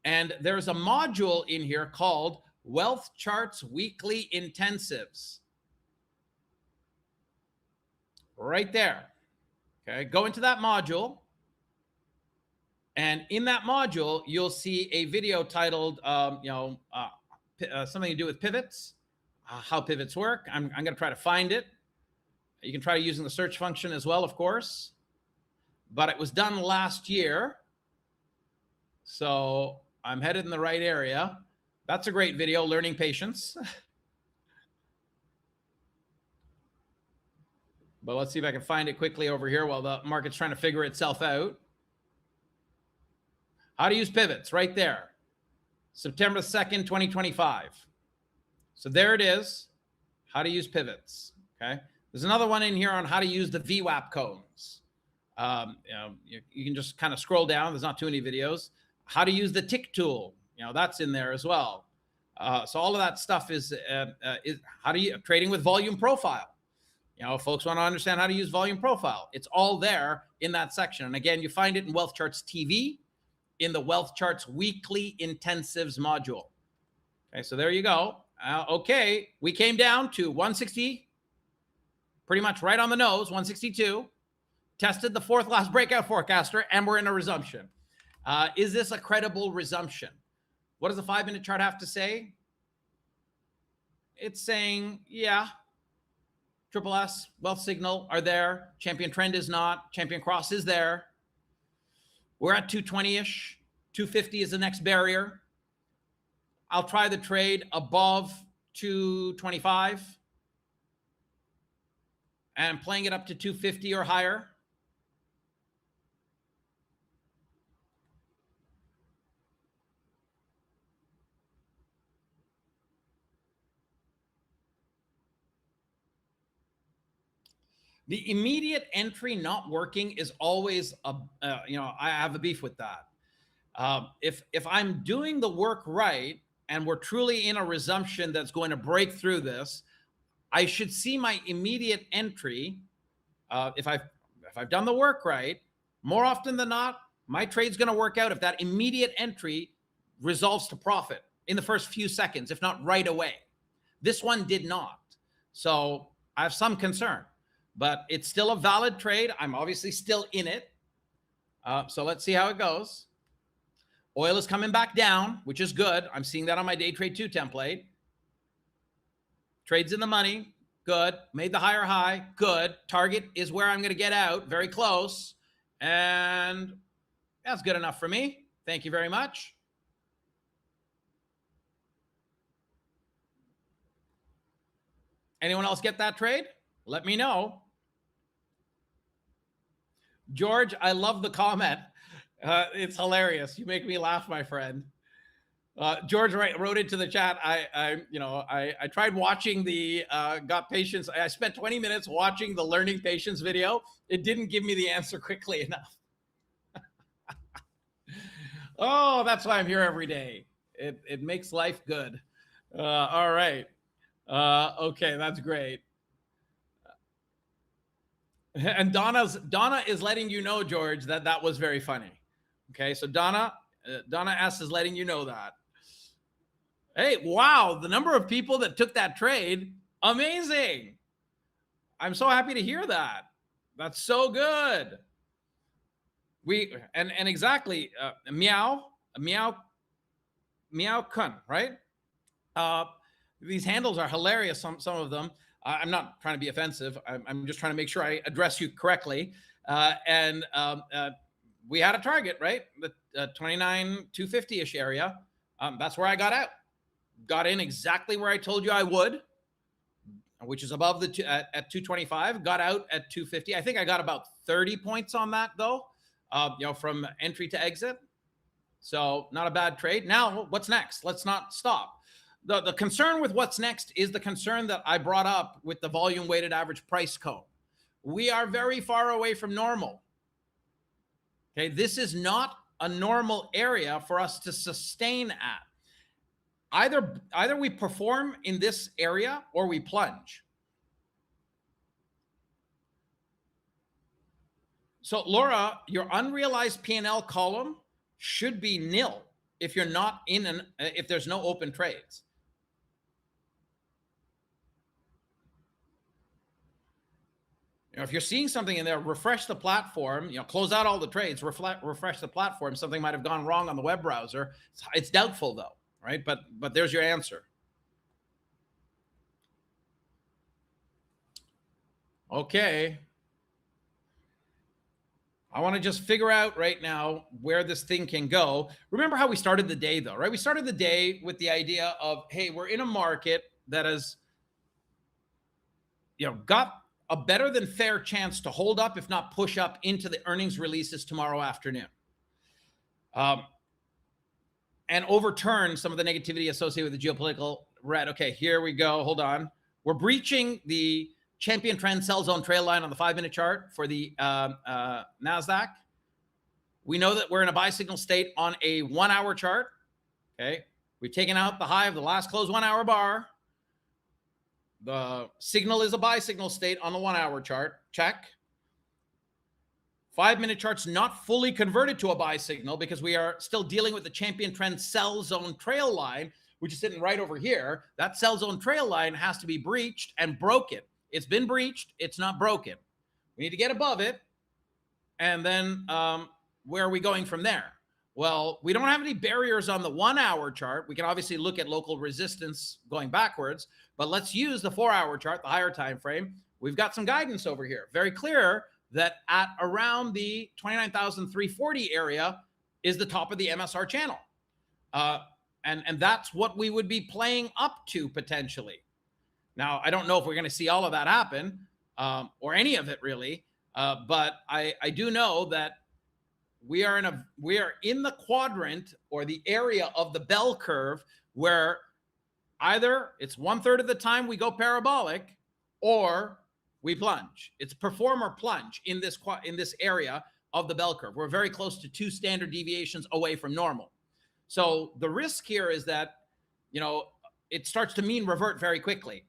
And there's a module in here called Wealth Charts Weekly Intensives. Right there. Okay, go into that module. And in that module, you'll see a video titled, something to do with pivots, how pivots work. I'm going to try to find it. You can try using the search function as well, of course. But it was done last year. So I'm headed in the right area. That's a great video, learning patience. But let's see if I can find it quickly over here while the market's trying to figure itself out. How to use pivots, right there. September 2nd, 2025. So there it is, how to use pivots, okay? There's another one in here on how to use the VWAP cones. You can just kind of scroll down. There's not too many videos. How to use the tick tool, that's in there as well. So all of that stuff is how to use trading with volume profile. Folks want to understand how to use volume profile. It's all there in that section. And again, you find it in Wealth Charts TV in the Wealth Charts Weekly Intensives module. Okay, so there you go. Okay, we came down to 160, pretty much right on the nose, 162. Tested the fourth last breakout forecaster, and we're in a resumption. Is this a credible resumption? What does the 5-minute chart have to say? It's saying, yeah, Triple S, Wealth Signal are there. Champion Trend is not. Champion Cross is there. We're at 220-ish. 250 is the next barrier. I'll try the trade above 225. And playing it up to 250 or higher. The immediate entry not working is always I have a beef with that. If I'm doing the work right and we're truly in a resumption that's going to break through this, I should see my immediate entry. If I've done the work right, more often than not, my trade's going to work out if that immediate entry resolves to profit in the first few seconds, if not right away. This one did not. So I have some concern. But it's still a valid trade. I'm obviously still in it. So let's see how it goes. Oil is coming back down, which is good. I'm seeing that on my day trade 2 template. Trades in the money. Good. Made the higher high. Good. Target is where I'm going to get out. Very close. And that's good enough for me. Thank you very much. Anyone else get that trade? Let me know. George, I love the comment. It's hilarious. You make me laugh, my friend. George wrote into the chat. I tried watching the got patience. I spent 20 minutes watching the learning patience video. It didn't give me the answer quickly enough. Oh, that's why I'm here every day. It makes life good. All right. Okay, that's great. And Donna is letting you know, George, that was very funny. Okay, so Donna S is letting you know that. Hey, wow, the number of people that took that trade, amazing. I'm so happy to hear that. That's so good. And exactly, Meow Kun, right? These handles are hilarious, some of them. I'm not trying to be offensive. I'm just trying to make sure I address you correctly. And we had a target, right? The 29 250-ish area. That's where I got out. Got in exactly where I told you I would, which is above the at 225. Got out at 250. I think I got about 30 points on that though. From entry to exit. So not a bad trade. Now, what's next? Let's not stop. The concern with what's next is the concern that I brought up with the volume weighted average price cone. We are very far away from normal. Okay, this is not a normal area for us to sustain at. Either we perform in this area or we plunge. So Laura, your unrealized P&L column should be nil if you're not if there's no open trades. If you're seeing something in there, refresh the platform, close out all the trades, refresh the platform. Something might have gone wrong on the web browser. It's doubtful though, right? But there's your answer. Okay. I want to just figure out right now where this thing can go. Remember how we started the day though, right? We started the day with the idea of, hey, we're in a market that has, got a better than fair chance to hold up, if not push up into the earnings releases tomorrow afternoon. And overturn some of the negativity associated with the geopolitical red. Okay, here we go. Hold on. We're breaching the champion trend sell zone trail line on the 5-minute chart for the NASDAQ. We know that we're in a buy signal state on a 1-hour chart. Okay, we've taken out the high of the last close 1-hour bar. The signal is a buy signal state on the 1-hour chart. Check. 5-minute chart's not fully converted to a buy signal because we are still dealing with the champion trend sell zone trail line, which is sitting right over here. That sell zone trail line has to be breached and broken. It's been breached. It's not broken. We need to get above it. And then where are we going from there? Well, we don't have any barriers on the 1-hour chart. We can obviously look at local resistance going backwards, but let's use the 4-hour chart, the higher time frame. We've got some guidance over here. Very clear that at around the 29,340 area is the top of the MSR channel. And that's what we would be playing up to potentially. Now, I don't know if we're going to see all of that happen or any of it really, but I do know that we are in the quadrant or the area of the bell curve where either it's 1/3 of the time we go parabolic or we plunge. It's perform or plunge in this area of the bell curve. We're very close to 2 standard deviations away from normal. So the risk here is that, it starts to mean revert very quickly.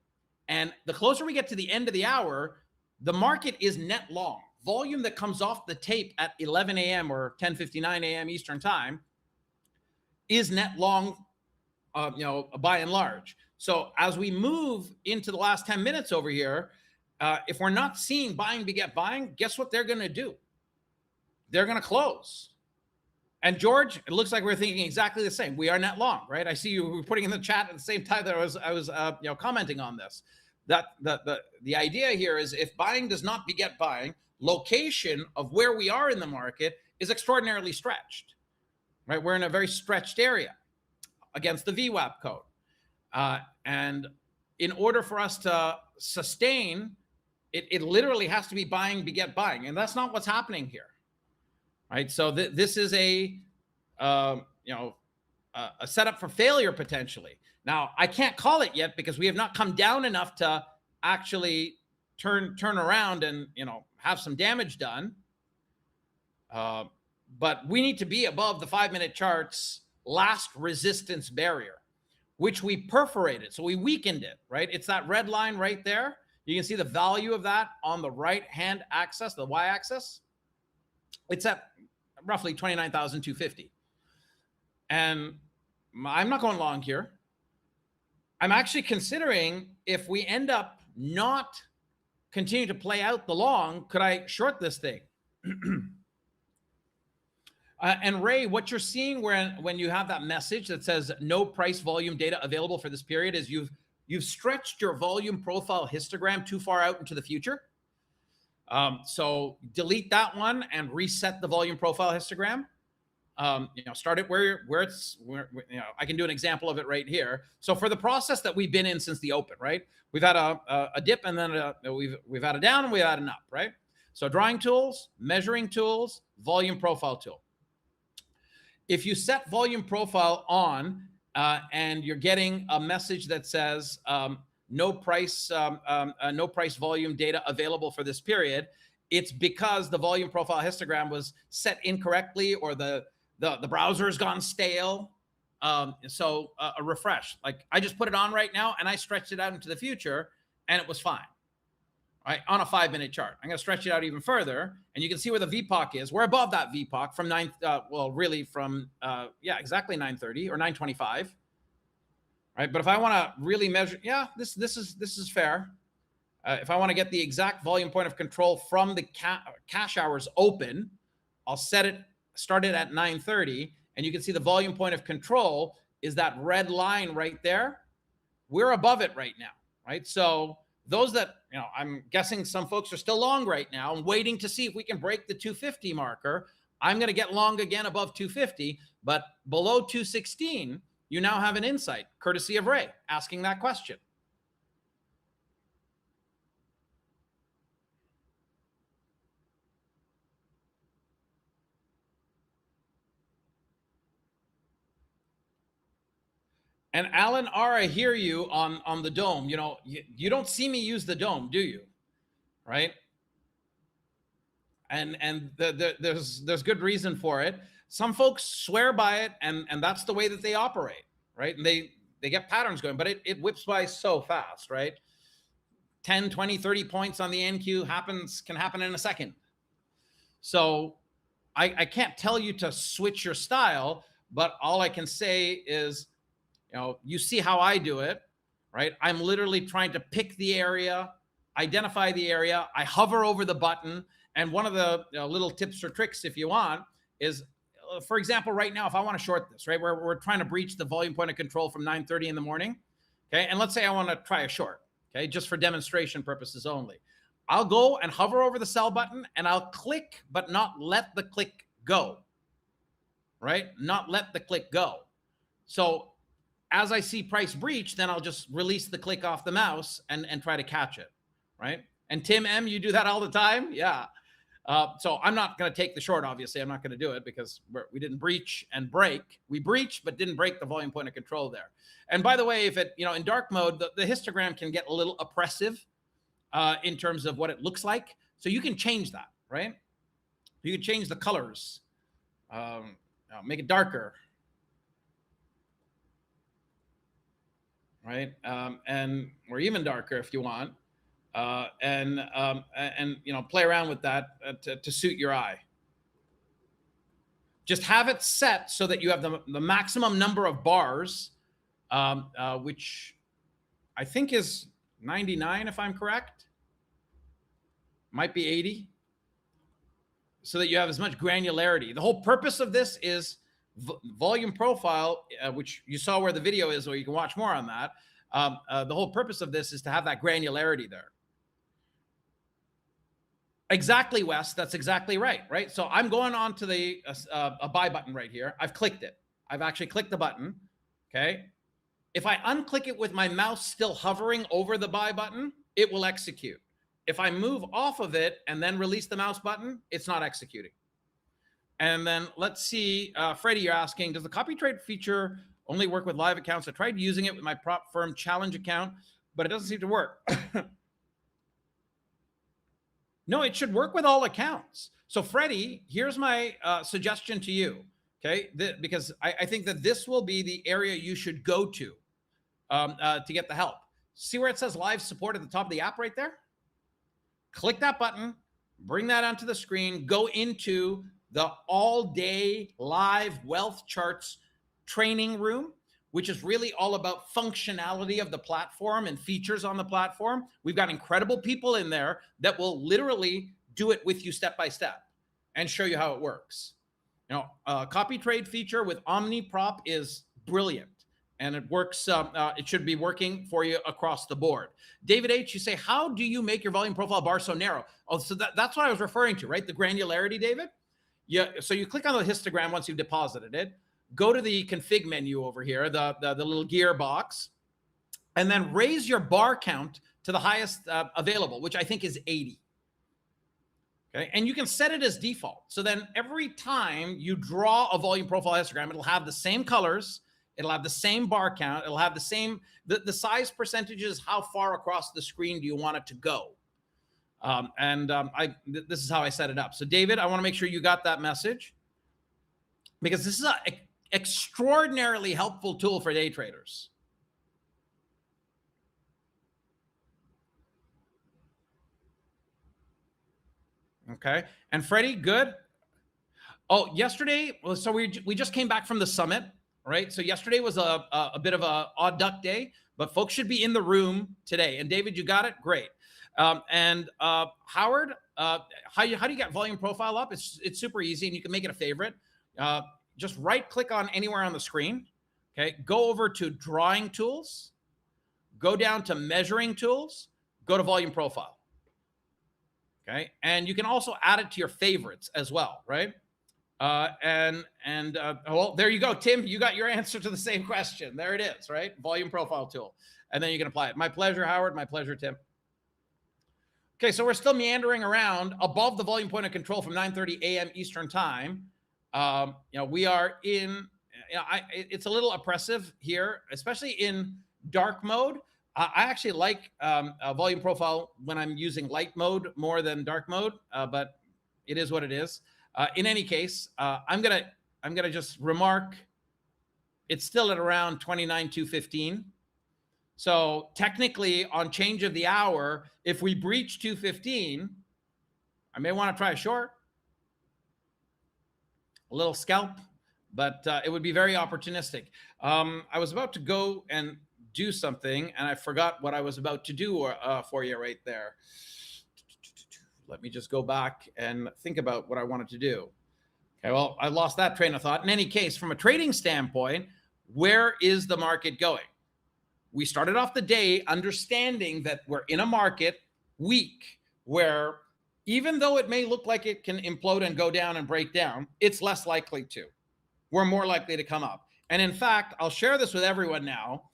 And the closer we get to the end of the hour, the market is net long. Volume that comes off the tape at 11 a.m. or 10:59 a.m. Eastern time is net long, by and large. So as we move into the last 10 minutes over here, if we're not seeing buying beget buying, guess what they're going to do? They're going to close. And George, it looks like we're thinking exactly the same. We are net long, right? I see you were putting in the chat at the same time that I was commenting on this. That the idea here is if buying does not beget buying, location of where we are in the market is extraordinarily stretched, right? We're in a very stretched area against the VWAP code. And in order for us to sustain, it literally has to be buying beget buying. And that's not what's happening here, right? So this is a setup for failure potentially. Now, I can't call it yet because we have not come down enough to actually turn around and, have some damage done. But we need to be above the 5-minute chart's last resistance barrier, which we perforated. So we weakened it, right? It's that red line right there. You can see the value of that on the right-hand axis, the y-axis. It's at roughly 29,250. And I'm not going long here. I'm actually considering if we end up not continue to play out the long, could I short this thing? And Ray, what you're seeing when you have that message that says no price volume data available for this period is you've you've stretched your volume profile histogram too far out into the future. So delete that one and reset the volume profile histogram. Start it where I can do an example of it right here. So for the process that we've been in since the open, right? We've had a dip, and then we've had a down, and we've had an up, right? So drawing tools, measuring tools, volume profile tool. If you set volume profile on and you're getting a message that says no price volume data available for this period, it's because the volume profile histogram was set incorrectly, or the browser has gone stale. So a refresh. Like, I just put it on right now and I stretched it out into the future and it was fine. Right, on a 5-minute chart. I'm going to stretch it out even further, and you can see where the VPOC is. We're above that VPOC from exactly 930 or 925. Right, but if I want to really measure, this is fair. If I want to get the exact volume point of control from the cash hours open, I'll start it at 930, and you can see the volume point of control is that red line right there. We're above it right now, right? So those that, I'm guessing some folks are still long right now and waiting to see if we can break the 250 marker. I'm going to get long again above 250, but below 216, you now have an insight, courtesy of Ray asking that question. And Alan R., I hear you on the dome. You don't see me use the dome, do you? Right? And there's good reason for it. Some folks swear by it, and that's the way that they operate, right? And they get patterns going, but it whips by so fast, right? 10, 20, 30 points on the NQ can happen in a second. So I can't tell you to switch your style, but all I can say is, you see how I do it, right? I'm literally trying to pick the area, identify the area. I hover over the button. And one of the little tips or tricks, if you want, is, for example, right now, if I want to short this, right, we're trying to breach the volume point of control from 9:30 in the morning. Okay. And let's say I want to try a short, okay, just for demonstration purposes only. I'll go and hover over the sell button, and I'll click, but not let the click go, right? Not let the click go. So as I see price breach, then I'll just release the click off the mouse and try to catch it, right? And Tim M., you do that all the time? Yeah. So I'm not going to take the short, obviously. I'm not going to do it because we didn't breach and break. We breached, but didn't break the volume point of control there. And by the way, if it, in dark mode, the histogram can get a little oppressive in terms of what it looks like. So you can change that, right? You can change the colors, make it darker, right? Or even darker if you want, and play around with that to suit your eye. Just have it set so that you have the maximum number of bars, which I think is 99 if I'm correct. Might be 80, so that you have as much granularity. The whole purpose of this is volume profile, which you saw where the video is, or you can watch more on that. The whole purpose of this is to have that granularity there. Exactly, Wes. That's exactly right. Right. So I'm going on to the a buy button right here. I've clicked it. I've actually clicked the button. Okay. If I unclick it with my mouse still hovering over the buy button, it will execute. If I move off of it and then release the mouse button, it's not executing. And then let's see, Freddie, you're asking, does the copy trade feature only work with live accounts? I tried using it with my prop firm challenge account, but it doesn't seem to work. No, it should work with all accounts. So Freddie, here's my suggestion to you, okay? Because I think that this will be the area you should go to get the help. See where it says live support at the top of the app right there? Click that button, bring that onto the screen, go into the all-day live wealth charts training room, which is really all about functionality of the platform and features on the platform. We've got incredible people in there that will literally do it with you step by step and show you how it works. Copy trade feature with Omni Prop is brilliant. and it works. It should be working for you across the board. David H, you say, how do you make your volume profile bar so narrow? Oh, so that's what I was referring to, right? The granularity, David. Yeah. So you click on the histogram once you've deposited it. Go to the config menu over here, the little gear box, and then raise your bar count to the highest available, which I think is 80. Okay, and you can set it as default. So then every time you draw a volume profile histogram, it'll have the same colors, it'll have the same bar count, it'll have the same, the size percentages, how far across the screen do you want it to go? This is how I set it up. So David, I want to make sure you got that message, because this is an extraordinarily helpful tool for day traders. Okay. And Freddie, good. Oh, yesterday, so we just came back from the summit, right? So yesterday was a bit of a odd duck day, but folks should be in the room today. And David, you got it? Great. Howard, how do you get volume profile up? It's super easy, and you can make it a favorite. Just right click on anywhere on the screen. Okay. Go over to drawing tools, go down to measuring tools, go to volume profile. Okay. And you can also add it to your favorites as well, right? Well, there you go, Tim. You got your answer to the same question. There it is, right? Volume profile tool. And then you can apply it. My pleasure, Howard. My pleasure, Tim. Okay, so we're still meandering around above the volume point of control from 9:30 a.m. Eastern time. We are in, it's a little oppressive here, especially in dark mode. I actually like a volume profile when I'm using light mode more than dark mode, but it is what it is. In any case, I'm gonna just remark it's still at around 29,215. So technically, on change of the hour, if we breach 215, I may want to try a short, a little scalp, but it would be very opportunistic. I was about to go and do something, and I forgot what I was about to do for you right there. Let me just go back and think about what I wanted to do. Okay, well, I lost that train of thought. In any case, from a trading standpoint, where is the market going? We started off the day understanding that we're in a market week where, even though it may look like it can implode and go down and break down, it's less likely to. We're more likely to come up. And in fact, I'll share this with everyone now.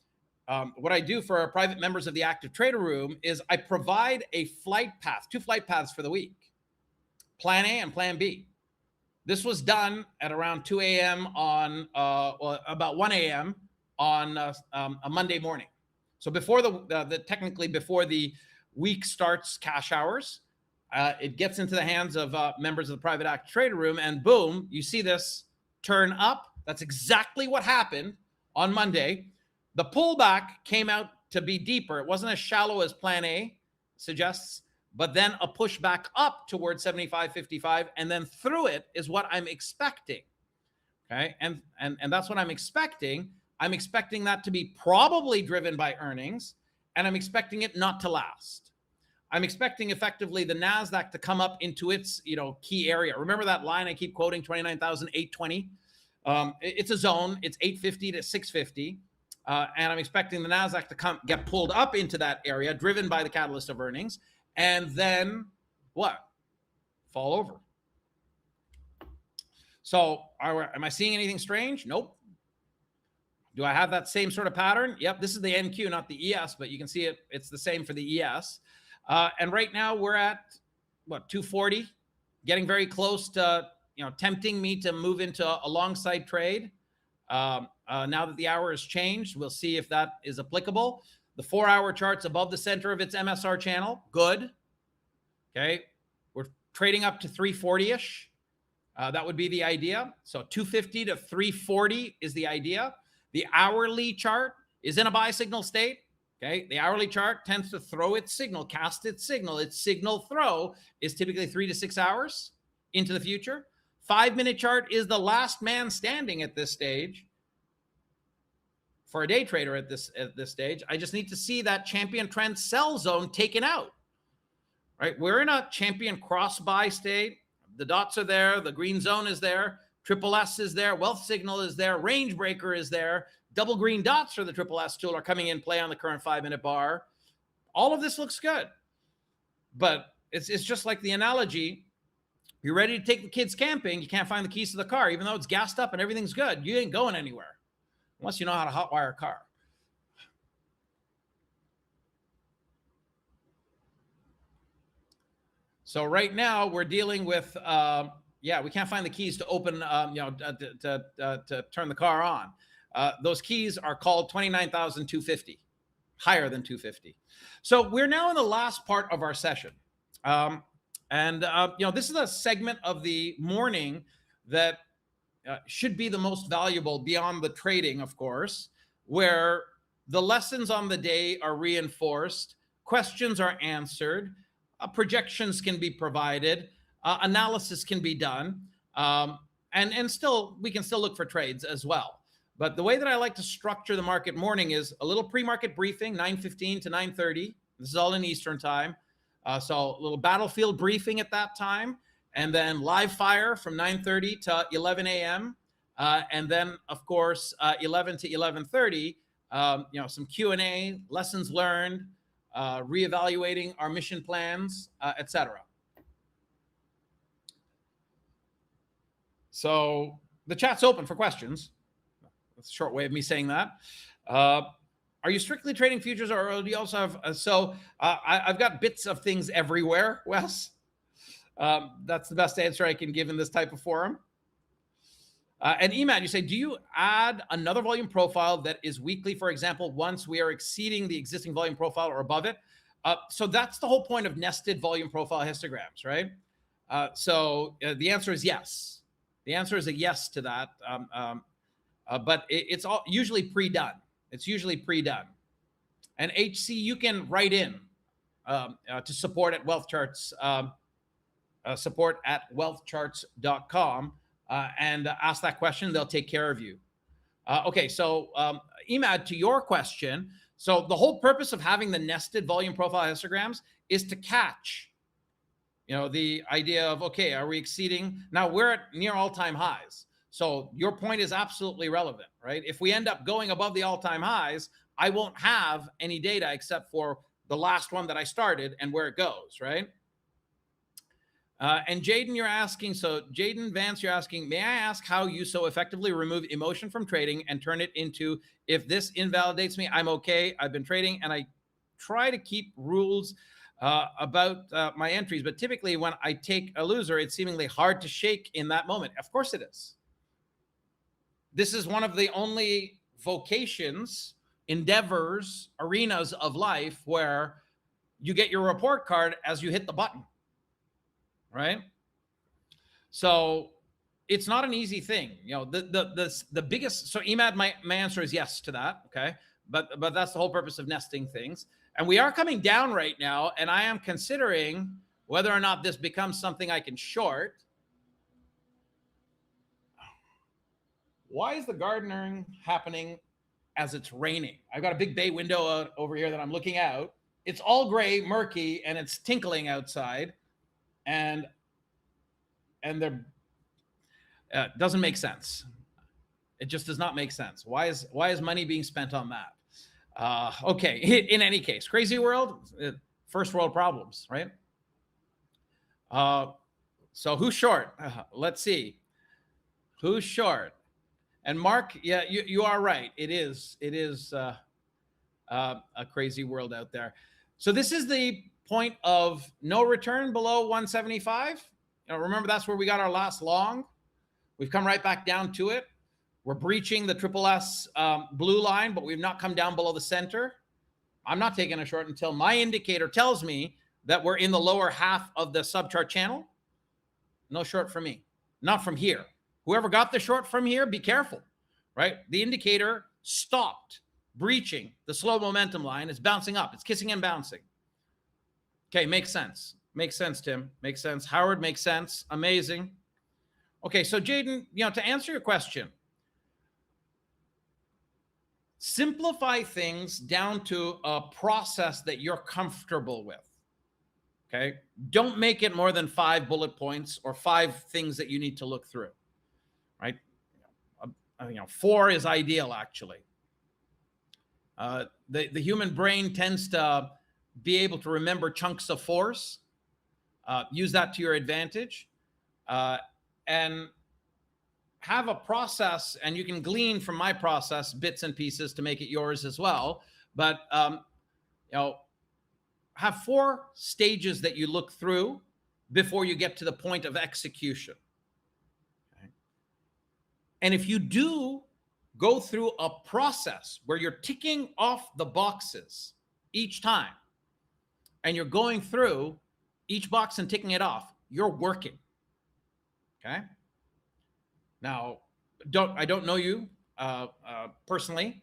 What I do for our private members of the Active Trader Room is I provide a flight path, 2 flight paths for the week, Plan A and Plan B. This was done at around 2 a.m. on, about 1 a.m. on a Monday morning. So before technically before the week starts cash hours, it gets into the hands of members of the private Active Trader Room, and boom, you see this turn up. That's exactly what happened on Monday. The pullback came out to be deeper. It wasn't as shallow as Plan A suggests, but then a push back up towards 75.55, and then through it is what I'm expecting. Okay, and that's what I'm expecting. I'm expecting that to be probably driven by earnings, and I'm expecting it not to last. I'm expecting effectively the NASDAQ to come up into its key area. Remember that line I keep quoting, 29,820? It's a zone. It's 850 to 650. And I'm expecting the NASDAQ to get pulled up into that area, driven by the catalyst of earnings, and then what? Fall over. So am I seeing anything strange? Nope. Do I have that same sort of pattern? Yep. This is the NQ, not the ES, but you can see it. It's the same for the ES. And right now we're at what, 240, getting very close to, tempting me to move into a long side trade. Now that the hour has changed, we'll see if that is applicable. The 4-hour chart's above the center of its MSR channel. Good. Okay. We're trading up to 340-ish. That would be the idea. So 250 to 340 is the idea. The hourly chart is in a buy signal state. Okay. The hourly chart tends to throw its signal, cast its signal. Its signal throw is typically 3 to 6 hours into the future. 5-minute chart is the last man standing at this stage. For a day trader at this stage, I just need to see that champion trend sell zone taken out. Right? We're in a champion cross buy state. The dots are there. The green zone is there. Triple S is there. Wealth Signal is there. Range Breaker is there. Double green dots for the Triple S tool are coming in play on the current 5-minute bar. All of this looks good. But it's just like the analogy. You're ready to take the kids camping. You can't find the keys to the car. Even though it's gassed up and everything's good, you ain't going anywhere unless you know how to hotwire a car. So right now we're dealing with, we can't find the keys to open, to turn the car on. Those keys are called 29,250, higher than 250. So we're now in the last part of our session. This is a segment of the morning that should be the most valuable beyond the trading, of course, where the lessons on the day are reinforced, questions are answered, projections can be provided, analysis can be done, and still we can still look for trades as well. But the way that I like to structure the market morning is a little pre-market briefing, 9:15 to 9:30. This is all in Eastern time. So a little battlefield briefing at that time, and then live fire from 9:30 to 11 a.m. And then, of course, 11 to 11:30, some Q&A, lessons learned, reevaluating our mission plans, etc. So the chat's open for questions. That's a short way of me saying that. Are you strictly trading futures, or do you also have? I've got bits of things everywhere, Wes. That's the best answer I can give in this type of forum. And Emad, you say, do you add another volume profile that is weekly, for example, once we are exceeding the existing volume profile or above it? So that's the whole point of nested volume profile histograms, right? The answer is yes. The answer is a yes to that, but it's all usually pre-done. It's usually pre-done. And HC, you can write in to support at Wealth Charts, support at wealthcharts.com, and ask that question. They'll take care of you. Okay, so Emad, to your question, so the whole purpose of having the nested volume profile histograms is to catch, the idea of, okay, are we exceeding? Now we're at near all-time highs. So your point is absolutely relevant, right? If we end up going above the all-time highs, I won't have any data except for the last one that I started and where it goes, right? And Jaden, you're asking, so Jaden Vance, you're asking, may I ask how you so effectively remove emotion from trading and turn it into, if this invalidates me, I'm okay, I've been trading, and I try to keep rules about my entries, but typically when I take a loser, it's seemingly hard to shake in that moment. Of course it is. This is one of the only vocations, endeavors, arenas of life where you get your report card as you hit the button, right? So it's not an easy thing. The biggest, so Emad, my answer is yes to that, okay? But that's the whole purpose of nesting things. And we are coming down right now, and I am considering whether or not this becomes something I can short. Why is the gardening happening as it's raining? I've got a big bay window over here that I'm looking out. It's all gray, murky, and it's tinkling outside. And there doesn't make sense. It just does not make sense. Why is money being spent on that? Okay, in any case, crazy world, first world problems, right? So who's short? Let's see. Who's short? And Mark, yeah, you are right. It is a crazy world out there. So this is the point of no return below 175. Remember, that's where we got our last long. We've come right back down to it. We're breaching the triple S blue line, but we've not come down below the center. I'm not taking a short until my indicator tells me that we're in the lower half of the subchart channel. No short for me, not from here. Whoever got the short from here, be careful, right? The indicator stopped breaching the slow momentum line. It's bouncing up. It's kissing and bouncing. Okay, makes sense. Makes sense, Tim. Makes sense. Howard, makes sense. Amazing. Okay, so Jaden, to answer your question, simplify things down to a process that you're comfortable with. Okay, don't make it more than 5 bullet points or 5 things that you need to look through. 4 is ideal, actually. The human brain tends to be able to remember chunks of force. Use that to your advantage, and have a process, and you can glean from my process bits and pieces to make it yours as well. But have 4 stages that you look through before you get to the point of execution. Okay? And if you do go through a process where you're ticking off the boxes each time, and you're going through each box and ticking it off, you're working. Okay. Now, I don't know you personally.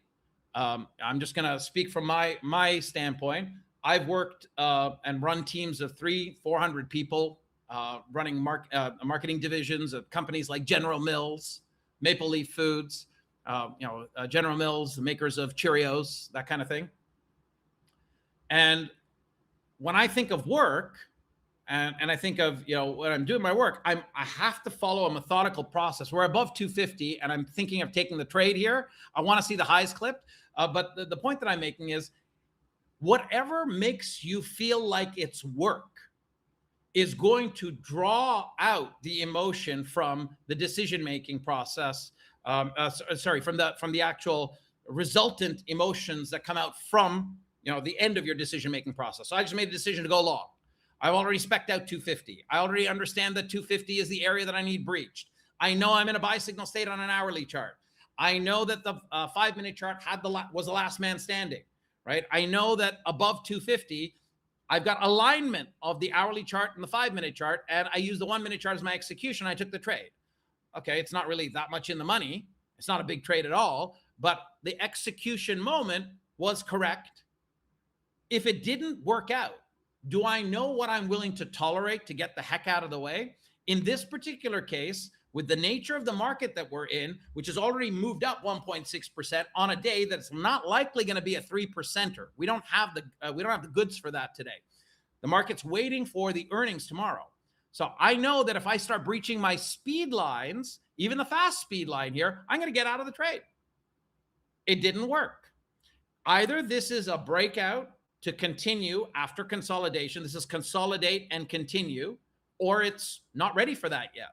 I'm just going to speak from my standpoint. I've worked and run teams of 300-400 people, running marketing divisions of companies like General Mills, Maple Leaf Foods, General Mills, the makers of Cheerios, that kind of thing. And when I think of work, and I think of, when I'm doing my work, I have to follow a methodical process. We're above 250 and I'm thinking of taking the trade here. I want to see the highs clipped. But the point that I'm making is, whatever makes you feel like it's work is going to draw out the emotion from the decision-making process. From the actual resultant emotions that come out from, the end of your decision-making process. So I just made a decision to go long. I've already spec'd out 250. I already understand that 250 is the area that I need breached. I know I'm in a buy signal state on an hourly chart. I know that the 5-minute chart was the last man standing, right? I know that above 250, I've got alignment of the hourly chart and the 5-minute chart, and I use the 1-minute chart as my execution. I took the trade. Okay, it's not really that much in the money. It's not a big trade at all, but the execution moment was correct. If it didn't work out, do I know what I'm willing to tolerate to get the heck out of the way? In this particular case, with the nature of the market that we're in, which has already moved up 1.6% on a day that's not likely going to be a 3%er. We don't have the goods for that today. The market's waiting for the earnings tomorrow. So I know that if I start breaching my speed lines, even the fast speed line here, I'm going to get out of the trade. It didn't work. Either this is a breakout to continue after consolidation. This is consolidate and continue, or it's not ready for that yet.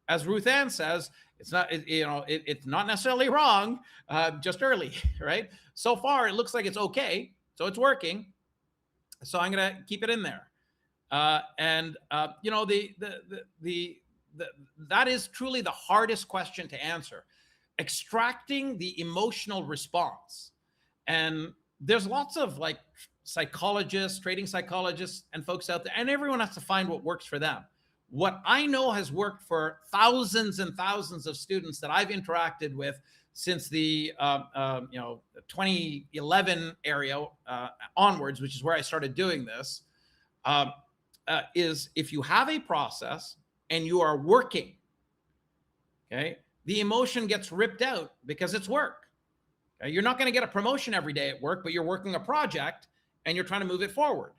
As Ruth Ann says, it's not, it's not necessarily wrong, just early, right? So far, it looks like it's okay. So it's working. So I'm going to keep it in there. That is truly the hardest question to answer, extracting the emotional response. And there's lots of psychologists, trading psychologists, and folks out there, and everyone has to find what works for them. What I know has worked for thousands and thousands of students that I've interacted with since the 2011 area onwards, which is where I started doing this, is if you have a process and you are working, okay, the emotion gets ripped out because it's work. Okay? You're not going to get a promotion every day at work, but you're working a project and you're trying to move it forward.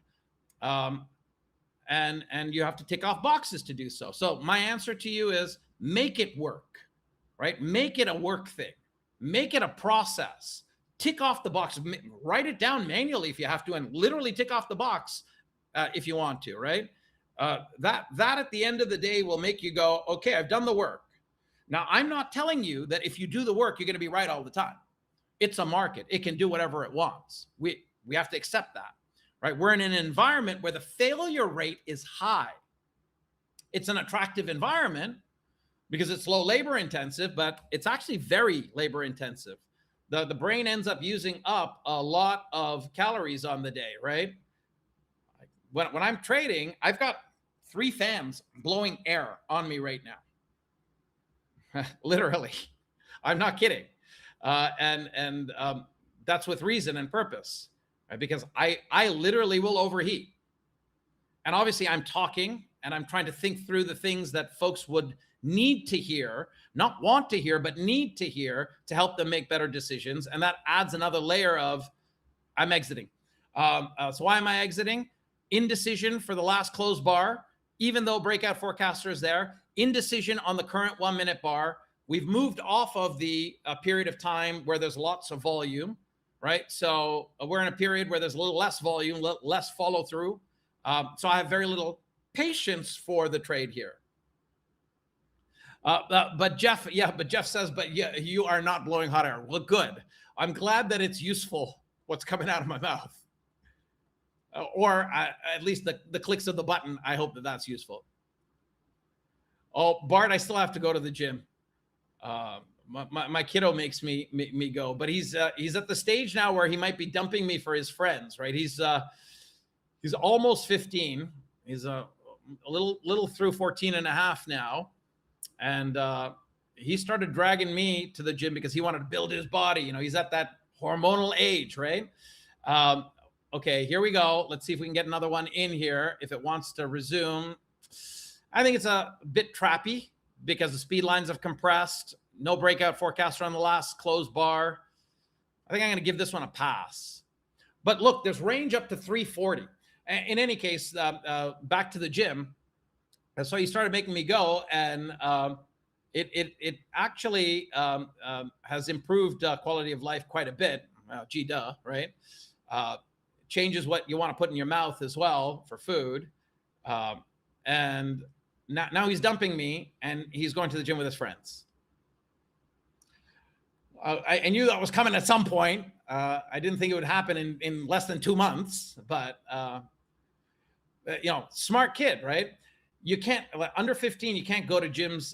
And you have to tick off boxes to do so. So my answer to you is make it work, right? Make it a work thing. Make it a process. Tick off the box. Write it down manually if you have to, and literally tick off the box if you want to, right? That at the end of the day will make you go, okay, I've done the work. Now, I'm not telling you that if you do the work, you're going to be right all the time. It's a market. It can do whatever it wants. We have to accept that. Right? We're in an environment where the failure rate is high. It's an attractive environment because it's low labor intensive, but it's actually very labor intensive. The brain ends up using up a lot of calories on the day, right? When I'm trading, I've got 3 fans blowing air on me right now. Literally. I'm not kidding. And that's with reason and purpose. Right? Because I literally will overheat. And obviously I'm talking and I'm trying to think through the things that folks would need to hear, not want to hear, but need to hear to help them make better decisions. And that adds another layer of I'm exiting. So why am I exiting? Indecision for the last closed bar, even though breakout forecaster is there, indecision on the current 1-minute bar, we've moved off of the period of time where there's lots of volume, right? So we're in a period where there's a little less volume, less follow through. So I have very little patience for the trade here. But Jeff says, but yeah, you are not blowing hot air. Well, good. I'm glad that it's useful what's coming out of my mouth. Or at least the clicks of the button. I hope that that's useful. Oh, Bart, I still have to go to the gym. My kiddo makes me go, but he's at the stage now where he might be dumping me for his friends, right? He's almost 15. He's a little through 14 and a half now. And he started dragging me to the gym because he wanted to build his body. You know, he's at that hormonal age, right? Okay, here we go. Let's see if we can get another one in here. If it wants to resume. I think it's a bit trappy because the speed lines have compressed. No breakout forecaster on the last closed bar. I think I'm going to give this one a pass. But look, there's range up to 340. In any case, back to the gym. And so he started making me go, and it actually has improved quality of life quite a bit. Gee, duh, right? Changes what you want to put in your mouth as well for food. And now he's dumping me, and he's going to the gym with his friends. I knew that was coming at some point. I didn't think it would happen in less than 2 months, but smart kid, right? You can't, under 15, you can't go to gyms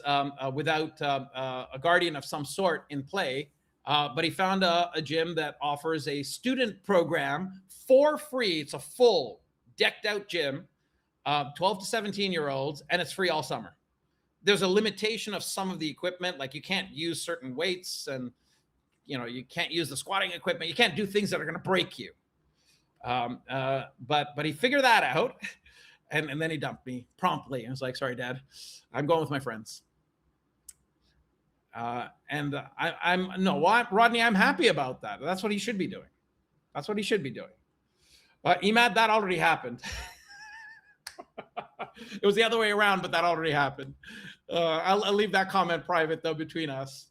without a guardian of some sort in play. But he found a gym that offers a student program for free. It's a full decked out gym, 12 to 17-year-olds, and it's free all summer. There's a limitation of some of the equipment, like you can't use certain weights, and you can't use the squatting equipment. You can't do things that are going to break you. But he figured that out. And then he dumped me promptly. I was like, sorry, Dad, I'm going with my friends. Rodney, I'm happy about that. That's what he should be doing. That's what he should be doing. But Emad, that already happened. It was the other way around, but that already happened. I'll leave that comment private, though, between us.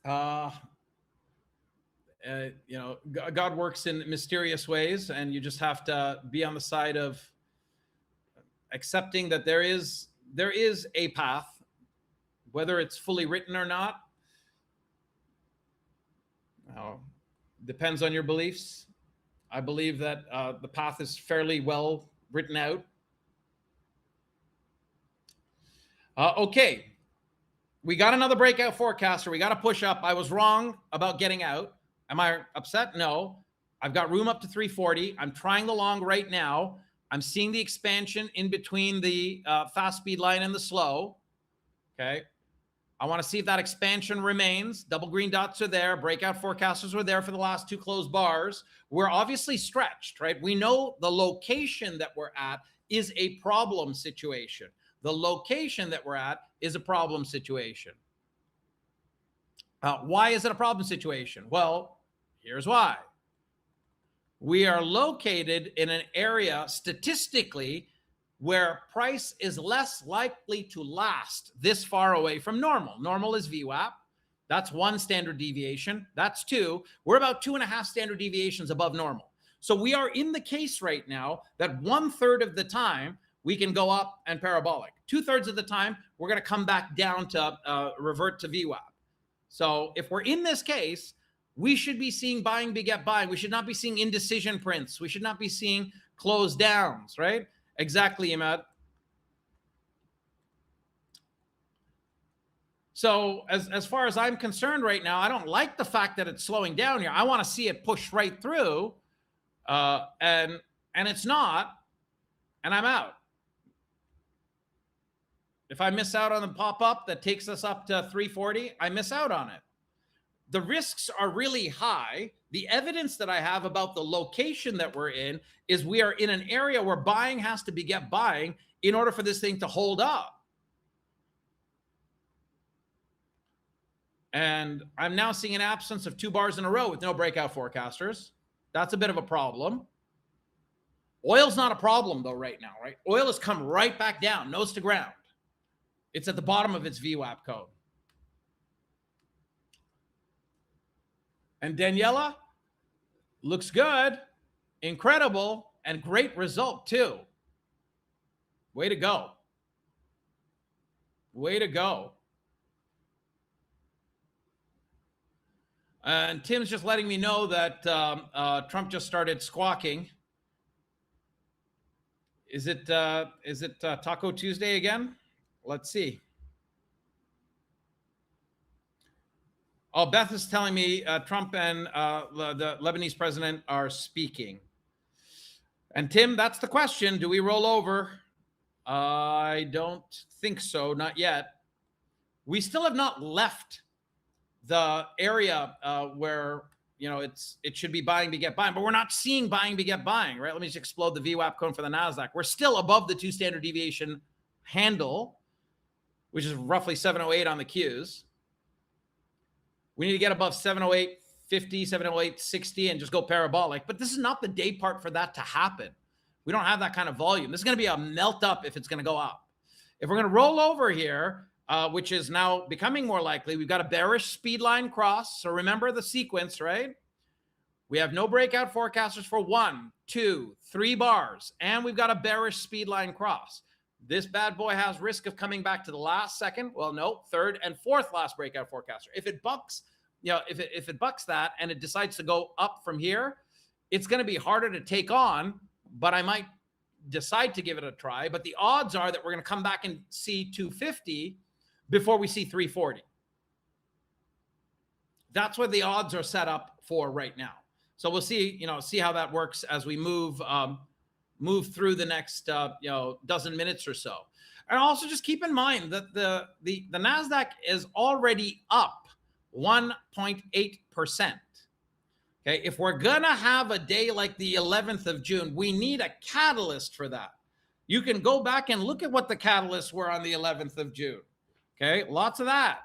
God works in mysterious ways, and you just have to be on the side of accepting that there is a path, whether it's fully written or not. Depends on your beliefs. I believe that the path is fairly well written out. Okay. We got another breakout forecaster. We got to push up. I was wrong about getting out. Am I upset? No. I've got room up to 340. I'm trying the long right now. I'm seeing the expansion in between the fast speed line and the slow. Okay. I want to see if that expansion remains. Double green dots are there. Breakout forecasters were there for the last 2 closed bars. We're obviously stretched, right? We know the location that we're at is a problem situation. The location that we're at is a problem situation. Why is it a problem situation? Well, here's why. We are located in an area statistically where price is less likely to last this far away from normal. Normal is VWAP. That's 1 standard deviation. That's 2. We're about 2.5 standard deviations above normal. So we are in the case right now that 1/3 of the time we can go up and parabolic. 2/3 of the time, we're going to come back down to revert to VWAP. So if we're in this case, we should be seeing buying beget buying. We should not be seeing indecision prints. We should not be seeing close downs, right? Exactly, Imad. So as far as I'm concerned right now, I don't like the fact that it's slowing down here. I want to see it push right through, and it's not, and I'm out. If I miss out on the pop-up that takes us up to 340, I miss out on it. The risks are really high. The evidence that I have about the location that we're in is we are in an area where buying has to beget buying in order for this thing to hold up. And I'm now seeing an absence of 2 bars in a row with no breakout forecasters. That's a bit of a problem. Oil's not a problem though right now, right? Oil has come right back down, nose to ground. It's at the bottom of its VWAP code. And Daniela looks good, incredible, and great result too. Way to go. Way to go. And Tim's just letting me know that Trump just started squawking. Is it Taco Tuesday again? Let's see. Oh, Beth is telling me Trump and the Lebanese president are speaking. And Tim, that's the question. Do we roll over? I don't think so, not yet. We still have not left the area where it should be buying to get buying, but we're not seeing buying to get buying, right? Let me just explode the VWAP cone for the NASDAQ. We're still above the 2 standard deviation handle, which is roughly 708 on the Qs. We need to get above 708.50, 708.60 and just go parabolic. But this is not the day part for that to happen. We don't have that kind of volume. This is going to be a melt up if it's going to go up. If we're going to roll over here, which is now becoming more likely, we've got a bearish speed line cross. So remember the sequence, right? We have no breakout forecasters for 1, 2, 3 bars. And we've got a bearish speed line cross. This bad boy has risk of coming back to the last second. Well, no, third and fourth last breakout forecaster. If it bucks, if it bucks that and it decides to go up from here, it's going to be harder to take on, but I might decide to give it a try. But the odds are that we're going to come back and see 250 before we see 340. That's what the odds are set up for right now. So we'll see, see how that works as we move through the next dozen minutes or so. And also just keep in mind that the NASDAQ is already up 1.8%. Okay, if we're gonna have a day like the 11th of June, we need a catalyst for that. You can go back and look at what the catalysts were on the 11th of June. Okay, lots of that.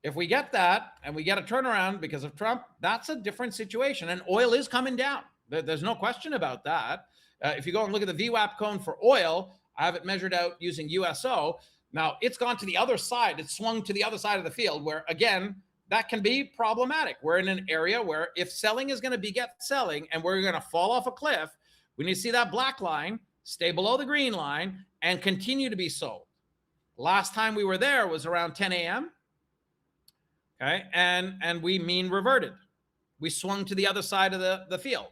If we get that and we get a turnaround because of Trump, that's a different situation. And oil is coming down. There's no question about that. If you go and look at the VWAP cone for oil, I have it measured out using USO. Now, it's gone to the other side. It's swung to the other side of the field where, again, that can be problematic. We're in an area where if selling is going to beget selling and we're going to fall off a cliff, we need to see that black line stay below the green line and continue to be sold. Last time we were there was around 10 a.m. Okay, and we mean reverted. We swung to the other side of the field.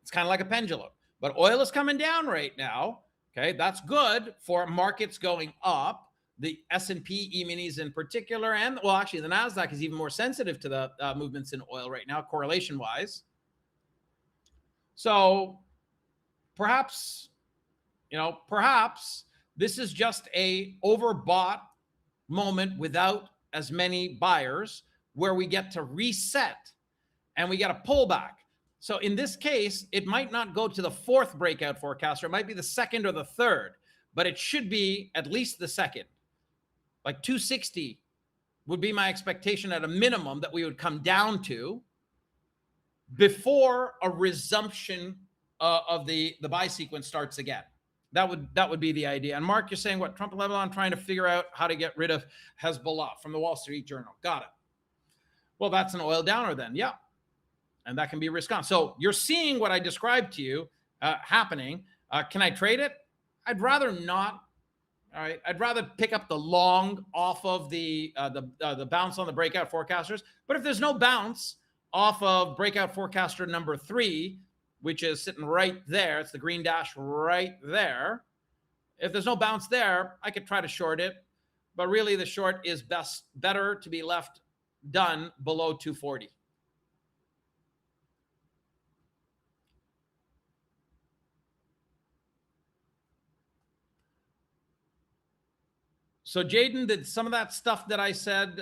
It's kind of like a pendulum. But oil is coming down right now. Okay, that's good for markets going up. The S&P E-minis in particular, and well, actually the NASDAQ is even more sensitive to the movements in oil right now, correlation-wise. So perhaps, perhaps this is just a overbought moment without as many buyers where we get to reset and we get a pullback. So in this case, it might not go to the fourth breakout forecaster. It might be the second or the third, but it should be at least the second. Like 260 would be my expectation at a minimum that we would come down to before a resumption of the buy sequence starts again. That would be the idea. And Mark, you're saying what? Trump and Lebanon trying to figure out how to get rid of Hezbollah from the Wall Street Journal. Got it. Well, that's an oil downer then. Yeah. And that can be risk on. So you're seeing what I described to you happening. Can I trade it? I'd rather not. All right. I'd rather pick up the long off of the bounce on the breakout forecasters. But if there's no bounce off of breakout forecaster number 3, which is sitting right there, it's the green dash right there. If there's no bounce there, I could try to short it. But really, the short is better to be left done below 240. So Jaden, did some of that stuff that I said,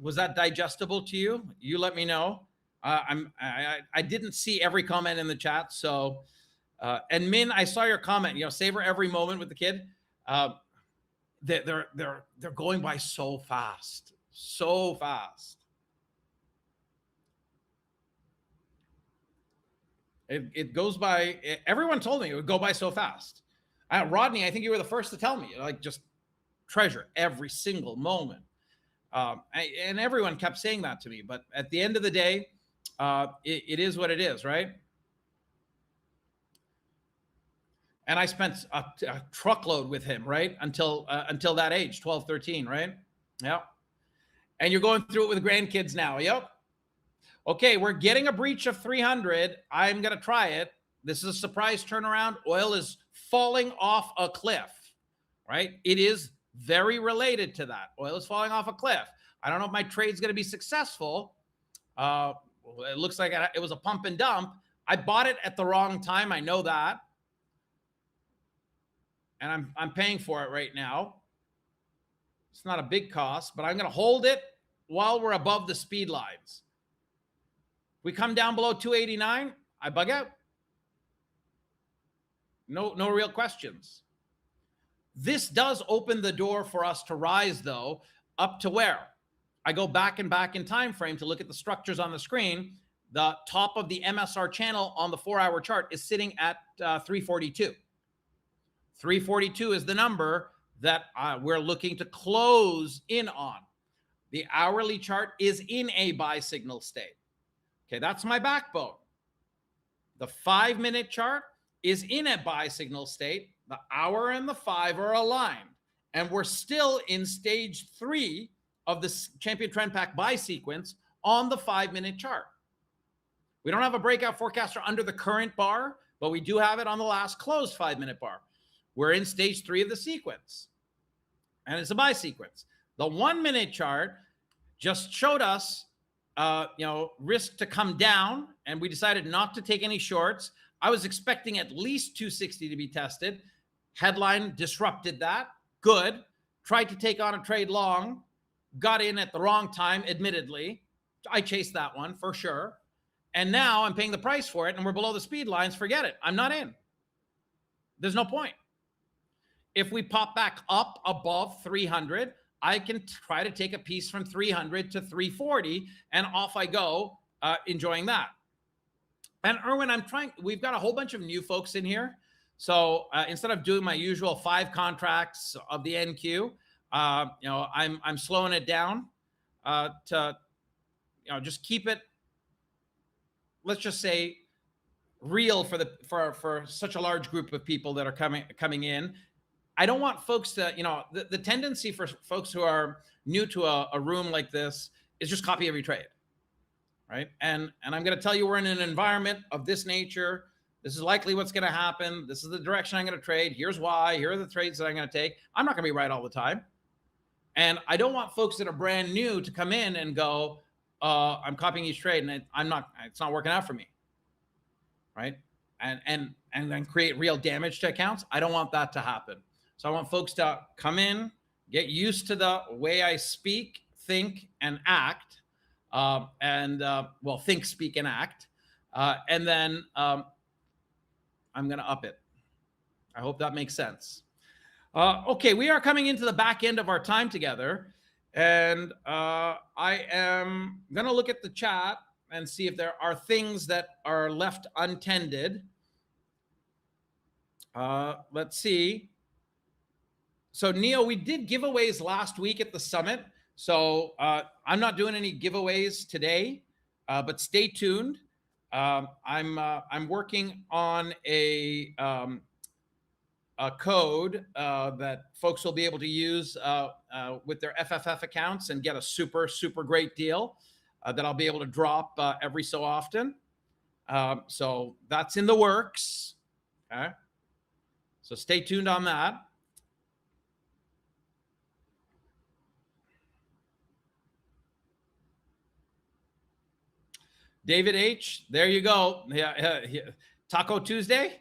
was that digestible to you? You let me know. I didn't see every comment in the chat. So, and Min, I saw your comment, savor every moment with the kid. They're going by so fast, so fast. It goes by. Everyone told me it would go by so fast. Rodney, I think you were the first to tell me. Like, just treasure every single moment. And everyone kept saying that to me. But at the end of the day, it is what it is, right? And I spent a truckload with him, right? Until that age, 12, 13, right? Yeah. And you're going through it with grandkids now. Yep. Okay, we're getting a breach of 300. I'm going to try it. This is a surprise turnaround. Oil is falling off a cliff, right? It is very related to that. Oil is falling off a cliff. I don't know if my trade's going to be successful. It looks like it was a pump and dump. I bought it at the wrong time. I know that. And I'm paying for it right now. It's not a big cost, but I'm going to hold it while we're above the speed lines. We come down below 289, I bug out. No real questions. This does open the door for us to rise, though, up to where? I go back and back in time frame to look at the structures on the screen. The top of the MSR channel on the 4-hour chart is sitting at 342. 342 is the number that we're looking to close in on. The hourly chart is in a buy signal state. Okay, that's my backbone. The 5-minute chart is in a buy signal state. The hour and the 5 are aligned. And we're still in stage 3 of the Champion Trend Pack buy sequence on the 5-minute chart. We don't have a breakout forecaster under the current bar, but we do have it on the last closed 5-minute bar. We're in stage 3 of the sequence, and it's a buy sequence. The 1-minute chart just showed us, risk to come down, and we decided not to take any shorts. I was expecting at least 260 to be tested. Headline disrupted that. Good. Tried to take on a trade long. Got in at the wrong time, admittedly. I chased that one for sure. And now I'm paying the price for it, and we're below the speed lines. Forget it. I'm not in. There's no point. If we pop back up above 300, I can try to take a piece from 300 to 340, and off I go, enjoying that. And Erwin, we've got a whole bunch of new folks in here. So instead of doing my usual 5 contracts of the NQ, I'm slowing it down to, just keep it, let's just say, real for such a large group of people that are coming in. I don't want folks to, the tendency for folks who are new to a room like this is just copy every trade, right? And I'm going to tell you, we're in an environment of this nature. This is likely what's going to happen. This is the direction I'm going to trade. Here's why. Here are the trades that I'm going to take. I'm not going to be right all the time. And I don't want folks that are brand new to come in and go, I'm copying each trade, and it's not working out for me, right? And then create real damage to accounts. I don't want that to happen. So I want folks to come in, get used to the way I speak, think, and act, think, speak, and act. And then I'm going to up it. I hope that makes sense. Okay, we are coming into the back end of our time together, and I am going to look at the chat and see if there are things that are left untended. Let's see. So, Neo, we did giveaways last week at the summit. So I'm not doing any giveaways today, but stay tuned. I'm working on a code that folks will be able to use with their FFF accounts and get a super, super great deal that I'll be able to drop every so often. So that's in the works. Okay. So stay tuned on that. David H, there you go. Yeah. Taco Tuesday.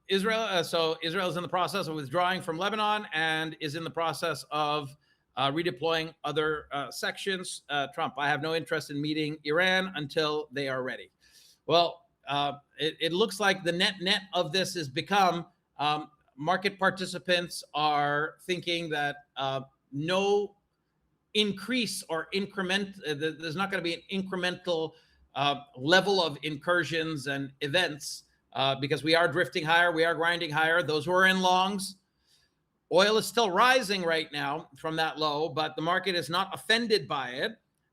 Israel. So Israel is in the process of withdrawing from Lebanon and is in the process of redeploying other sections. Trump, I have no interest in meeting Iran until they are ready. Well, it looks like the net of this has become market participants are thinking that no increase or increment, there's not going to be an incremental level of incursions and events because we are drifting higher, we are grinding higher. Those who are in longs, oil is still rising right now from that low, but the market is not offended by it.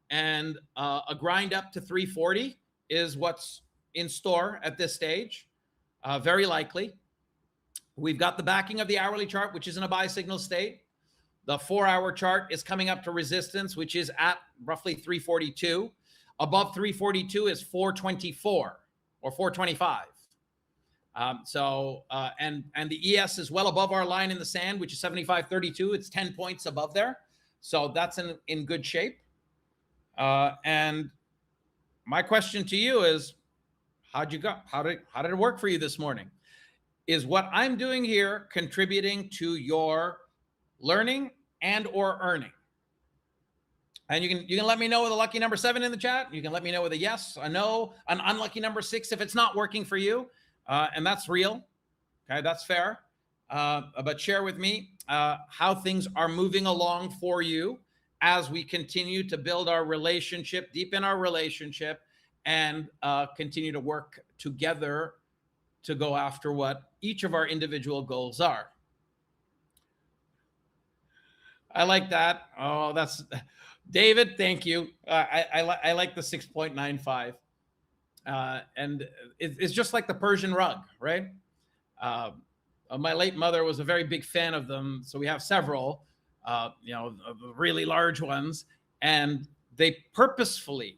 And a grind up to 340 is what's in store at this stage, very likely. We've got the backing of the hourly chart, which is in a buy signal state. The 4-hour chart is coming up to resistance, which is at roughly 342. Above 342 is 424 or 425. And the ES is well above our line in the sand, which is 75.32. It's 10 points above there. So that's in good shape. And my question to you is, how'd you go? How did it work for you this morning? Is what I'm doing here contributing to your learning and or earning? And you can let me know with a lucky number 7 in the chat. You can let me know with a yes, a no, an unlucky number 6 if it's not working for you. And that's real. Okay, that's fair. But share with me how things are moving along for you as we continue to build our relationship, deepen our relationship, and continue to work together to go after what each of our individual goals are. I like that. Oh, that's David. Thank you. I like the 6.95. And it's just like the Persian rug, right? My late mother was a very big fan of them. So we have several, really large ones, and they purposefully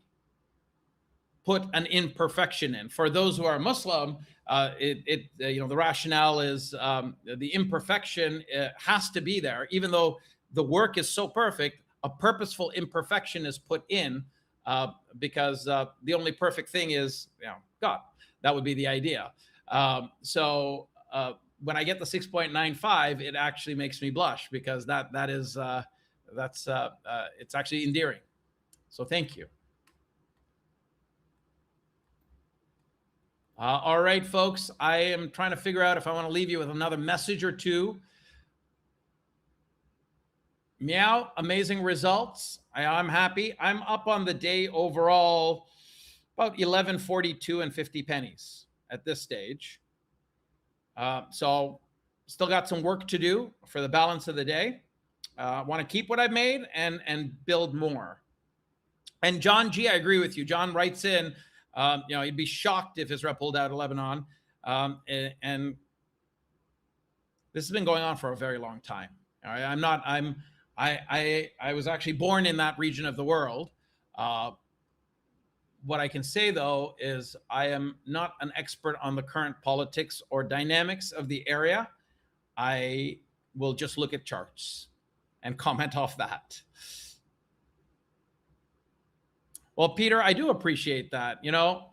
put an imperfection in. For those who are Muslim, the rationale is the imperfection has to be there, even though the work is so perfect. A purposeful imperfection is put in because the only perfect thing is God. That would be the idea. So when I get the 6.95, it actually makes me blush because it's actually endearing. So thank you. All right, folks, I am trying to figure out if I want to leave you with another message or two. Meow, amazing results. I'm happy. I'm up on the day overall about 11.42 and 50 pennies at this stage. So still got some work to do for the balance of the day. I want to keep what I've made and build more. And John G, I agree with you. John writes in, he'd be shocked if his rep pulled out of Lebanon. And this has been going on for a very long time. All right? I was actually born in that region of the world. What I can say, though, is I am not an expert on the current politics or dynamics of the area. I will just look at charts and comment off that. Well, Peter, I do appreciate that.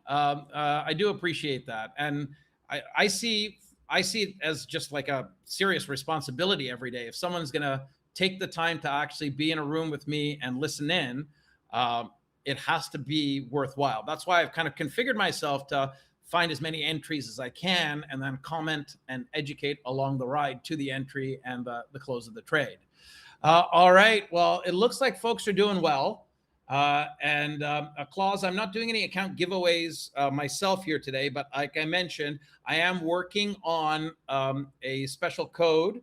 I do appreciate that. And I see it as just like a serious responsibility every day. If someone's going to take the time to actually be in a room with me and listen in, it has to be worthwhile. That's why I've kind of configured myself to find as many entries as I can and then comment and educate along the ride to the entry and the close of the trade. All right. Well, it looks like folks are doing well. Claus, I'm not doing any account giveaways myself here today, but like I mentioned, I am working on a special code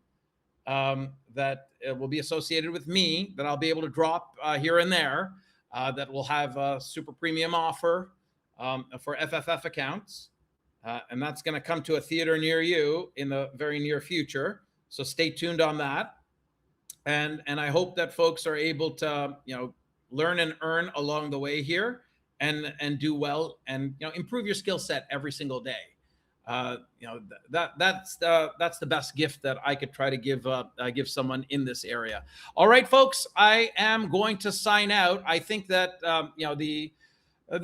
that will be associated with me that I'll be able to drop here and there that will have a super premium offer for FFF accounts. And that's going to come to a theater near you in the very near future. So stay tuned on that. And I hope that folks are able to, learn and earn along the way here and do well and, improve your skill set every single day. That's the best gift that I could try to give someone in this area. All right, folks, I am going to sign out. I think that, the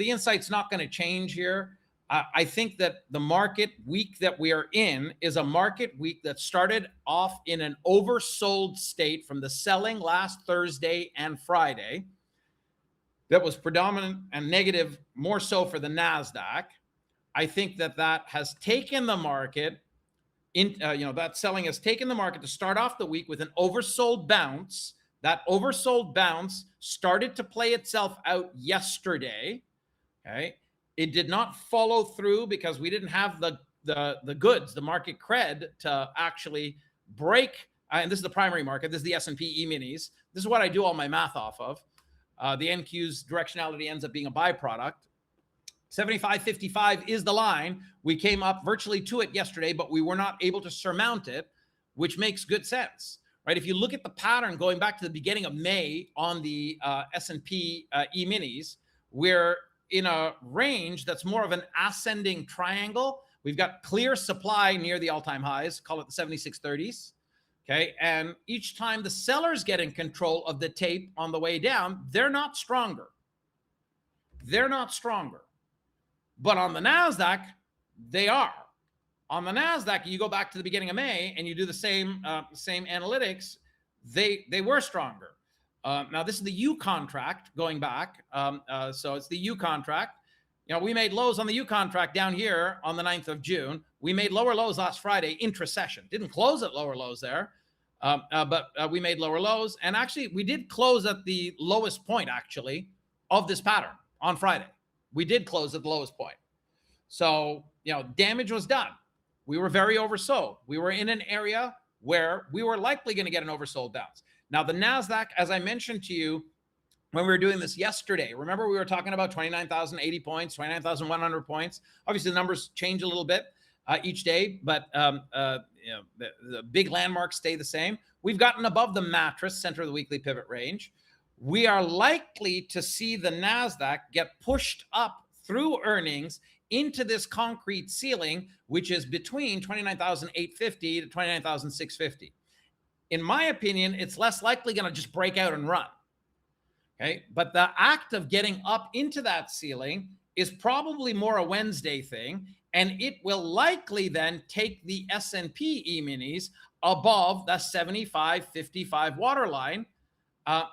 insight's not going to change here. I think that the market week that we are in is a market week that started off in an oversold state from the selling last Thursday and Friday. That was predominant and negative, more so for the NASDAQ. I think that has taken the market that selling has taken the market to start off the week with an oversold bounce. That oversold bounce started to play itself out yesterday. Okay. It did not follow through because we didn't have the goods, the market cred to actually break. And this is the primary market. This is the S&P E-minis. This is what I do all my math off of. The NQ's directionality ends up being a byproduct. 75.55 is the line. We came up virtually to it yesterday, but we were not able to surmount it, which makes good sense, right? If you look at the pattern going back to the beginning of May on the S&P E-minis, we're in a range that's more of an ascending triangle. We've got clear supply near the all-time highs, call it the 7630s, okay? And each time the sellers get in control of the tape on the way down, they're not stronger. They're not stronger. But on the NASDAQ, they are. On the NASDAQ, you go back to the beginning of May and you do the same analytics, they were stronger. Now, this is the U contract going back. So it's the U contract. You know, we made lows on the U contract down here on the 9th of June. We made lower lows last Friday intra-session. Didn't close at lower lows there, but we made lower lows. And actually, we did close at the lowest point, actually, of this pattern on Friday. We did close at the lowest point. So, you know, damage was done. We were very oversold. We were in an area where we were likely going to get an oversold bounce. Now, the NASDAQ, as I mentioned to you when we were doing this yesterday, remember we were talking about 29,080 points, 29,100 points. Obviously, the numbers change a little bit each day, but you know, the big landmarks stay the same. We've gotten above the mattress, center of the weekly pivot range. We are likely to see the NASDAQ get pushed up through earnings into this concrete ceiling, which is between 29,850 to 29,650. In my opinion, it's less likely going to just break out and run. Okay. But the act of getting up into that ceiling is probably more a Wednesday thing. And it will likely then take the S&P E-minis above the 75.55 waterline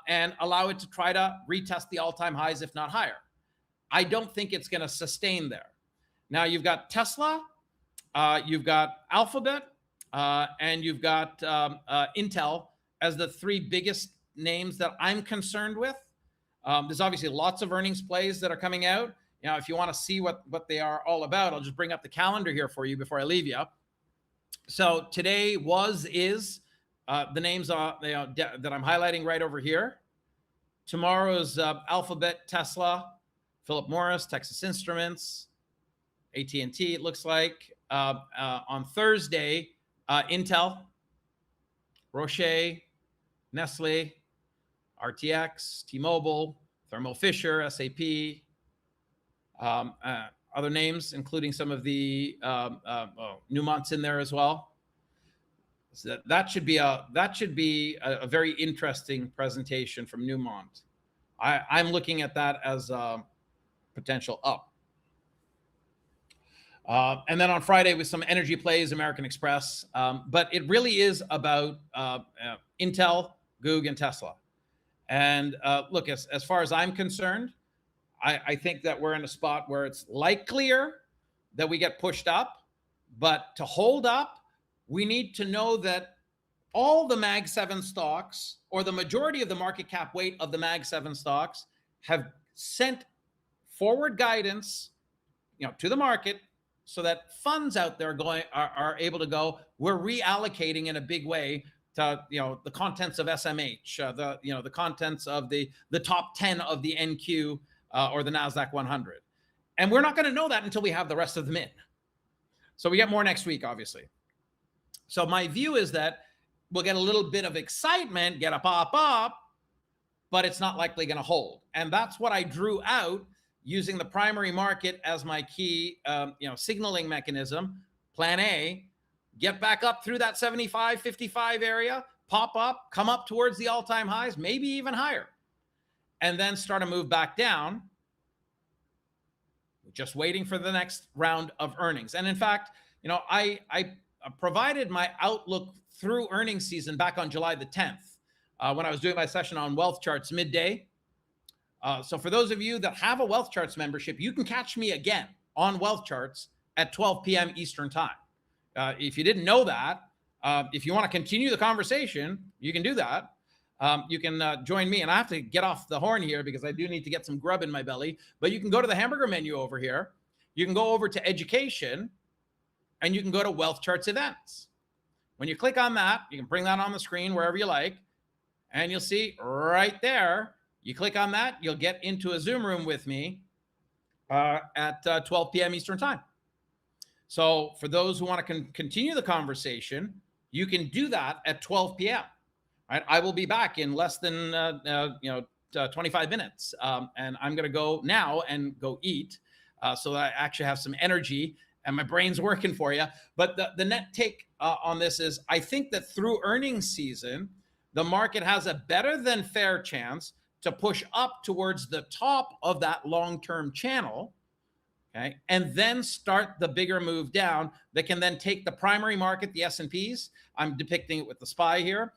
and allow it to try to retest the all-time highs, if not higher. I don't think it's going to sustain there. Now you've got Tesla, you've got Alphabet, and you've got Intel as the three biggest names that I'm concerned with. There's obviously lots of earnings plays that are coming out. You know, if you want to see what they are all about, I'll just bring up the calendar here for you before I leave you. So today is the names that I'm highlighting right over here. Tomorrow's Alphabet, Tesla, Philip Morris, Texas Instruments, AT&T, it looks like. On Thursday, Intel, Roche, Nestle, RTX, T-Mobile, Thermo Fisher, SAP, other names, including some of the Newmont's in there as well. So that should be a very interesting presentation from Newmont. I'm looking at that as a potential up. And then on Friday with some energy plays, American Express. But it really is about Intel, Goog, and Tesla. And look, as far as I'm concerned, I think that we're in a spot where it's likelier that we get pushed up. But to hold up, we need to know that all the Mag 7 stocks, or the majority of the market cap weight of the Mag 7 stocks, have sent forward guidance, you know, to the market, so that funds out there are able to go. We're reallocating in a big way to, you know, the contents of SMH, the contents of the top 10 of the NQ or the Nasdaq 100, and we're not going to know that until we have the rest of them in. So we get more next week, obviously. So my view is that we'll get a little bit of excitement, get a pop up, but it's not likely going to hold. And that's what I drew out using the primary market as my key, signaling mechanism. Plan A, get back up through that 75.55 area, pop up, come up towards the all-time highs, maybe even higher, and then start a move back down, just waiting for the next round of earnings. And in fact, you know, I provided my outlook through earnings season back on July the 10th when I was doing my session on Wealth Charts midday. So for those of you that have a Wealth Charts membership, you can catch me again on Wealth Charts at 12 p.m. Eastern time. If you didn't know that, if you want to continue the conversation, you can do that. you can join me. And I have to get off the horn here because I do need to get some grub in my belly. But you can go to the hamburger menu over here. You can go over to education, and you can go to Wealth Charts Events. When you click on that, you can bring that on the screen wherever you like. And you'll see right there, you click on that, you'll get into a Zoom room with me at 12 p.m. Eastern Time. So for those who want to continue the conversation, you can do that at 12 p.m. Right? I will be back in less than 25 minutes, and I'm going to go now and go eat so that I actually have some energy and my brain's working for you. But the net take on this is, I think that through earnings season, the market has a better than fair chance to push up towards the top of that long-term channel, okay, and then start the bigger move down that can then take the primary market, the S&Ps, I'm depicting it with the SPY here,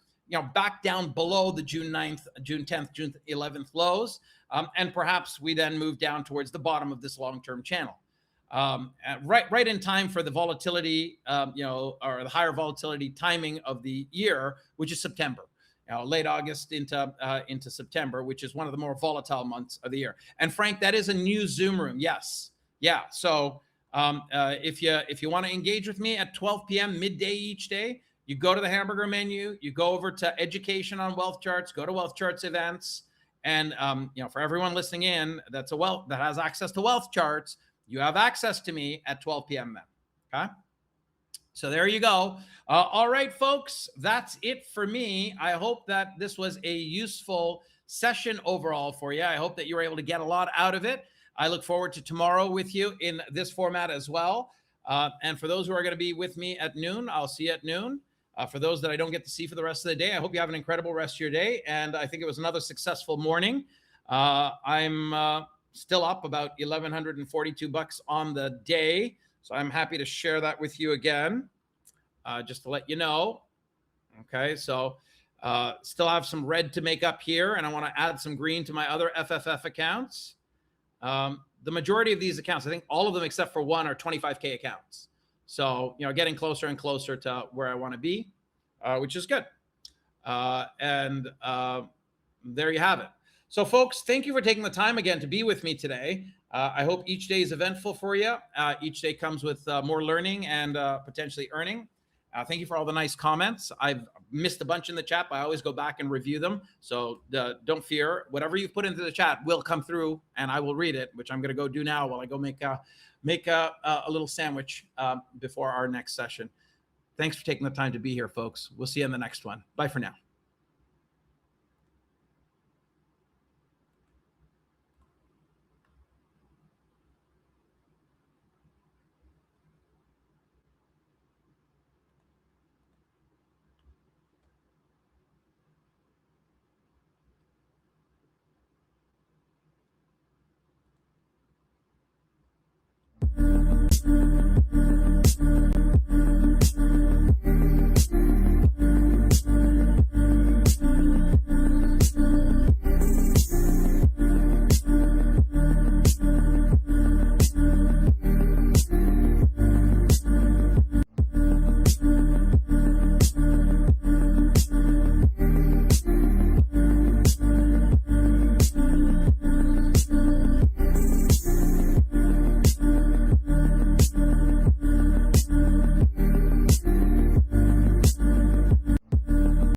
back down below the June 9th, June 10th, June 11th lows, and perhaps we then move down towards the bottom of this long-term channel. Right in time for the volatility, or the higher volatility timing of the year, which is September. Late August into September, which is one of the more volatile months of the year. And Frank, that is a new Zoom room. Yes. Yeah. So if you want to engage with me at 12 p.m. midday each day, you go to the hamburger menu, you go over to education on wealth charts, go to Wealth Charts Events. And for everyone listening in that has access to wealth charts, you have access to me at 12 p.m. then. Okay. So there you go. All right, folks, that's it for me. I hope that this was a useful session overall for you. I hope that you were able to get a lot out of it. I look forward to tomorrow with you in this format as well. And for those who are going to be with me at noon, I'll see you at noon. For those that I don't get to see for the rest of the day, I hope you have an incredible rest of your day. And I think it was another successful morning. I'm still up about $1,142 on the day. So I'm happy to share that with you again, just to let you know. Okay, so still have some red to make up here, and I want to add some green to my other FFF accounts. The majority of these accounts, I think all of them except for one, are 25K accounts. So, getting closer and closer to where I want to be, which is good. And there you have it. So, folks, thank you for taking the time again to be with me today. I hope each day is eventful for you. Each day comes with more learning and potentially earning. Thank you for all the nice comments. I've missed a bunch in the chat, but I always go back and review them. So don't fear. Whatever you've put into the chat will come through, and I will read it, which I'm going to go do now while I go make a little sandwich before our next session. Thanks for taking the time to be here, folks. We'll see you in the next one. Bye for now.